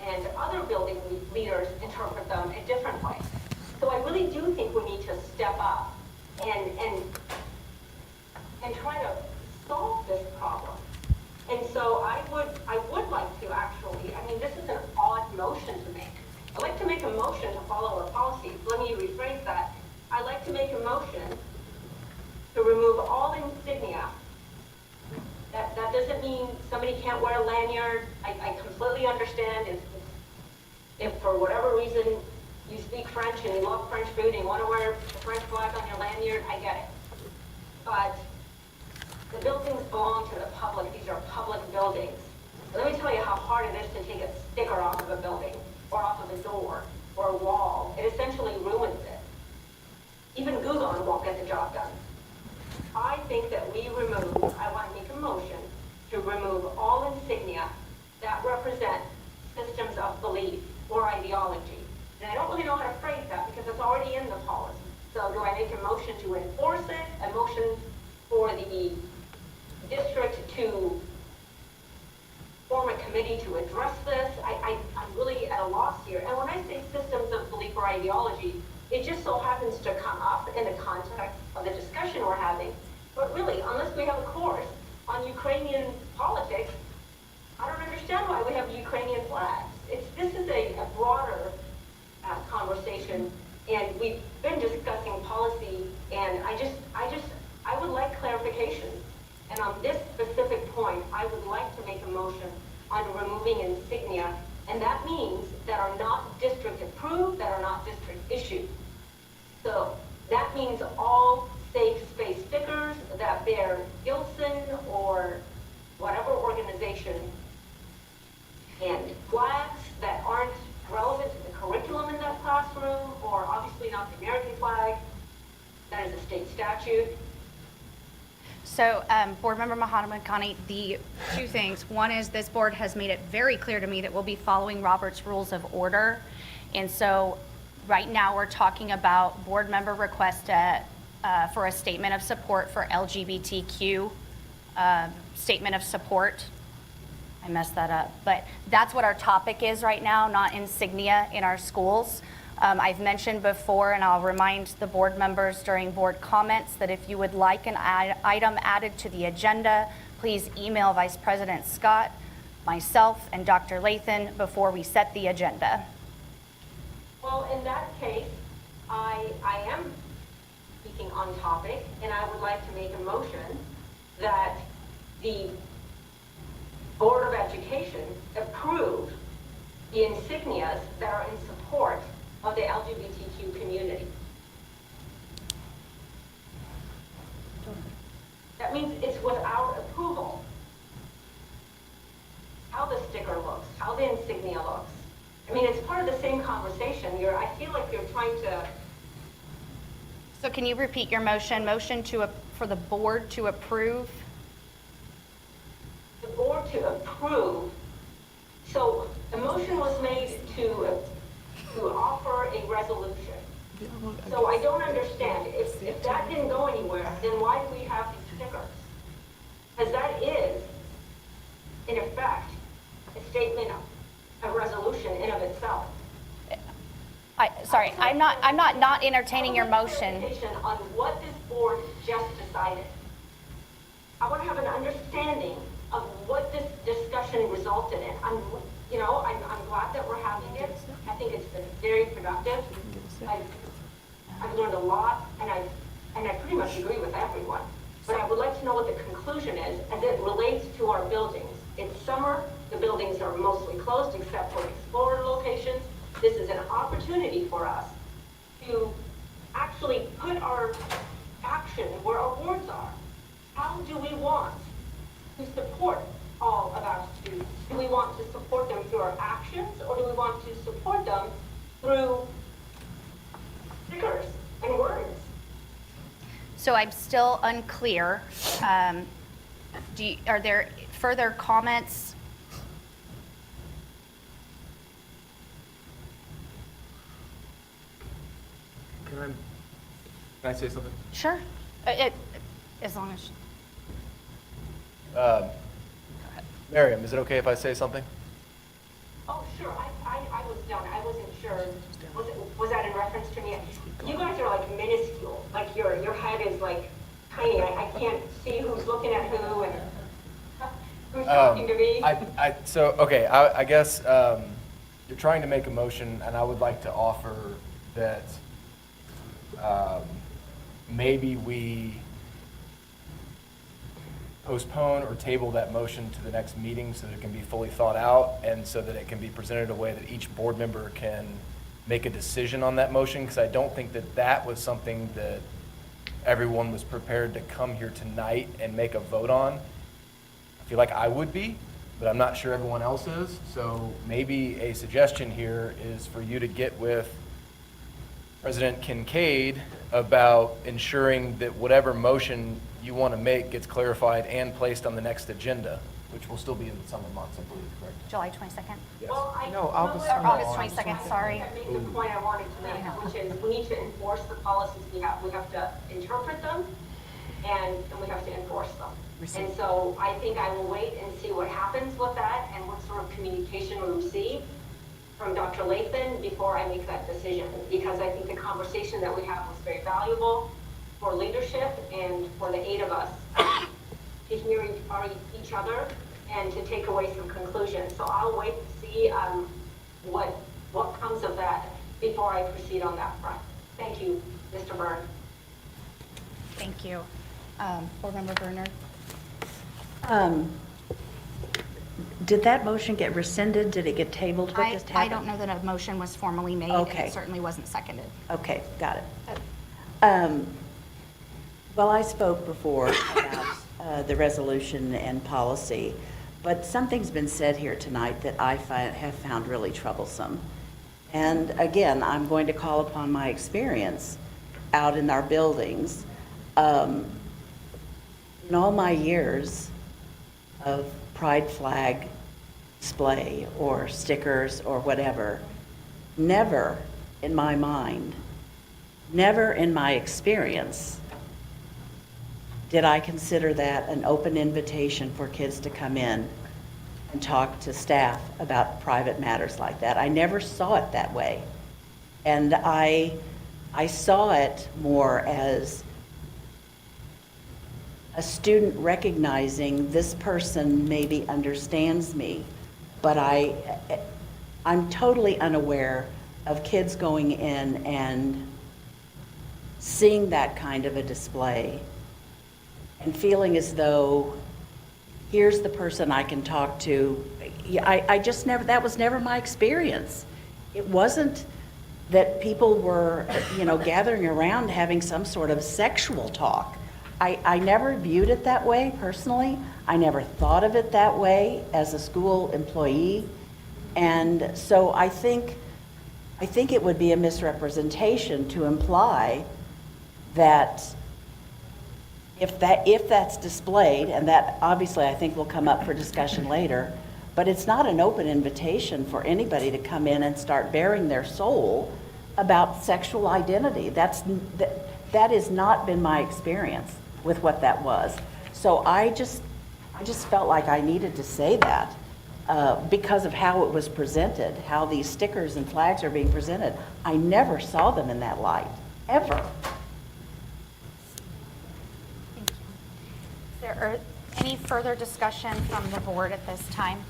Speaker 4: and other building leaders interpret them a different way? So I really do think we need to step up and try to solve this problem. And so I would like to actually, this is an odd motion to make. I'd like to make a motion to follow our policies. Let me rephrase that. I'd like to make a motion to remove all insignia. That doesn't mean somebody can't wear a lanyard. I completely understand if for whatever reason you speak French and you love French food and you want to wear the French flag on your lanyard, I get it. But the buildings belong to the public. These are public buildings. Let me tell you how hard it is to take a sticker off of a building or off of a door or a wall. It essentially ruins it. Even Google won't get the job done. I think that I want to make a motion to remove all insignia that represent systems of belief or ideology. And I don't really know how to phrase that because it's already in the policy. So do I make a motion to enforce it, a motion for the district to form a committee to address this? I'm really at a loss here. And when I say systems of belief or ideology, it just so happens to come up in the context of the discussion we're having. But really, unless we have a course on Ukrainian politics, I don't understand why And on this specific point, I would like to make a motion on removing insignia, and that means that are not district approved, that are not district issued. So that means all safe space stickers that bear Gilson or whatever organization, and flags that aren't relevant to the curriculum in that classroom, or obviously not the American flag. That is a state statute.
Speaker 1: So, Board Member Mahatma-Kani, the two things. One is this board has made it very clear to me that we'll be following Robert's Rules of Order. And so right now we're talking about board member request for a statement of support for LGBTQ, statement of support. I messed that up. But that's what our topic is right now, not insignia in our schools. I've mentioned before, and I'll remind the board members during board comments, that if you would like an item added to the agenda, please email Vice President Scott, myself, and Dr. Lathan before we set the agenda.
Speaker 4: Well, in that case, I am speaking on topic, and I would like to make a motion that the Board of Education approve the insignias that are in support of the LGBTQ community. That means it's with our approval. How the sticker looks, how the insignia looks. I mean, it's part of the same conversation. I feel like you're trying to...
Speaker 1: So can you repeat your motion? Motion for the board to approve?
Speaker 4: The board to approve. So the motion was made to offer a resolution. So I don't understand. If that didn't go anywhere, then why do we have these stickers? Because that is, in effect, a statement, a resolution in of itself.
Speaker 1: Sorry, I'm not entertaining your motion.
Speaker 4: On what this board just decided. I want to have an understanding of what this discussion resulted in. I'm glad that we're having it. I think it's been very productive. I've learned a lot, and I pretty much agree with everyone. But I would like to know what the conclusion is as it relates to our buildings. It's summer, the buildings are mostly closed except for explorer locations. This is an opportunity for us to actually put our action where our words are. How do we want to support all of our students? Do we want to support them through our actions, or do we want to support them through stickers and words?
Speaker 1: So I'm still unclear. Are there further comments?
Speaker 22: Can I say something?
Speaker 1: Sure. As long as...
Speaker 22: Miriam, is it okay if I say something?
Speaker 4: Oh, sure. I was done. I wasn't sure. Was that in reference to me? You guys are like minuscule. Like your head is like tiny. I can't see who's looking at who and who's talking to me.
Speaker 22: I guess you're trying to make a motion, and I would like to offer that maybe we postpone or table that motion to the next meeting so that it can be fully thought out and so that it can be presented in a way that each board member can make a decision on that motion, because I don't think that that was something that everyone was prepared to come here tonight and make a vote on. I feel like I would be, but I'm not sure everyone else is. So maybe a suggestion here is for you to get with President Kincaid about ensuring that whatever motion you want to make gets clarified and placed on the next agenda, which will still be in the summer months, I believe, correct?
Speaker 1: July 22nd?
Speaker 22: Yes.
Speaker 4: Well,
Speaker 1: August 22nd, sorry.
Speaker 4: I made the point I wanted to make, which is we need to enforce the policies we have. We have to interpret them, and we have to enforce them. And so I think I will wait and see what happens with that and what sort of communication we receive from Dr. Lathan before I make that decision, because I think the conversation that we had was very valuable for leadership and for the 8 of us to hear each other and to take away some conclusions. So I'll wait to see what comes of that before I proceed on that front. Thank you, Mr. Byrne.
Speaker 1: Thank you. Board Member Bernard?
Speaker 6: Did that motion get rescinded? Did it get tabled? What just happened?
Speaker 1: I don't know that a motion was formally made, and
Speaker 6: Okay.
Speaker 1: it certainly wasn't seconded.
Speaker 6: Okay, got it. Well, I spoke before about the resolution and policy, but something's been said here tonight that I have found really troublesome. And again, I'm going to call upon my experience out in our buildings. In all my years of pride flag display or stickers or whatever, never in my mind, never in my experience did I consider that an open invitation for kids to come in and talk to staff about private matters like that. I never saw it that way. And I saw it more as a student recognizing this person maybe understands me, but I'm totally unaware of kids going in and seeing that kind of a display and feeling as though here's the person I can talk to. I just never, that was never my experience. It wasn't that people were, gathering around having some sort of sexual talk. I never viewed it that way personally. I never thought of it that way as a school employee. And so I think it would be a misrepresentation to imply that if that's displayed, and that obviously I think will come up for discussion later, but it's not an open invitation for anybody to come in and start bearing their soul about sexual identity. That has not been my experience with what that was. So I just felt like I needed to say that because of how it was presented, how these stickers and flags are being presented. I never saw them in that light, ever.
Speaker 1: Is there any further discussion from the board at this time?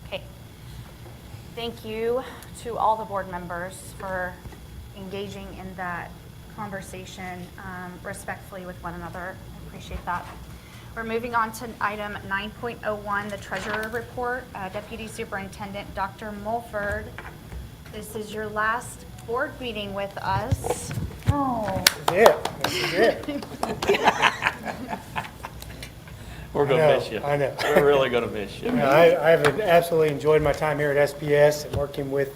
Speaker 1: Okay. Thank you to all the board members for engaging in that conversation respectfully with one another. I appreciate that. We're moving on to item 9.01, the treasurer report. Deputy Superintendent Dr. Mulford, this is your last board meeting with us. Oh.
Speaker 8: This is it.
Speaker 3: We're going to miss you.
Speaker 8: I know.
Speaker 3: We're really going to miss you.
Speaker 8: I've absolutely enjoyed my time here at SPS and working with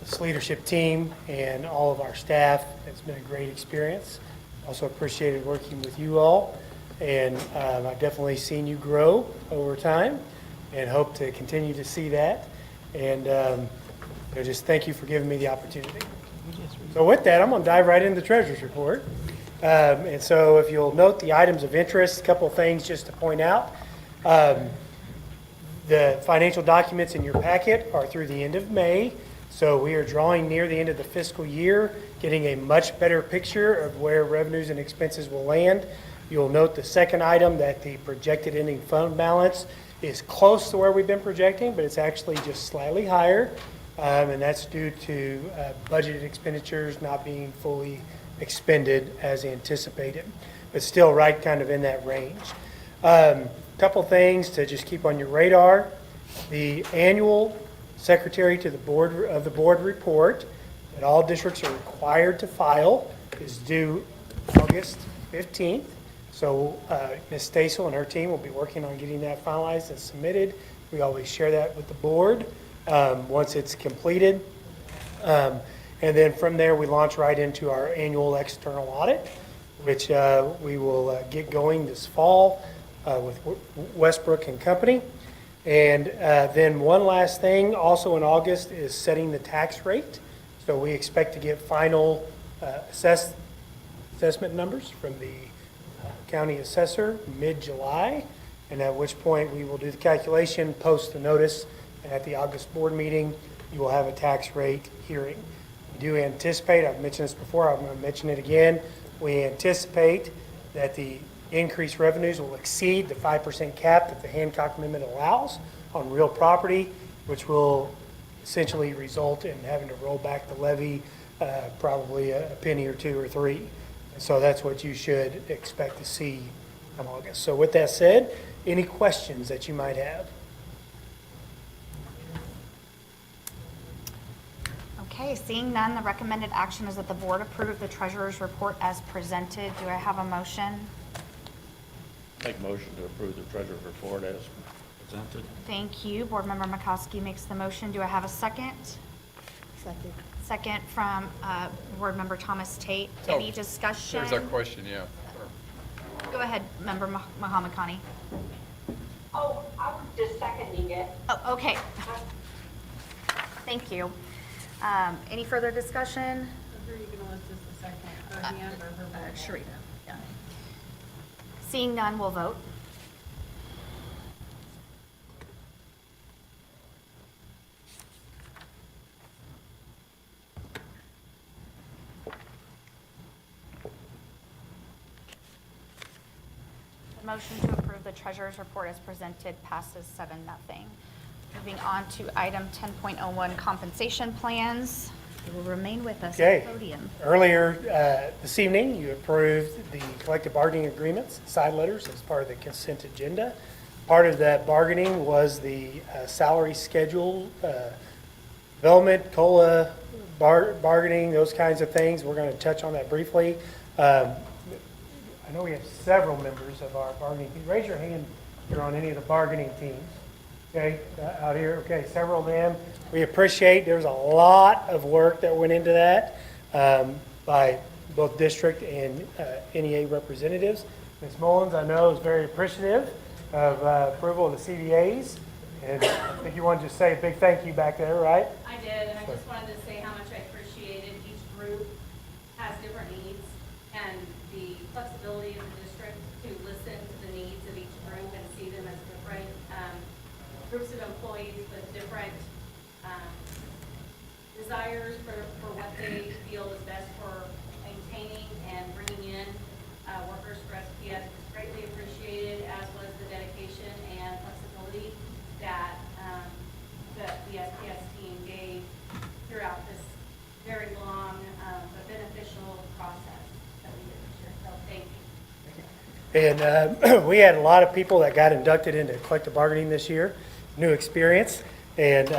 Speaker 8: this leadership team and all of our staff. It's been a great experience. Also appreciated working with you all, and I've definitely seen you grow over time and hope to continue to see that. And just thank you for giving me the opportunity. So with that, I'm going to dive right into the treasurer's report. And so if you'll note the items of interest, a couple of things just to point out. The financial documents in your packet are through the end of May. So we are drawing near the end of the fiscal year, getting a much better picture of where revenues and expenses will land. You'll note the second item that the projected ending fund balance is close to where we've been projecting, but it's actually just slightly higher. And that's due to budgeted expenditures not being fully expended as anticipated, but still right kind of in that range. Couple things to just keep on your radar. The annual secretary to the board of the board report that all districts are required to file is due August 15th. So Ms. Stasel and her team will be working on getting that finalized and submitted. We always share that with the board once it's completed. And then from there, we launch right into our annual external audit, which we will get going this fall with Westbrook and Company. And then one last thing, also in August, is setting the tax rate. So we expect to get final assessment numbers from the county assessor mid-July, and at which point we will do the calculation, post the notice, and at the August board meeting, you will have a tax rate hearing. We do anticipate, I've mentioned this before, I'm going to mention it again, we anticipate that the increased revenues will exceed the 5% cap that the Hancock Amendment allows on real property, which will essentially result in having to roll back the levy probably a penny or two or three. So that's what you should expect to see come August. So with that said, any questions that you might have?
Speaker 1: Okay, seeing none, the recommended action is that the board approve the treasurer's report as presented. Do I have a motion?
Speaker 3: Make motion to approve the treasurer's report as presented.
Speaker 1: Thank you. Board Member McCoskey makes the motion. Do I have a second?
Speaker 21: Second.
Speaker 1: Second from Board Member Thomas Tate. Any discussion?
Speaker 5: There's our question, yeah.
Speaker 1: Go ahead, Member Muhammad Khani.
Speaker 4: Oh, I was just seconding it.
Speaker 1: Oh, okay. Thank you. Any further discussion?
Speaker 6: Who are you going to list as the second? Deanne or her?
Speaker 1: Sharita. Seeing none, we'll vote. The motion to approve the treasurer's report as presented passes 7-0. Moving on to item 10.01, compensation plans. You will remain with us at
Speaker 8: Okay.
Speaker 1: the podium.
Speaker 8: Earlier this evening, you approved the collective bargaining agreements, side letters, as part of the consent agenda. Part of that bargaining was the salary schedule, development, COLA, bargaining, those kinds of things. We're going to touch on that briefly. I know we have several members of our bargaining team. Raise your hand if you're on any of the bargaining teams. Okay, out here, okay, several of them. We appreciate, there's a lot of work that went into that by both district and NEA representatives. Ms. Mullins, I know, is very appreciative of approval of the CBAs. And I think you wanted to say a big thank you back there, right?
Speaker 9: I did, and I just wanted to say how much I appreciated each group has different needs, and the flexibility of the district to listen to the needs of each group and see them as different groups of employees with different desires for what they feel is best for maintaining and bringing in workers for SPS was greatly appreciated, as was the dedication and flexibility that the SPS team gave throughout this very long but beneficial process that we did this year. So thank you.
Speaker 8: And we had a lot of people that got inducted into collective bargaining this year, new experience, and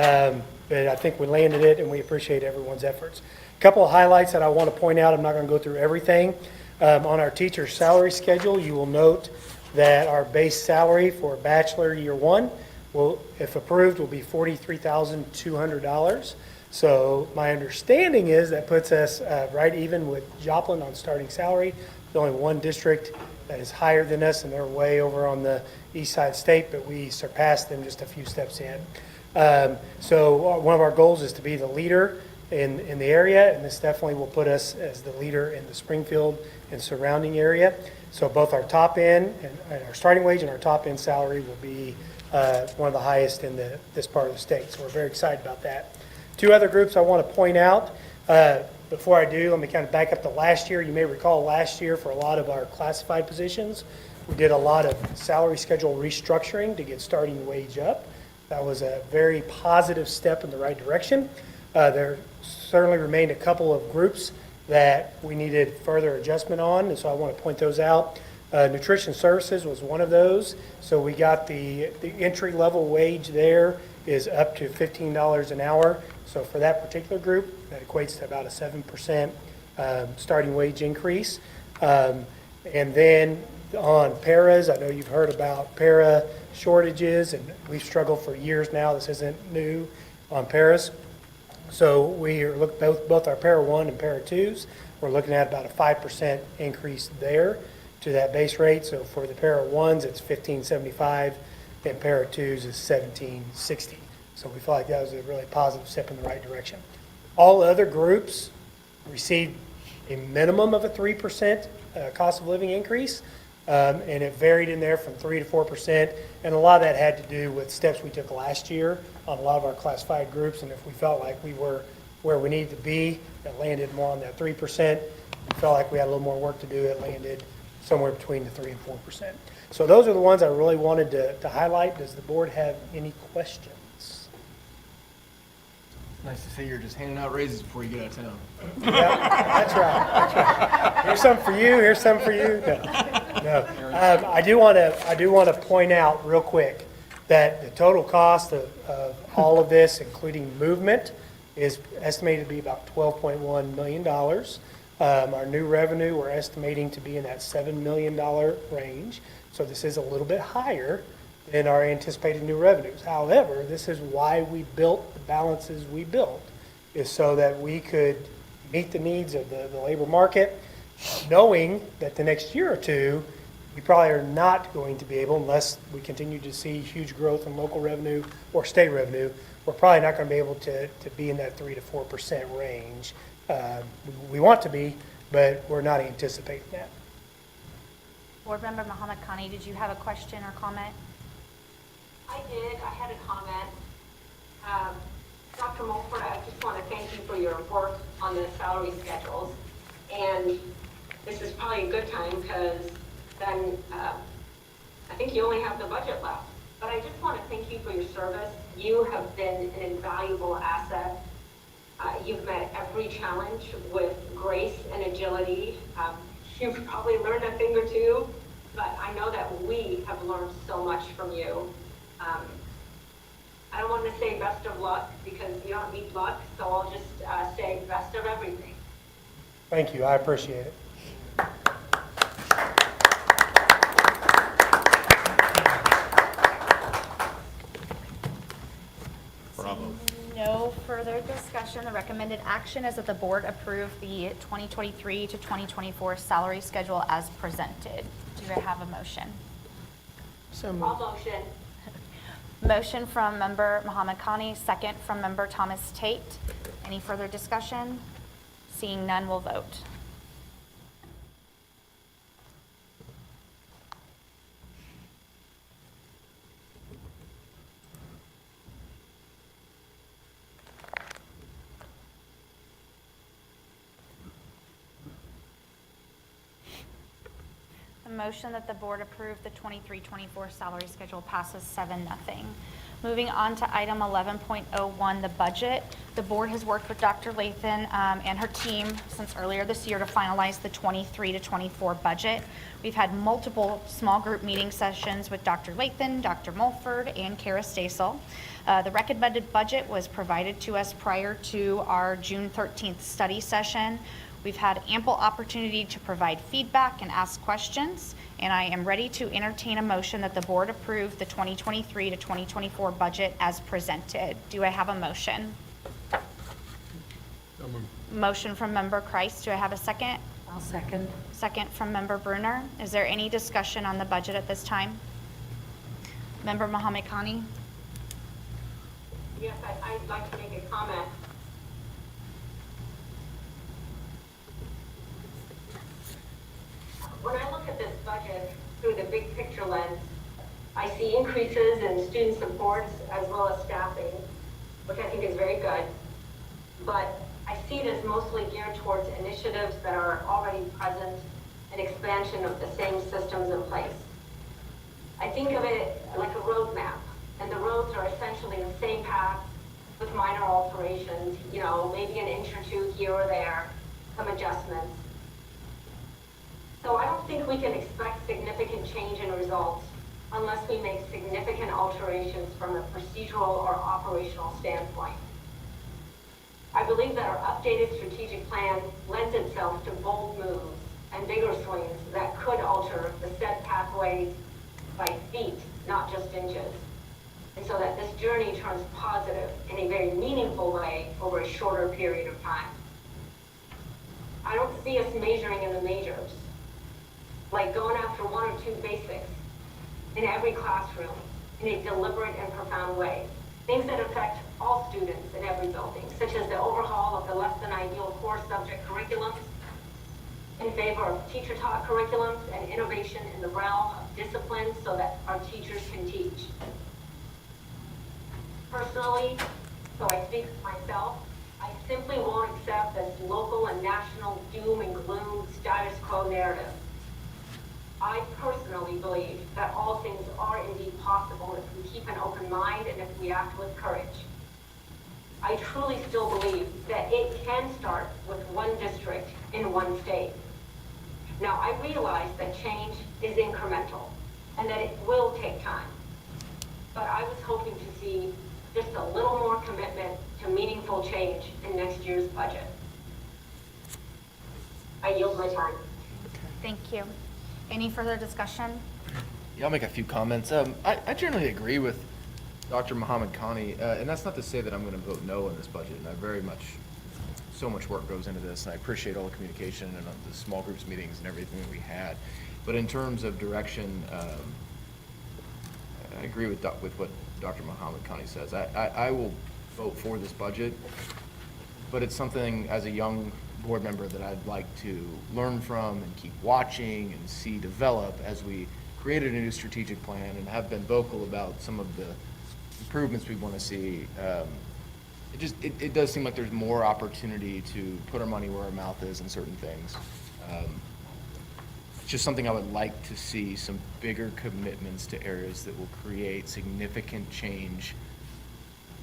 Speaker 8: but I think we landed it, and we appreciate everyone's efforts. A couple of highlights that I want to point out. I'm not going to go through everything. On our teacher salary schedule, you will note that our base salary for bachelor year one will, if approved, will be $43,200. So my understanding is that puts us right even with Joplin on starting salary. There's only one district that is higher than us, and they're way over on the east side state, but we surpassed them just a few steps in. So one of our goals is to be the leader in the area, and this definitely will put us as the leader in the Springfield and surrounding area. So both our top end and our starting wage and our top end salary will be one of the highest in this part of the state. So we're very excited about that. Two other groups I want to point out. Before I do, let me kind of back up to last year. You may recall last year for a lot of our classified positions, we did a lot of salary schedule restructuring to get starting wage up. That was a very positive step in the right direction. There certainly remained a couple of groups that we needed further adjustment on, and so I want to point those out. Nutrition services was one of those. So we got the entry level wage there is up to $15 an hour. So for that particular group, that equates to about a 7% starting wage increase. And then on paras, I know you've heard about para shortages, and we've struggled for years now. This isn't new on paras. So we are both our para 1 and para 2s. We're looking at about a 5% increase there to that base rate. So for the para 1s, it's $15.75, and para 2s is $17.60. So we feel like that was a really positive step in the right direction. All other groups received a minimum of a 3% cost of living increase, and it varied in there from 3 to 4%. And a lot of that had to do with steps we took last year on a lot of our classified groups. And if we felt like we were where we needed to be, it landed more on that 3%. If we felt like we had a little more work to do, it landed somewhere between the 3 and 4%. So those are the ones I really wanted to highlight. Does the board have any questions?
Speaker 22: Nice to see you're just handing out raises before you get out of town.
Speaker 8: Yeah, that's right, that's right. Here's some for you, here's some for you. No. I do want to point out real quick that the total cost of all of this, including movement, is estimated to be about $12.1 million. Our new revenue, we're estimating to be in that $7 million range. So this is a little bit higher than our anticipated new revenues. However, this is why we built the balances we built, is so that we could meet the needs of the labor market, knowing that the next year or two, we probably are not going to be able, unless we continue to see huge growth in local revenue or state revenue, we're probably not going to be able to be in that 3 to 4% range. We want to be, but we're not anticipating that.
Speaker 1: Board Member Muhammad Khani, did you have a question or comment?
Speaker 4: I did. I had a comment. Dr. Mulford, I just want to thank you for your work on the salary schedules. And this is probably a good time because then I think you only have the budget left. But I just want to thank you for your service. You have been an invaluable asset. You've met every challenge with grace and agility. You've probably learned a thing or two, but I know that we have learned so much from you. I don't want to say best of luck because you don't need luck, so I'll just say best of everything.
Speaker 8: Thank you, I appreciate it.
Speaker 3: Bravo.
Speaker 1: No further discussion. The recommended action is that the board approve the 2023 to 2024 salary schedule as presented. Do I have a motion?
Speaker 21: So
Speaker 4: I'll motion.
Speaker 1: Motion from Member Muhammad Khani, second from Member Thomas Tate. Any further discussion? Seeing none, we'll vote. The motion that the board approve the 23-24 salary schedule passes 7-0. Moving on to item 11.01, the budget. The board has worked with Dr. Lathan and her team since earlier this year to finalize the 23 to 24 budget. We've had multiple small group meeting sessions with Dr. Lathan, Dr. Mulford, and Kara Stasel. The recommended budget was provided to us prior to our June 13th study session. We've had ample opportunity to provide feedback and ask questions, and I am ready to entertain a motion that the board approve the 2023 to 2024 budget as presented. Do I have a motion? Motion from Member Kreis. Do I have a second?
Speaker 6: I'll second.
Speaker 1: Second from Member Bruner. Is there any discussion on the budget at this time? Member Muhammad Khani?
Speaker 4: Yes, I'd like to make a comment. When I look at this budget through the big picture lens, I see increases in student supports as well as staffing, which I think is very good. But I see it as mostly geared towards initiatives that are already present and expansion of the same systems in place. I think of it like a roadmap, and the roads are essentially the same path with minor alterations, you know, maybe an inch or two here or there, some adjustments. So I don't think we can expect significant change in results unless we make significant alterations from a procedural or operational standpoint. I believe that our updated strategic plan lends itself to bold moves and bigger swings that could alter the set pathways by feet, not just inches. And so that this journey turns positive in a very meaningful way over a shorter period of time. I don't see us measuring in the majors, like going after one or two basics in every classroom in a deliberate and profound way. Things that affect all students in every building, such as the overhaul of the less than ideal core subject curriculums in favor of teacher-taught curriculums and innovation in the realm of discipline so that our teachers can teach. Personally, so I speak for myself, I simply won't accept this local and national doom and gloom status quo narrative. I personally believe that all things are indeed possible if we keep an open mind and if we act with courage. I truly still believe that it can start with one district in one state. Now, I realize that change is incremental and that it will take time. But I was hoping to see just a little more commitment to meaningful change in next year's budget. I yield my time.
Speaker 1: Thank you. Any further discussion?
Speaker 22: Yeah, I'll make a few comments. I generally agree with Dr. Muhammad Khani, and that's not to say that I'm going to vote no on this budget. And I very much, so much work goes into this, and I appreciate all the communication and the small groups meetings and everything that we had. But in terms of direction, I agree with what Dr. Muhammad Khani says. I will vote for this budget, but it's something as a young board member that I'd like to learn from and keep watching and see develop as we created a new strategic plan and have been vocal about some of the improvements we want to see. It does seem like there's more opportunity to put our money where our mouth is in certain things. It's just something I would like to see, some bigger commitments to areas that will create significant change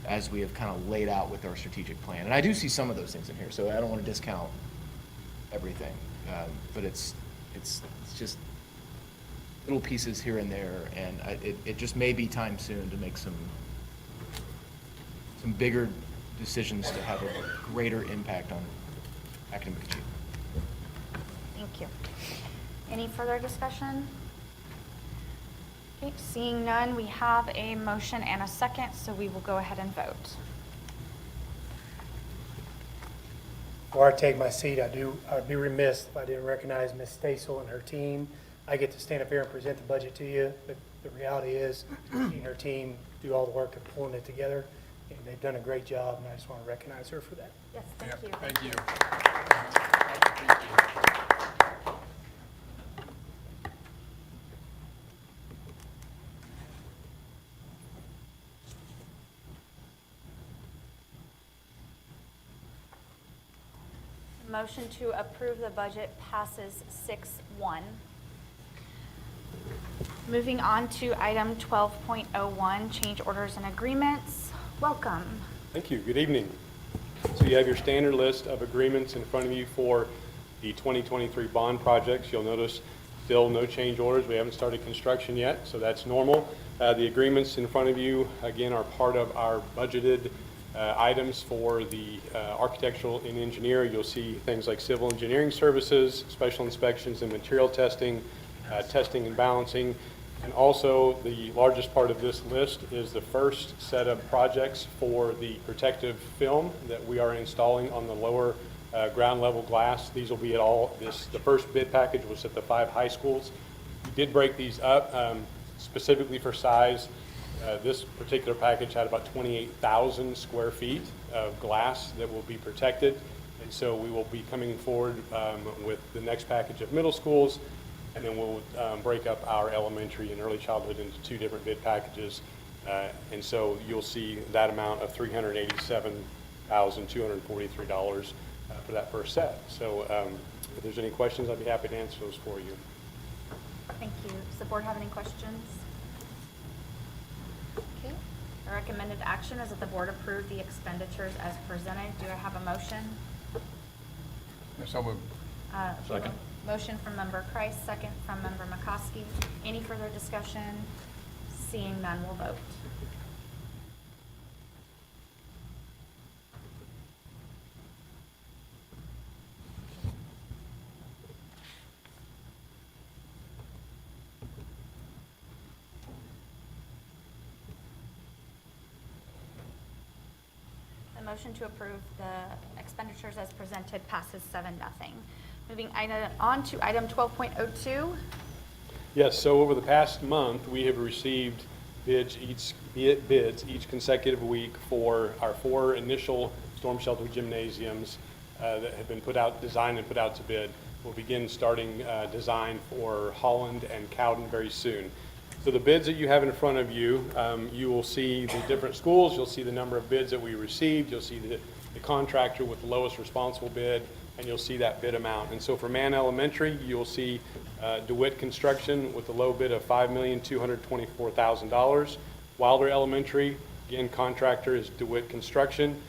Speaker 22: as we have kind of laid out with our strategic plan. And I do see some of those things in here, so I don't want to discount everything. But it's just little pieces here and there, and it just may be time soon to make some bigger decisions to have a greater impact on academic achievement.
Speaker 1: Thank you. Any further discussion? Okay, seeing none, we have a motion and a second, so we will go ahead and vote.
Speaker 8: Before I take my seat, I'd be remiss if I didn't recognize Ms. Stasel and her team. I get to stand up here and present the budget to you, but the reality is, she and her team do all the work of pulling it together, and they've done a great job, and I just want to recognize her for that.
Speaker 1: Yes, thank you.
Speaker 5: Thank you.
Speaker 1: Motion to approve the budget passes 6-1. Moving on to item 12.01, change orders and agreements. Welcome.
Speaker 10: Thank you. Good evening. So you have your standard list of agreements in front of you for the 2023 bond projects. You'll notice still no change orders. We haven't started construction yet, so that's normal. The agreements in front of you, again, are part of our budgeted items for the architectural and engineer. You'll see things like civil engineering services, special inspections and material testing, testing and balancing. And also, the largest part of this list is the first set of projects for the protective film that we are installing on the lower ground level glass. These will be at all, the first bid package was at the 5 high schools. We did break these up specifically for size. This particular package had about 28,000 square feet of glass that will be protected. And so we will be coming forward with the next package of middle schools, and then we'll break up our elementary and early childhood into 2 different bid packages. And so you'll see that amount of $387,243 for that first set. So if there's any questions, I'd be happy to answer those for you.
Speaker 1: Thank you. Does the board have any questions? Okay. The recommended action is that the board approve the expenditures as presented. Do I have a motion?
Speaker 5: So moved.
Speaker 10: Second.
Speaker 1: Motion from member Kreis, second from member McCoskey. Any further discussion? Seeing none, we'll vote. The motion to approve the expenditures as presented passes 7-0. Moving on to item 12.02.
Speaker 10: Yes, so over the past month, we have received bids each consecutive week for our 4 initial storm shelter gymnasiums that have been designed and put out to bid. We'll begin starting design for Holland and Cowden very soon. So the bids that you have in front of you, you will see the different schools, you'll see the number of bids that we received, you'll see the contractor with the lowest responsible bid, and you'll see that bid amount. And so for Mann Elementary, you'll see DeWitt Construction with a low bid of $5,224,000. Wilder Elementary, again, contractor is DeWitt Construction.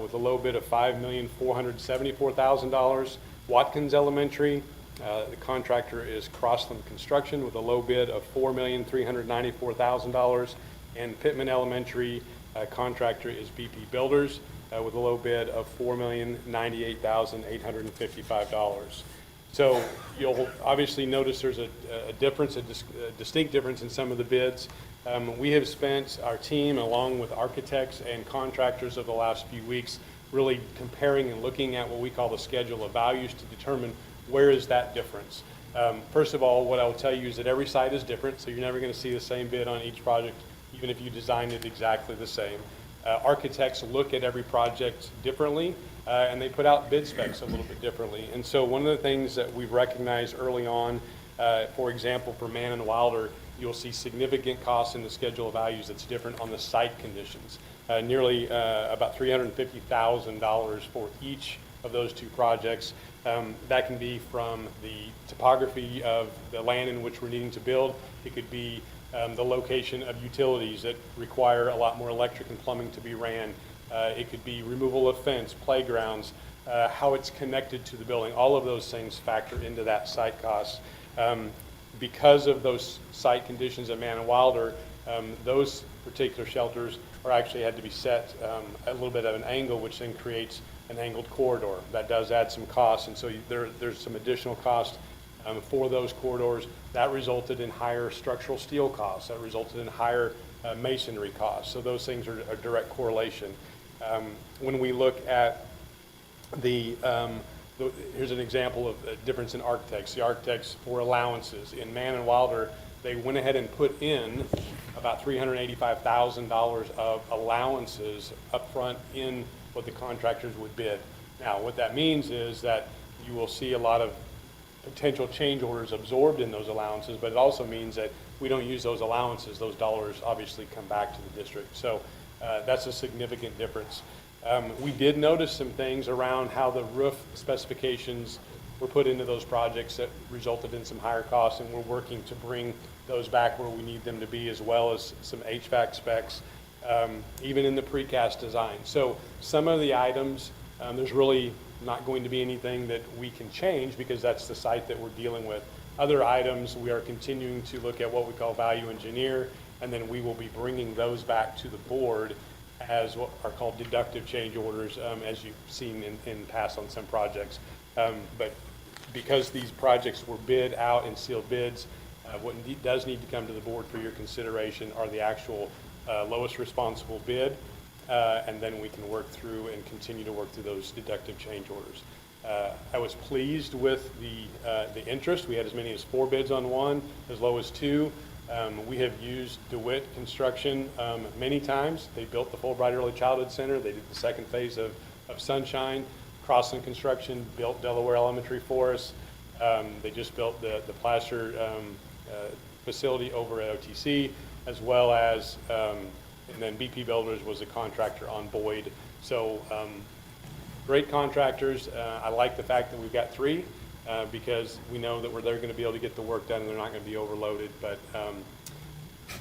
Speaker 10: with a low bid of $5,474,000. Watkins Elementary, the contractor is Crossland Construction with a low bid of $4,394,000. And Pittman Elementary, contractor is BP Builders with a low bid of $4,098,855. So you'll obviously notice there's a difference, a distinct difference in some of the bids. We have spent, our team, along with architects and contractors over the last few weeks, really comparing and looking at what we call the schedule of values to determine where is that difference. First of all, what I will tell you is that every site is different, so you're never going to see the same bid on each project, even if you design it exactly the same. Architects look at every project differently, and they put out bid specs a little bit differently. And so one of the things that we've recognized early on, for example, for Mann and Wilder, you'll see significant costs in the schedule of values that's different on the site conditions. Nearly about $350,000 for each of those two projects. That can be from the topography of the land in which we're needing to build. It could be the location of utilities that require a lot more electric and plumbing to be ran. It could be removal of fence, playgrounds, how it's connected to the building. All of those things factor into that site cost. Because of those site conditions at Mann and Wilder, those particular shelters are actually had to be set a little bit at an angle, which then creates an angled corridor. That does add some costs, and so there's some additional cost for those corridors. That resulted in higher structural steel costs. That resulted in higher masonry costs. So those things are a direct correlation. When we look at here's an example of a difference in architects. The architects for allowances in Mann and Wilder, they went ahead and put in about $385,000 of allowances up front in what the contractors would bid. Now, what that means is that you will see a lot of potential change orders absorbed in those allowances, but it also means that we don't use those allowances. Those dollars obviously come back to the district. So that's a significant difference. We did notice some things around how the roof specifications were put into those projects that resulted in some higher costs, and we're working to bring those back where we need them to be, as well as some HVAC specs, even in the precast design. So some of the items, there's really not going to be anything that we can change because that's the site that we're dealing with. Other items, we are continuing to look at what we call value engineer, and then we will be bringing those back to the board as what are called deductive change orders, as you've seen in past on some projects. But because these projects were bid out in sealed bids, what does need to come to the board for your consideration are the actual lowest responsible bid, and then we can work through and continue to work through those deductive change orders. I was pleased with the interest. We had as many as 4 bids on one, as low as 2. We have used DeWitt Construction many times. They built the Fulbright Early Childhood Center. They did the second phase of Sunshine. Crossland Construction built Delaware Elementary for us. They just built the plaster facility over at OTC, as well as, and then BP Builders was a contractor on Boyd. So great contractors. I like the fact that we've got 3. Because we know that they're going to be able to get the work done and they're not going to be overloaded. But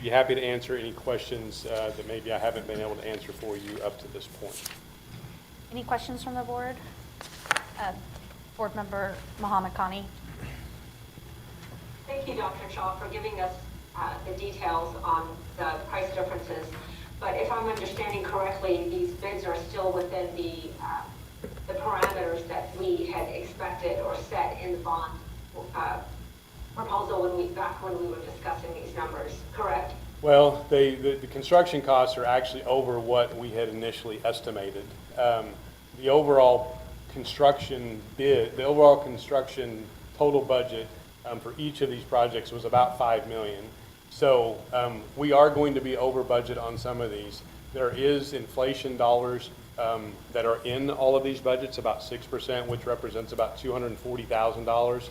Speaker 10: be happy to answer any questions that maybe I haven't been able to answer for you up to this point.
Speaker 1: Any questions from the board? Board Member Muhammad Khani.
Speaker 4: Thank you, Dr. Shaw, for giving us the details on the price differences. But if I'm understanding correctly, these bids are still within the parameters that we had expected or set in the bond proposal back when we were discussing these numbers, correct?
Speaker 10: Well, the construction costs are actually over what we had initially estimated. The overall construction bid, the overall construction total budget for each of these projects was about $5 million. So we are going to be over budget on some of these. There is inflation dollars that are in all of these budgets, about 6%, which represents about $240,000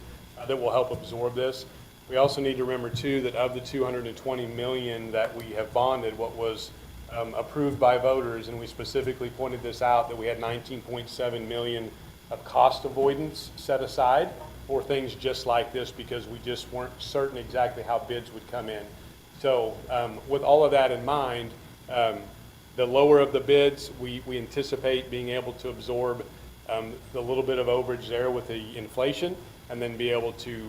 Speaker 10: that will help absorb this. We also need to remember, too, that of the $220 million that we have bonded, what was approved by voters, and we specifically pointed this out, that we had $19.7 million of cost avoidance set aside for things just like this because we just weren't certain exactly how bids would come in. So with all of that in mind, The lower of the bids, we anticipate being able to absorb the little bit of overage there with the inflation, and then be able to,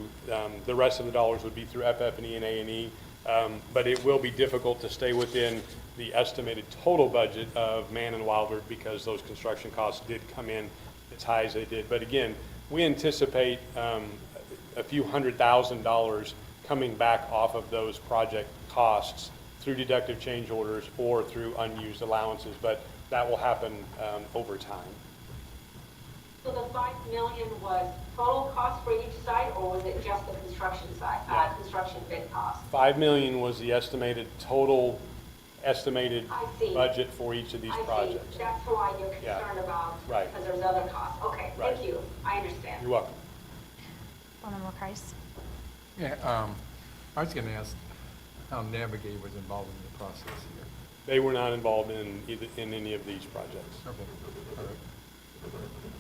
Speaker 10: the rest of the dollars would be through FF&E and A&E. But it will be difficult to stay within the estimated total budget of Mann and Wilder because those construction costs did come in as high as they did. But again, we anticipate a few $100,000 coming back off of those project costs through deductive change orders or through unused allowances, but that will happen over time.
Speaker 4: So the $5 million was total cost for each site, or was it just the construction side, construction bid cost?
Speaker 10: $5 million was the estimated
Speaker 4: I see.
Speaker 10: budget for each of these projects.
Speaker 4: I see. That's why you're concerned about,
Speaker 10: Right.
Speaker 4: because there's other costs. Okay,
Speaker 10: Right.
Speaker 4: thank you. I understand.
Speaker 10: You're welcome.
Speaker 1: Board Member Price.
Speaker 5: Yeah, I was going to ask how Navigate was involved in the process here.
Speaker 10: They were not involved in any of these projects.
Speaker 5: Okay, all right.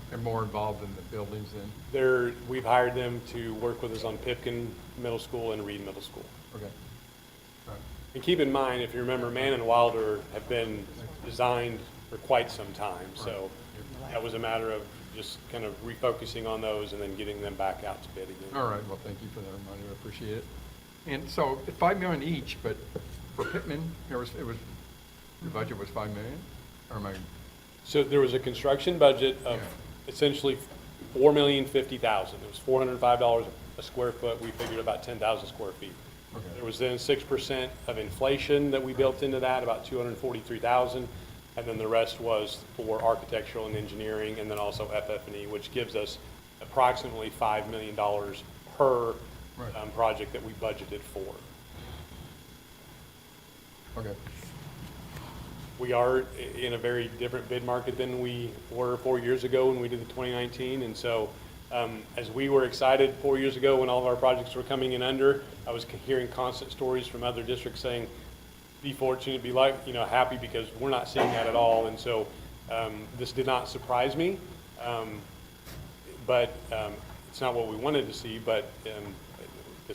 Speaker 5: They're more involved in the buildings then?
Speaker 10: We've hired them to work with us on Pipkin Middle School and Reed Middle School.
Speaker 5: Okay. All right.
Speaker 10: And keep in mind, if you remember, Mann and Wilder have been designed for quite some time, so that was a matter of just kind of refocusing on those and then getting them back out to bid again.
Speaker 5: All right, well, thank you for that reminder, I appreciate it. And so, $5 million each, but for Pittman, the budget was $5 million? Or am I?
Speaker 10: So there was a construction budget of essentially $4,050,000. It was $405 a square foot. We figured about 10,000 square feet.
Speaker 5: Okay.
Speaker 10: There was then 6% of inflation that we built into that, about $243,000. And then the rest was for architectural and engineering, and then also FF&E, which gives us approximately $5 million per project that we budgeted for.
Speaker 5: Okay.
Speaker 10: We are in a very different bid market than we were 4 years ago when we did the 2019. And so as we were excited 4 years ago when all of our projects were coming in under, I was hearing constant stories from other districts saying, be fortunate, be happy, because we're not seeing that at all. And so this did not surprise me, but it's not what we wanted to see. But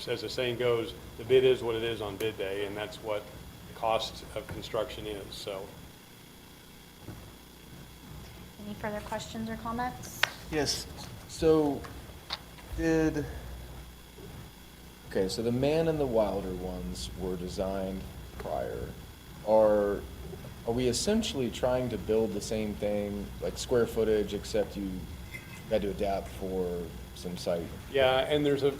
Speaker 10: as the saying goes, the bid is what it is on bid day, and that's what the cost of construction is. So.
Speaker 1: Any further questions or comments?
Speaker 22: Yes, so so the Mann and the Wilder ones were designed prior. Are we essentially trying to build the same thing, like square footage, except you had to adapt for some site?
Speaker 10: Yeah, and the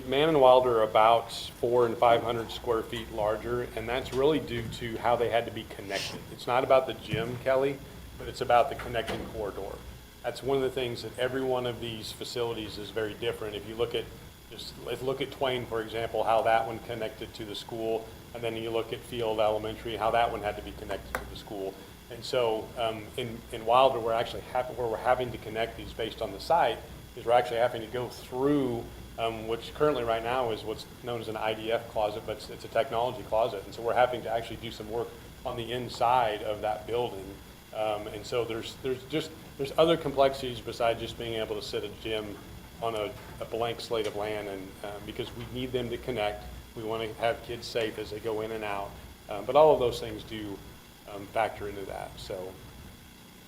Speaker 10: Mann and Wilder are about 400 and 500 square feet larger, and that's really due to how they had to be connected. It's not about the gym, Kelly, but it's about the connecting corridor. That's one of the things that every one of these facilities is very different. If you look at let's look at Twain, for example, how that one connected to the school, and then you look at Field Elementary, how that one had to be connected to the school. And so in Wilder, we're actually where we're having to connect these based on the site is we're actually having to go through which currently right now is what's known as an IDF closet, but it's a technology closet. And so we're having to actually do some work on the inside of that building. And so there's other complexities besides just being able to sit a gym on a blank slate of land, and because we need them to connect. We want to have kids safe as they go in and out. But all of those things do factor into that. So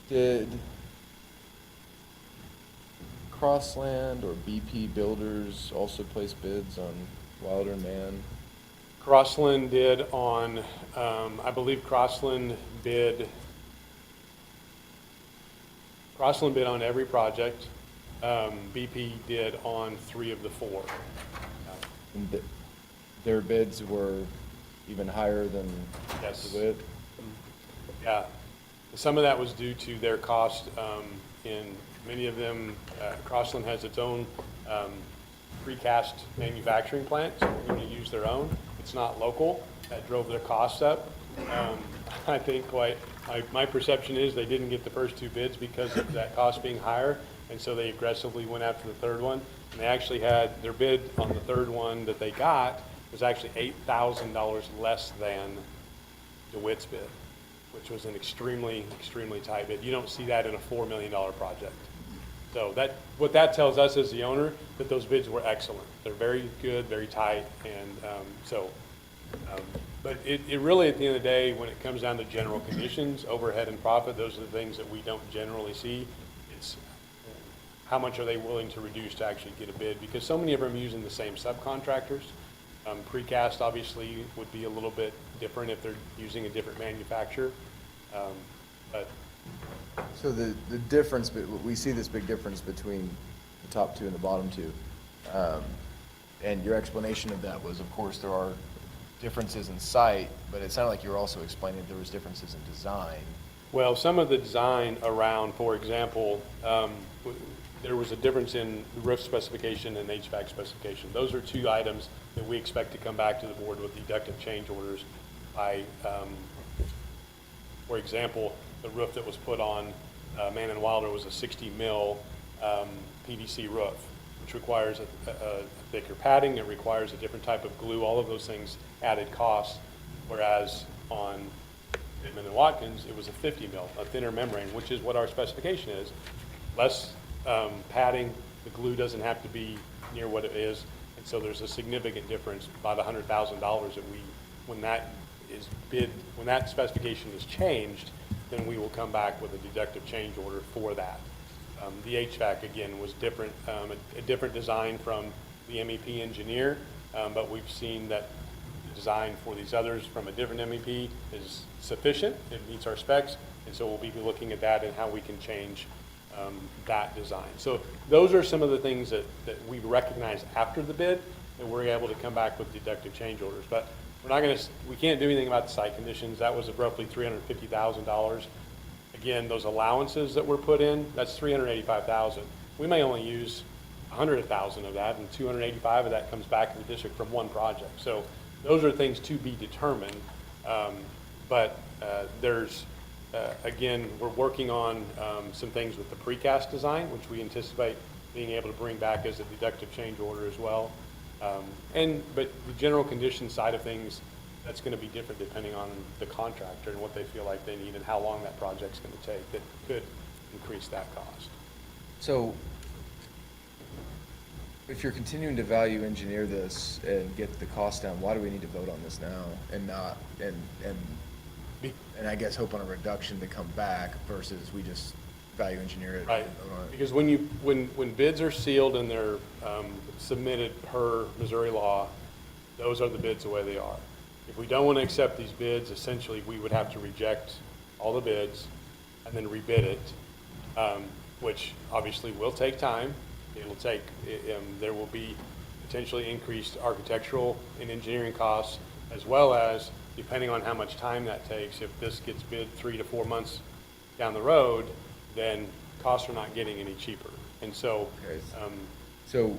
Speaker 22: Did Crossland or BP Builders also place bids on Wilder and Mann?
Speaker 10: Crossland did on, I believe Crossland bid on every project. BP did on 3 of the 4.
Speaker 22: And their bids were even higher than
Speaker 10: Yes.
Speaker 22: the bid?
Speaker 10: Yeah. Some of that was due to their cost. In many of them, Crossland has its own precast manufacturing plant, so they're going to use their own. It's not local. That drove their costs up. I think my perception is they didn't get the first 2 bids because of that cost being higher, and so they aggressively went after the third one. And they actually had their bid on the third one that they got was actually $8,000 less than DeWitt's bid, which was an extremely, extremely tight bid. You don't see that in a $4 million project. So what that tells us as the owner, that those bids were excellent. They're very good, very tight, and so But it really, at the end of the day, when it comes down to general conditions, overhead and profit, those are the things that we don't generally see. It's how much are they willing to reduce to actually get a bid? Because so many of them are using the same subcontractors. Precast obviously would be a little bit different if they're using a different manufacturer. But
Speaker 22: So the difference, we see this big difference between the top two and the bottom two. And your explanation of that was, of course, there are differences in site, but it sounded like you were also explaining there was differences in design.
Speaker 10: well, some of the design around, for example, there was a difference in roof specification and HVAC specification. Those are two items that we expect to come back to the board with deductive change orders by, for example, the roof that was put on Man and Wilder was a 60 mil PVC roof, which requires a thicker padding. It requires a different type of glue. All of those things added cost, whereas on Pittman and Watkins, it was a 50 mil, a thinner membrane, which is what our specification is. Less padding, the glue doesn't have to be near what it is, and so there's a significant difference, about $100,000 that when that is bid, when that specification is changed, then we will come back with a deductive change order for that. The HVAC, again, was different, a different design from the MEP engineer, but we've seen that the design for these others from a different MEP is sufficient. It meets our specs, and so we'll be looking at that and how we can change that design. So those are some of the things that we recognize after the bid, and we're able to come back with deductive change orders. But we're not going to, we can't do anything about the site conditions. That was roughly $350,000. Again, those allowances that were put in, that's $385,000. We may only use $100,000 of that, and $285,000 of that comes back to the district from one project. So those are things to be determined. But there's, again, we're working on some things with the precast design, which we anticipate being able to bring back as a deductive change order as well. But the general condition side of things, that's going to be different depending on the contractor and what they feel like they need and how long that project's going to take. That could increase that cost.
Speaker 22: So if you're continuing to value engineer this and get the cost down, why do we need to vote on this now and not, and I guess hope on a reduction to come back versus we just value engineer it?
Speaker 10: Right,
Speaker 22: and vote on it?
Speaker 10: because when bids are sealed and they're submitted per Missouri law, those are the bids the way they are. If we don't want to accept these bids, essentially we would have to reject all the bids and then rebid it, which obviously will take time. It'll take, there will be potentially increased architectural and engineering costs, as well as, depending on how much time that takes, if this gets bid 3 to 4 months down the road, then costs are not getting any cheaper. And so,
Speaker 22: Okay.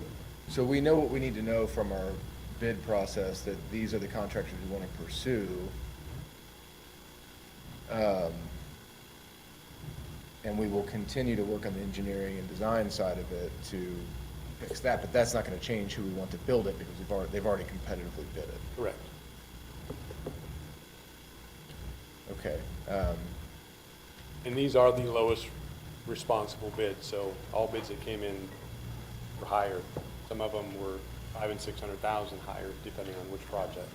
Speaker 22: So we know what we need to know from our bid process, that these are the contractors we want to pursue. And we will continue to work on the engineering and design side of it to fix that, but that's not going to change who we want to build it because they've already competitively bid it.
Speaker 10: correct.
Speaker 22: Okay.
Speaker 10: And these are the lowest responsible bids, so all bids that came in were higher. Some of them were $500,000 and $600,000 higher, depending on which project.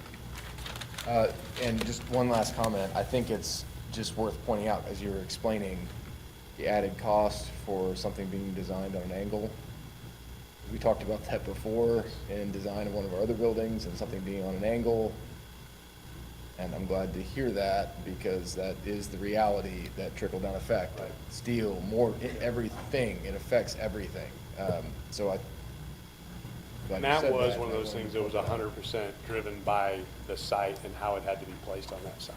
Speaker 22: And just one last comment. I think it's just worth pointing out, as you were explaining, the added cost for something being designed on an angle. We talked about that before in design of one of our other buildings and something being on an angle. And I'm glad to hear that because that is the reality, that trickle-down effect. Right. Steel, more, everything, it affects everything.
Speaker 10: And that was one of those things that was 100% driven by the site and how it had to be placed on that site.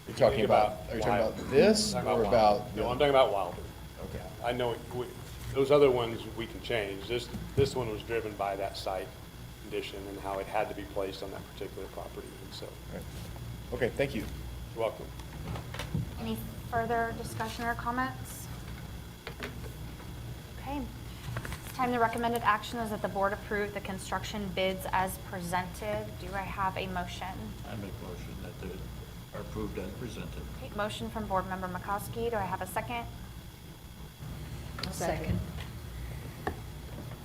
Speaker 22: You're talking about, are you talking about this or about?
Speaker 10: No, I'm talking about Wilder.
Speaker 22: Okay.
Speaker 10: I know, those other ones we can change. This one was driven by that site condition and how it had to be placed on that particular property, and so.
Speaker 22: Right. Okay, thank you.
Speaker 10: You're welcome.
Speaker 1: Any further discussion or comments? Okay. This time the recommended action is that the board approve the construction bids as presented. Do I have a motion?
Speaker 3: I make a motion that they are approved as presented.
Speaker 1: Okay, motion from Board Member McCoskey. Do I have a second?
Speaker 6: Second.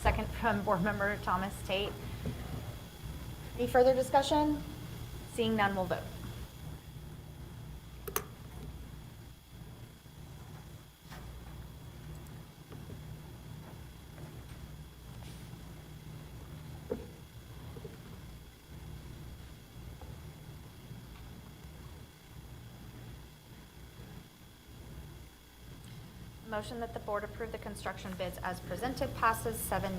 Speaker 1: Second from Board Member Thomas Tate. Any further discussion? Seeing none, we'll vote. Motion that the board approve the construction bids as presented passes 7-0.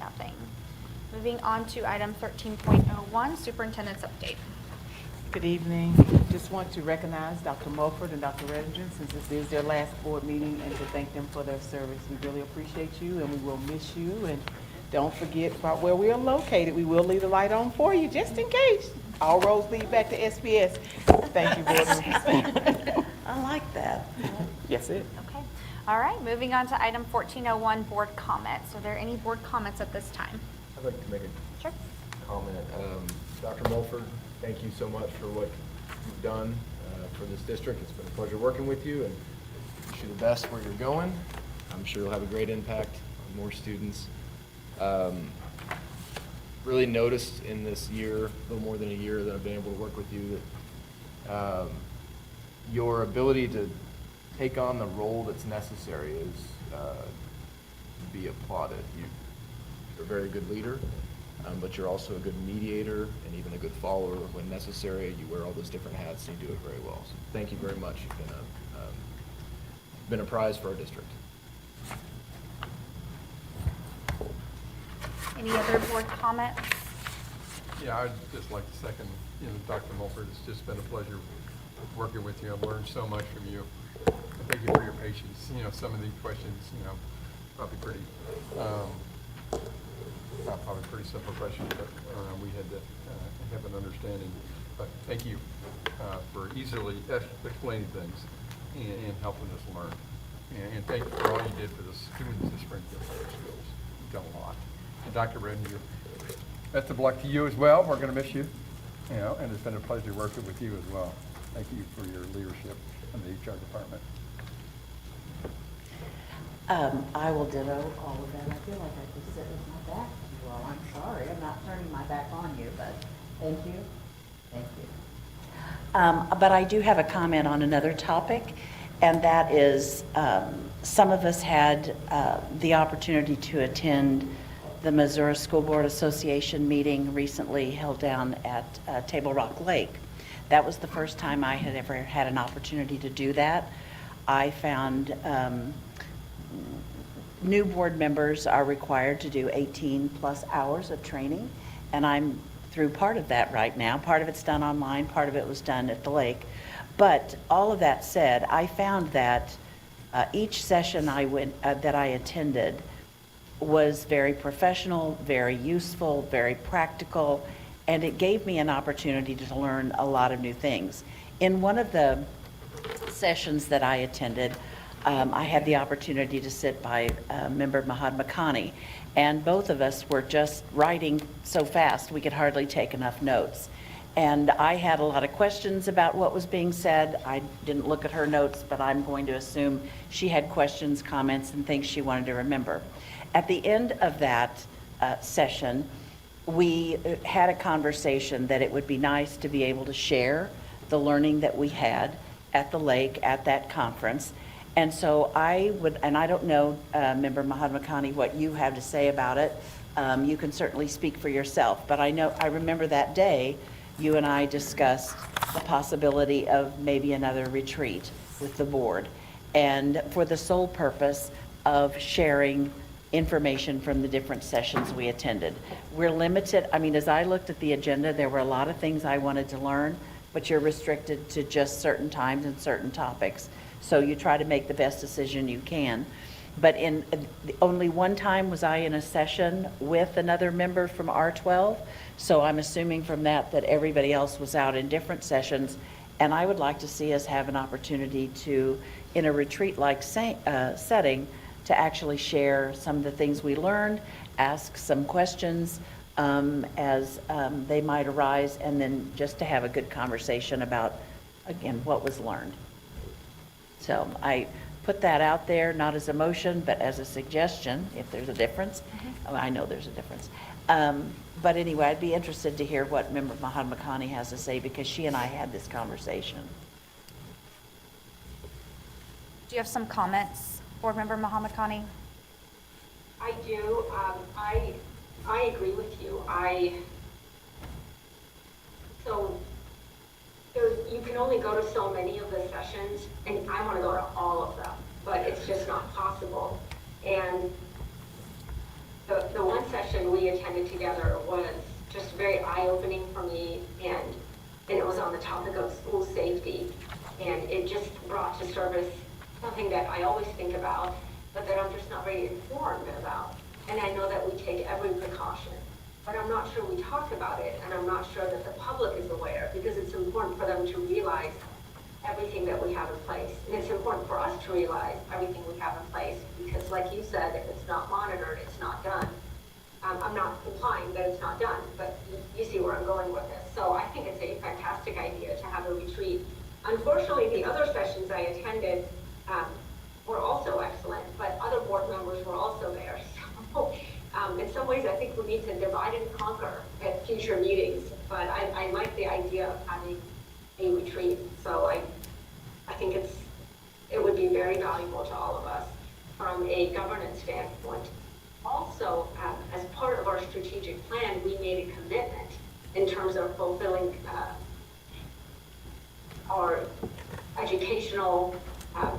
Speaker 1: Moving on to item 13.01, superintendent's update.
Speaker 11: Good evening. Just want to recognize Dr. Mulford and Dr. Reddinger since this is their last board meeting and to thank them for their service. We really appreciate you and we will miss you. And don't forget about where we are located. We will leave the light on for you just in case. All roads lead back to SPS. Thank you, board members.
Speaker 6: I like that.
Speaker 11: Yes, it.
Speaker 1: Okay. All right, moving on to item 14.01, board comments. Are there any board comments at this time?
Speaker 12: I'd like to make a
Speaker 1: Sure.
Speaker 12: comment. Dr. Mulford, thank you so much for what you've done for this district. It's been a pleasure working with you and wish you the best where you're going. I'm sure you'll have a great impact on more students. Really noticed in this year, a little more than a year that I've been able to work with you, that your ability to take on the role that's necessary is to be applauded. You're a very good leader, but you're also a good mediator and even a good follower when necessary. You wear all those different hats and you do it very well. So thank you very much. You've been a prize for our district.
Speaker 1: Any other board comments?
Speaker 5: Yeah, I'd just like to second, Dr. Mulford. It's just been a pleasure working with you. I've learned so much from you. Thank you for your patience. Some of these questions, probably pretty, not probably pretty simple questions, but we had to have an understanding. But thank you for easily explaining things and helping us learn. And thank you for all you did for the students of Springfield Public Schools. You've done a lot. And Dr. Reddinger, best of luck to you as well. We're going to miss you, and it's been a pleasure working with you as well. Thank you for your leadership in the HR department.
Speaker 6: I will ditto all of that. I feel like I just sit with my back to you all. I'm sorry, I'm not turning my back on you, but thank you. Thank you. But I do have a comment on another topic, and that is some of us had the opportunity to attend the Missouri School Board Association meeting recently held down at Table Rock Lake. That was the first time I had ever had an opportunity to do that. I found new board members are required to do 18 plus hours of training, and I'm through part of that right now. Part of it's done online, part of it was done at the lake. But all of that said, I found that each session that I attended was very professional, very useful, very practical, and it gave me an opportunity to learn a lot of new things. In one of the sessions that I attended, I had the opportunity to sit by member Mahatma Khani, and both of us were just writing so fast we could hardly take enough notes. And I had a lot of questions about what was being said. I didn't look at her notes, but I'm going to assume she had questions, comments, and things she wanted to remember. At the end of that session, we had a conversation that it would be nice to be able to share the learning that we had at the lake at that conference. And so I would, and I don't know, Member Mahatma Khani, what you have to say about it. You can certainly speak for yourself, but I remember that day you and I discussed the possibility of maybe another retreat with the board, and for the sole purpose of sharing information from the different sessions we attended. We're limited, as I looked at the agenda, there were a lot of things I wanted to learn, but you're restricted to just certain times and certain topics. So you try to make the best decision you can. But only one time was I in a session with another member from R12, so I'm assuming from that everybody else was out in different sessions, and I would like to see us have an opportunity to, in a retreat-like setting, to actually share some of the things we learned, ask some questions as they might arise, and then just to have a good conversation about, again, what was learned. So I put that out there, not as a motion, but as a suggestion, if there's a difference. Oh, I know there's a difference. But anyway, I'd be interested to hear what Member Mahatmakani has to say, because she and I had this conversation.
Speaker 1: Do you have some comments, Board Member Mahatmakani?
Speaker 4: I do. I agree with you. You can only go to so many of the sessions, and I want to go to all of them, but it's just not possible. And the one session we attended together was just very eye-opening for me, and it was on the topic of school safety, and it just brought to service something that I always think about, but that I'm just not very informed about. And I know that we take every precaution, but I'm not sure we talk about it, and I'm not sure that the public is aware, because it's important for them to realize everything that we have in place. And it's important for us to realize everything we have in place, because like you said, if it's not monitored, it's not done. I'm not implying that it's not done, but you see where I'm going with this. So I think it's a fantastic idea to have a retreat. Unfortunately, the other sessions I attended were also excellent, but other board members were also there. So in some ways, I think we need to divide and conquer at future meetings, but I like the idea of having a retreat. So I think it would be very valuable to all of us from a governance standpoint. Also, as part of our strategic plan, we made a commitment in terms of fulfilling our educational, I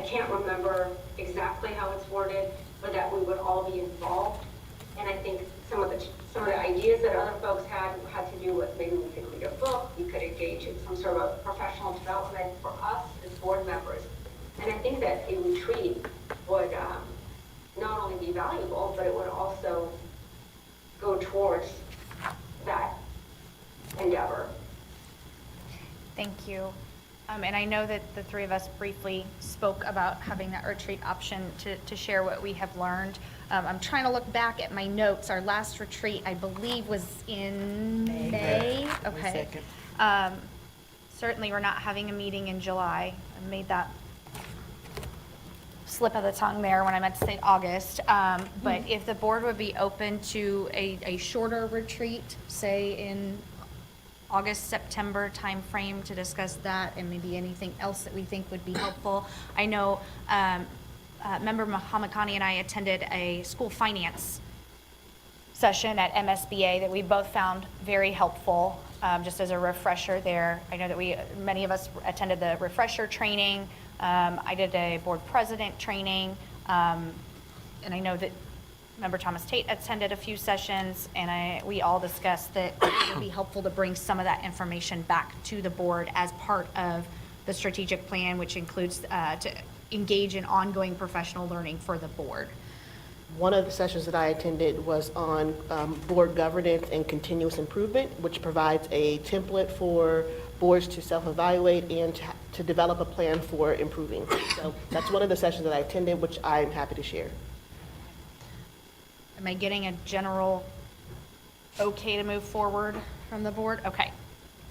Speaker 4: can't remember exactly how it's worded, but that we would all be involved. And I think some of the ideas that other folks had to do with maybe we could read a book, we could engage in some sort of professional development for us as board members. And I think that a retreat would not only be valuable, but it would also go towards that endeavor.
Speaker 1: Thank you. And I know that the three of us briefly spoke about having that retreat option to share what we have learned. I'm trying to look back at my notes. Our last retreat, I believe, was in May. Okay. Certainly, we're not having a meeting in July. I made that slip of the tongue there when I meant to say August. But if the board would be open to a shorter retreat, say in August, September timeframe, to discuss that and maybe anything else that we think would be helpful. I know Member Mahatmakani and I attended a school finance session at MSBA that we both found very helpful, just as a refresher there. I know that many of us attended the refresher training. I did a board president training, and I know that Member Thomas Tate attended a few sessions, and we all discussed that it would be helpful to bring some of that information back to the board as part of the strategic plan, which includes to engage in ongoing professional learning for the board.
Speaker 21: One of the sessions that I attended was on board governance and continuous improvement, which provides a template for boards to self-evaluate and to develop a plan for improving. So that's one of the sessions that I attended, which I'm happy to share.
Speaker 1: Am I getting a general okay to move forward from the board? Okay.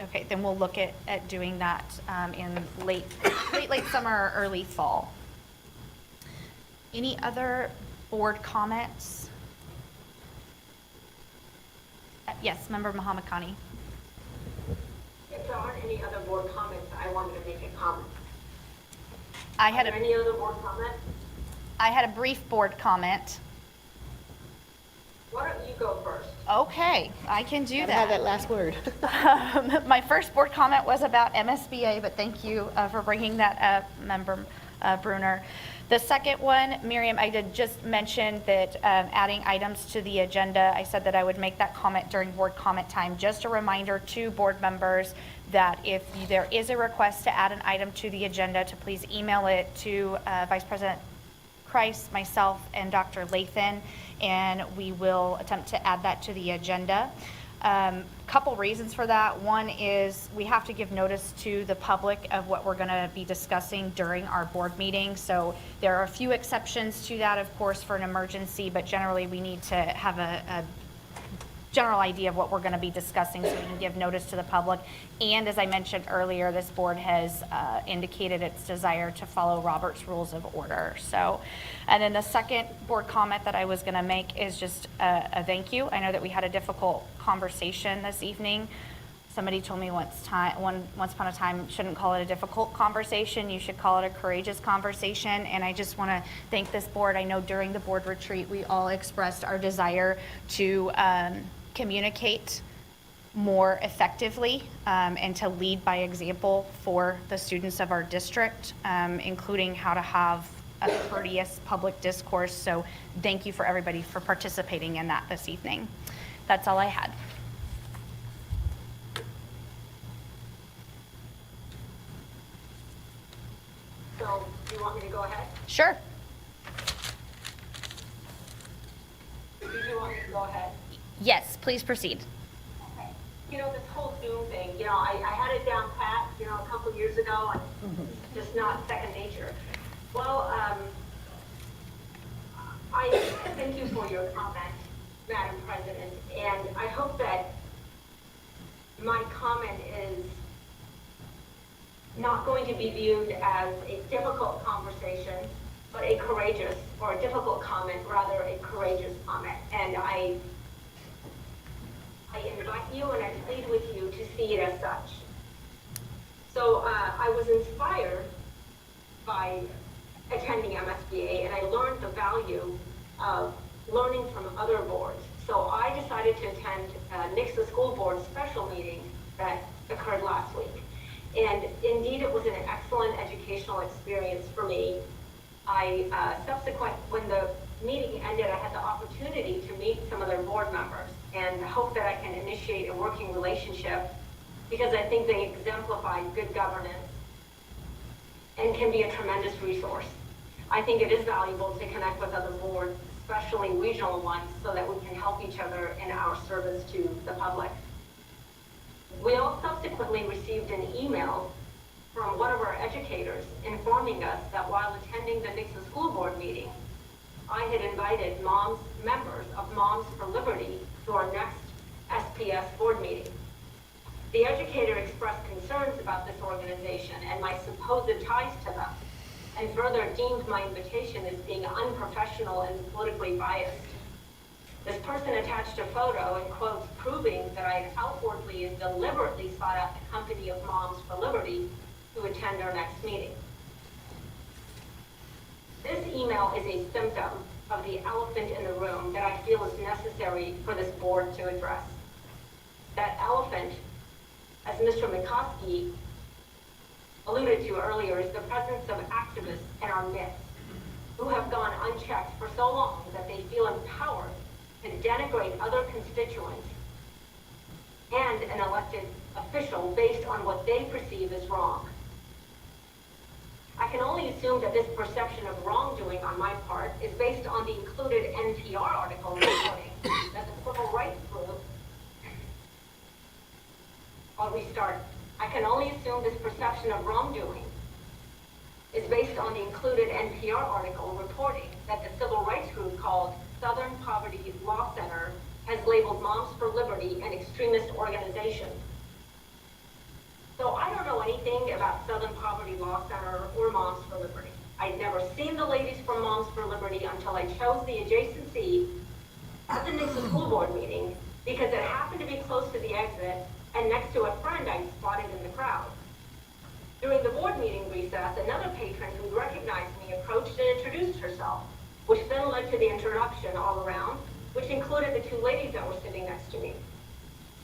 Speaker 1: Okay, then we'll look at doing that in late summer or early fall. Any other board comments? Yes, Member Mahatmakani.
Speaker 4: If there aren't any other board comments, I wanted to make a comment.
Speaker 1: Any
Speaker 4: other board comments?
Speaker 1: I had a brief board comment.
Speaker 4: Why don't you go first?
Speaker 1: Okay, I can do that.
Speaker 21: I have that last word.
Speaker 1: My first board comment was about MSBA, but thank you for bringing that up, Member Bruner. The second one, Miriam, I did just mention that adding items to the agenda, I said that I would make that comment during board comment time. Just a reminder to board members that if there is a request to add an item to the agenda, to please email it to Vice President Christ, myself, and Dr. Lathan, and we will attempt to add that to the agenda. Couple reasons for that. One is we have to give notice to the public of what we're going to be discussing during our board meeting. So there are a few exceptions to that, of course, for an emergency, but generally we need to have general idea of what we're going to be discussing so we can give notice to the public. And as I mentioned earlier, this board has indicated its desire to follow Robert's Rules of Order. So, and then the second board comment that I was going to make is just a thank you. I know that we had a difficult conversation this evening. Somebody told me once upon a time, shouldn't call it a difficult conversation, you should call it a courageous conversation. And I just want to thank this board. I know during the board retreat, we all expressed our desire to communicate more effectively and to lead by example for the students of our district, including how to have a courteous public discourse. So thank you for everybody for participating in that this evening. That's all I had.
Speaker 4: So, do you want me to go ahead?
Speaker 1: Sure.
Speaker 4: Do you want me to go ahead?
Speaker 1: Yes, please proceed.
Speaker 4: Okay. You know, this whole Zoom thing, you know, I had it down pat, you know, a couple years ago, and just not second nature. Well, I thank you for your comment, Madam President, and I hope that my comment is not going to be viewed as a difficult conversation, but a courageous, or a difficult comment, rather a courageous comment. And I invite you and I plead with you to see it as such. So I was inspired by attending MSBA, and I learned the value of learning from other boards. So I decided to attend NICSA School Board special meeting that occurred last week. And indeed, it was an excellent educational experience for me. When the meeting ended, I had the opportunity to meet some of their board members and hope that I can initiate a working relationship, because I think they exemplify good governance and can be a tremendous resource. I think it is valuable to connect with other boards, especially regional ones, so that we can help each other in our service to the public. We all subsequently received an email from one of our educators informing us that while attending the NICSA School Board meeting, I had invited members of Moms for Liberty to our next SPS board meeting. The educator expressed concerns about this organization and my supposed ties to them, and further deemed my invitation as being unprofessional and politically biased. This person attached a photo in quotes proving that I had outwardly and deliberately sought out the company of Moms for Liberty to attend our next meeting. This email is a symptom of the elephant in the room that I feel is necessary for this board to address. That elephant, as Mr. McCoskey alluded to earlier, is the presence of activists in our midst who have gone unchecked for so long that they feel empowered to denigrate other constituents and an elected official based on what they perceive as wrong. I can only assume that this perception of wrongdoing on my part is based on the included NPR article reporting that the civil rights group, I'll restart. I can only assume this perception of wrongdoing is based on the included NPR article reporting that the civil rights group called Southern Poverty Law Center has labeled Moms for Liberty an extremist organization. So I don't know anything about Southern Poverty Law Center or Moms for Liberty. I'd never seen the ladies from Moms for Liberty until I chose the adjacency at the NICSA School Board meeting because it happened to be close to the exit and next to a friend I spotted in the crowd. During the board meeting recess, another patron who recognized me approached and introduced herself, which then led to the introduction all around, which included the two ladies that were sitting next to me.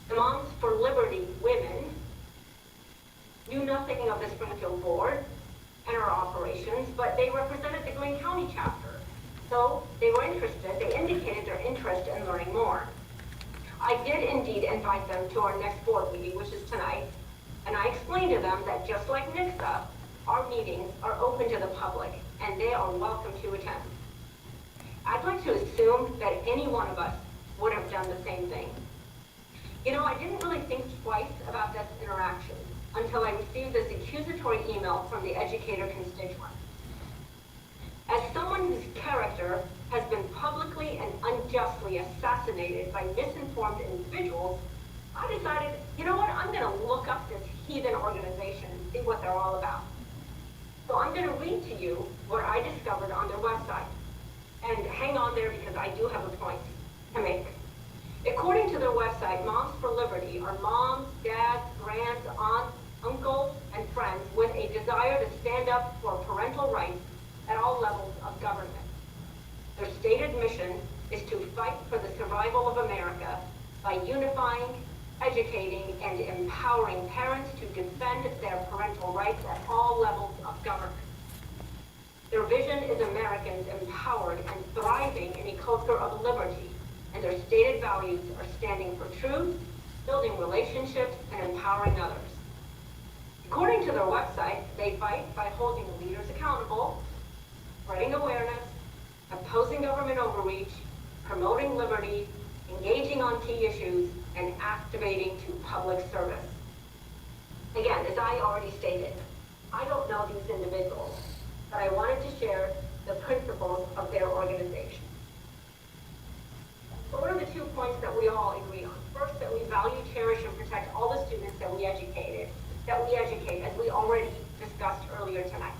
Speaker 4: The Moms for Liberty women knew nothing of the Springfield board and our operations, but they represented the Greene County chapter. So they were interested, they indicated their interest in learning more. I did indeed invite them to our next board meeting, which is tonight, and I explained to them that just like NICSA, our meetings are open to the public and they are welcome to attend. I'd like to assume that any one of us would have done the same thing. You know, I didn't really think twice about this interaction until I received this accusatory email from the educator constituent. As someone whose character has been publicly and unjustly assassinated by misinformed individuals, I decided, you know what, I'm going to look up this heathen organization and see what they're all about. So I'm going to read to you what I discovered on their website. And hang on there because I do have a point to make. According to their website, Moms for Liberty are moms, dads, grands, aunts, uncles, and friends with a desire to stand up for parental rights at all levels of government. Their stated mission is to fight for the survival of America by unifying, educating, and empowering parents to defend their parental rights at all levels of government. Their vision is Americans empowered and thriving in a culture of liberty, and their stated values are standing for truth, building relationships, and empowering others. According to their website, they fight by holding leaders accountable, spreading awareness, opposing government overreach, promoting liberty, engaging on key issues, and activating to public service. Again, as I already stated, I don't know these individuals, but I wanted to share the principles of their organization. So what are the 2 points that we all agree on? First, that we value, cherish, and protect all the students that we educate, as we already discussed earlier tonight.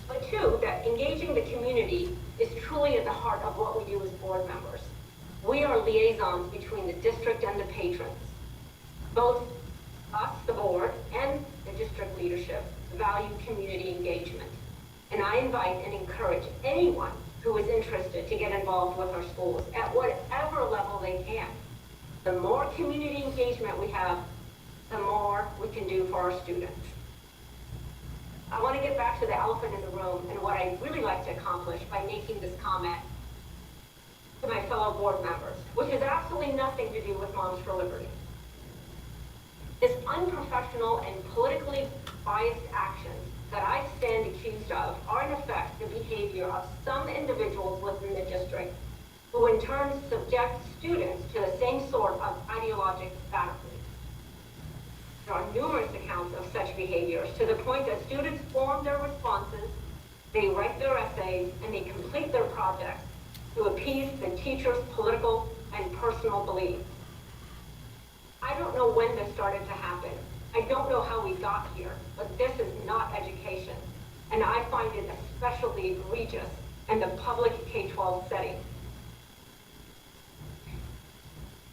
Speaker 4: But 2, that engaging the community is truly at the heart of what we do as board members. We are liaisons between the district and the patrons. Both us, the board, and the district leadership value community engagement. And I invite and encourage anyone who is interested to get involved with our schools at whatever level they can. The more community engagement we have, the more we can do for our students. I want to get back to the elephant in the room and what I'd really like to accomplish by making this comment to my fellow board members, which has absolutely nothing to do with Moms for Liberty. This unprofessional and politically biased actions that I stand accused of are in effect the behavior of some individuals within the district who in turn subject students to the same sort of ideologic battlefield. There are numerous accounts of such behaviors to the point that students form their responses, they write their essays, and they complete their projects to appease the teacher's political and personal beliefs. I don't know when this started to happen. I don't know how we got here, but this is not education, and I find it especially egregious in the public K-12 setting.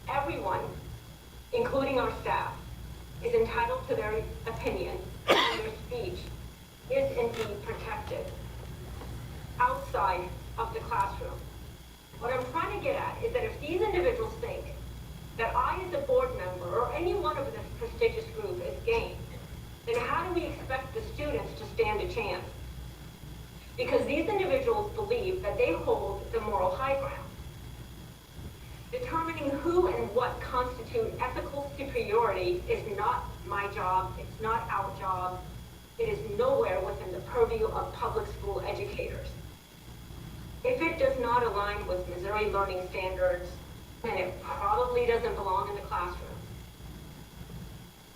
Speaker 4: Everyone, including our staff, is entitled to their opinion, and their speech is indeed protected outside of the classroom. What I'm trying to get at is that if these individuals think that I, as a board member, or any one of this prestigious group is game, then how do we expect the students to stand a chance? Because these individuals believe that they hold the moral high ground. Determining who and what constitute ethical superiority is not my job, it's not our job, it is nowhere within the purview of public school educators. If it does not align with Missouri learning standards, then it probably doesn't belong in the classroom.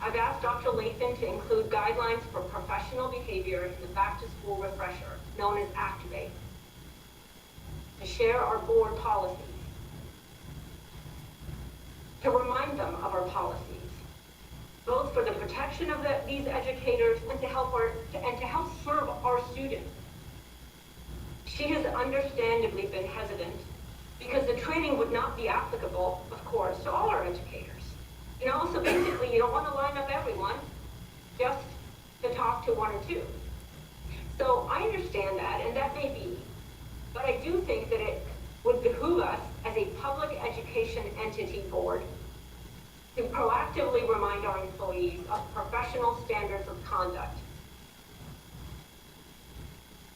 Speaker 4: I've asked Dr. Lathan to include guidelines for professional behavior in the back-to-school refresher, known as Activate, to share our board policies, to remind them of our policies, both for the protection of these educators and to help serve our students. She has understandably been hesitant because the training would not be applicable, of course, to all our educators. You know, so basically you don't want to line up everyone just to talk to one or two. So I understand that, and that may be, but I do think that it would behoove us as a public education entity board to proactively remind our employees of professional standards of conduct.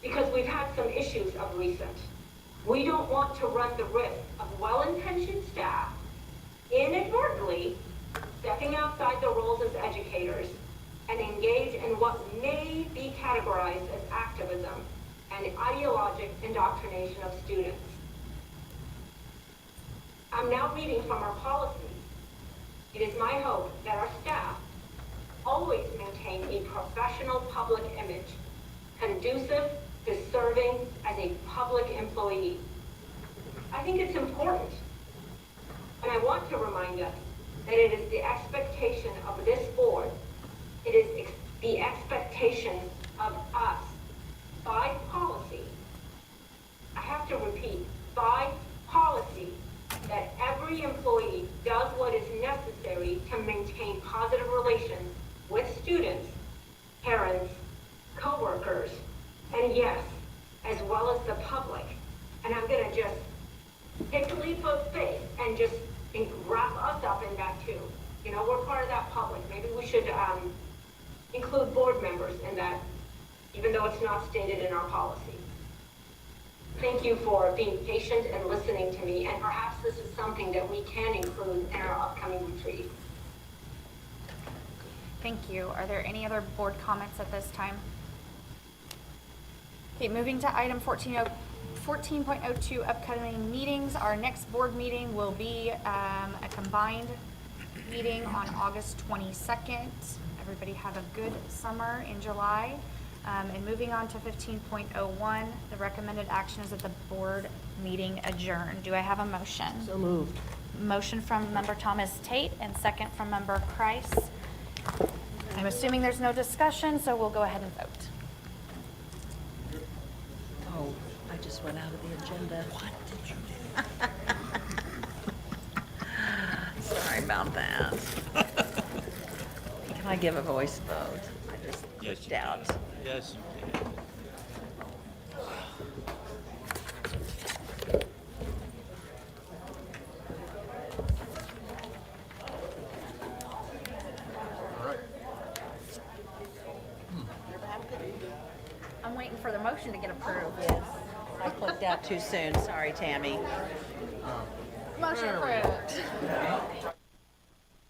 Speaker 4: Because we've had some issues of recent. We don't want to run the risk of well-intentioned staff inadvertently stepping outside their roles as educators and engage in what may be categorized as activism and ideologic indoctrination of students. I'm now reading from our policies. It is my hope that our staff always maintain a professional public image conducive to serving as a public employee. I think it's important. And I want to remind us that it is the expectation of this board, it is the expectation of us by policy, I have to repeat, by policy, that every employee does what is necessary to maintain positive relations with students, parents, coworkers, and yes, as well as the public. And I'm gonna just take a leap of faith and just wrap us up in that too. You know, we're part of that public. Maybe we should include board members in that, even though it's not stated in our policy. Thank you for being patient and listening to me, and perhaps this is something that we can include in our upcoming retreat.
Speaker 1: Thank you. Are there any other board comments at this time? Okay, moving to item 14.02, upcoming meetings. Our next board meeting will be a combined meeting on August 22nd. Everybody have a good summer in July. And moving on to 15.01, the recommended action is that the board meeting adjourn. Do I have a motion?
Speaker 11: So moved.
Speaker 1: Motion from Member Thomas Tate and second from Member Kreis. I'm assuming there's no discussion, so we'll go ahead and vote.
Speaker 6: Oh, I just went out of the agenda. What did you do? Sorry about that. Can I give a voice vote? I just pushed out.
Speaker 3: Yes, you can.
Speaker 1: I'm waiting for the motion to get approved.
Speaker 6: Yes, I clicked out too soon. Sorry, Tammy.
Speaker 1: Motion approved.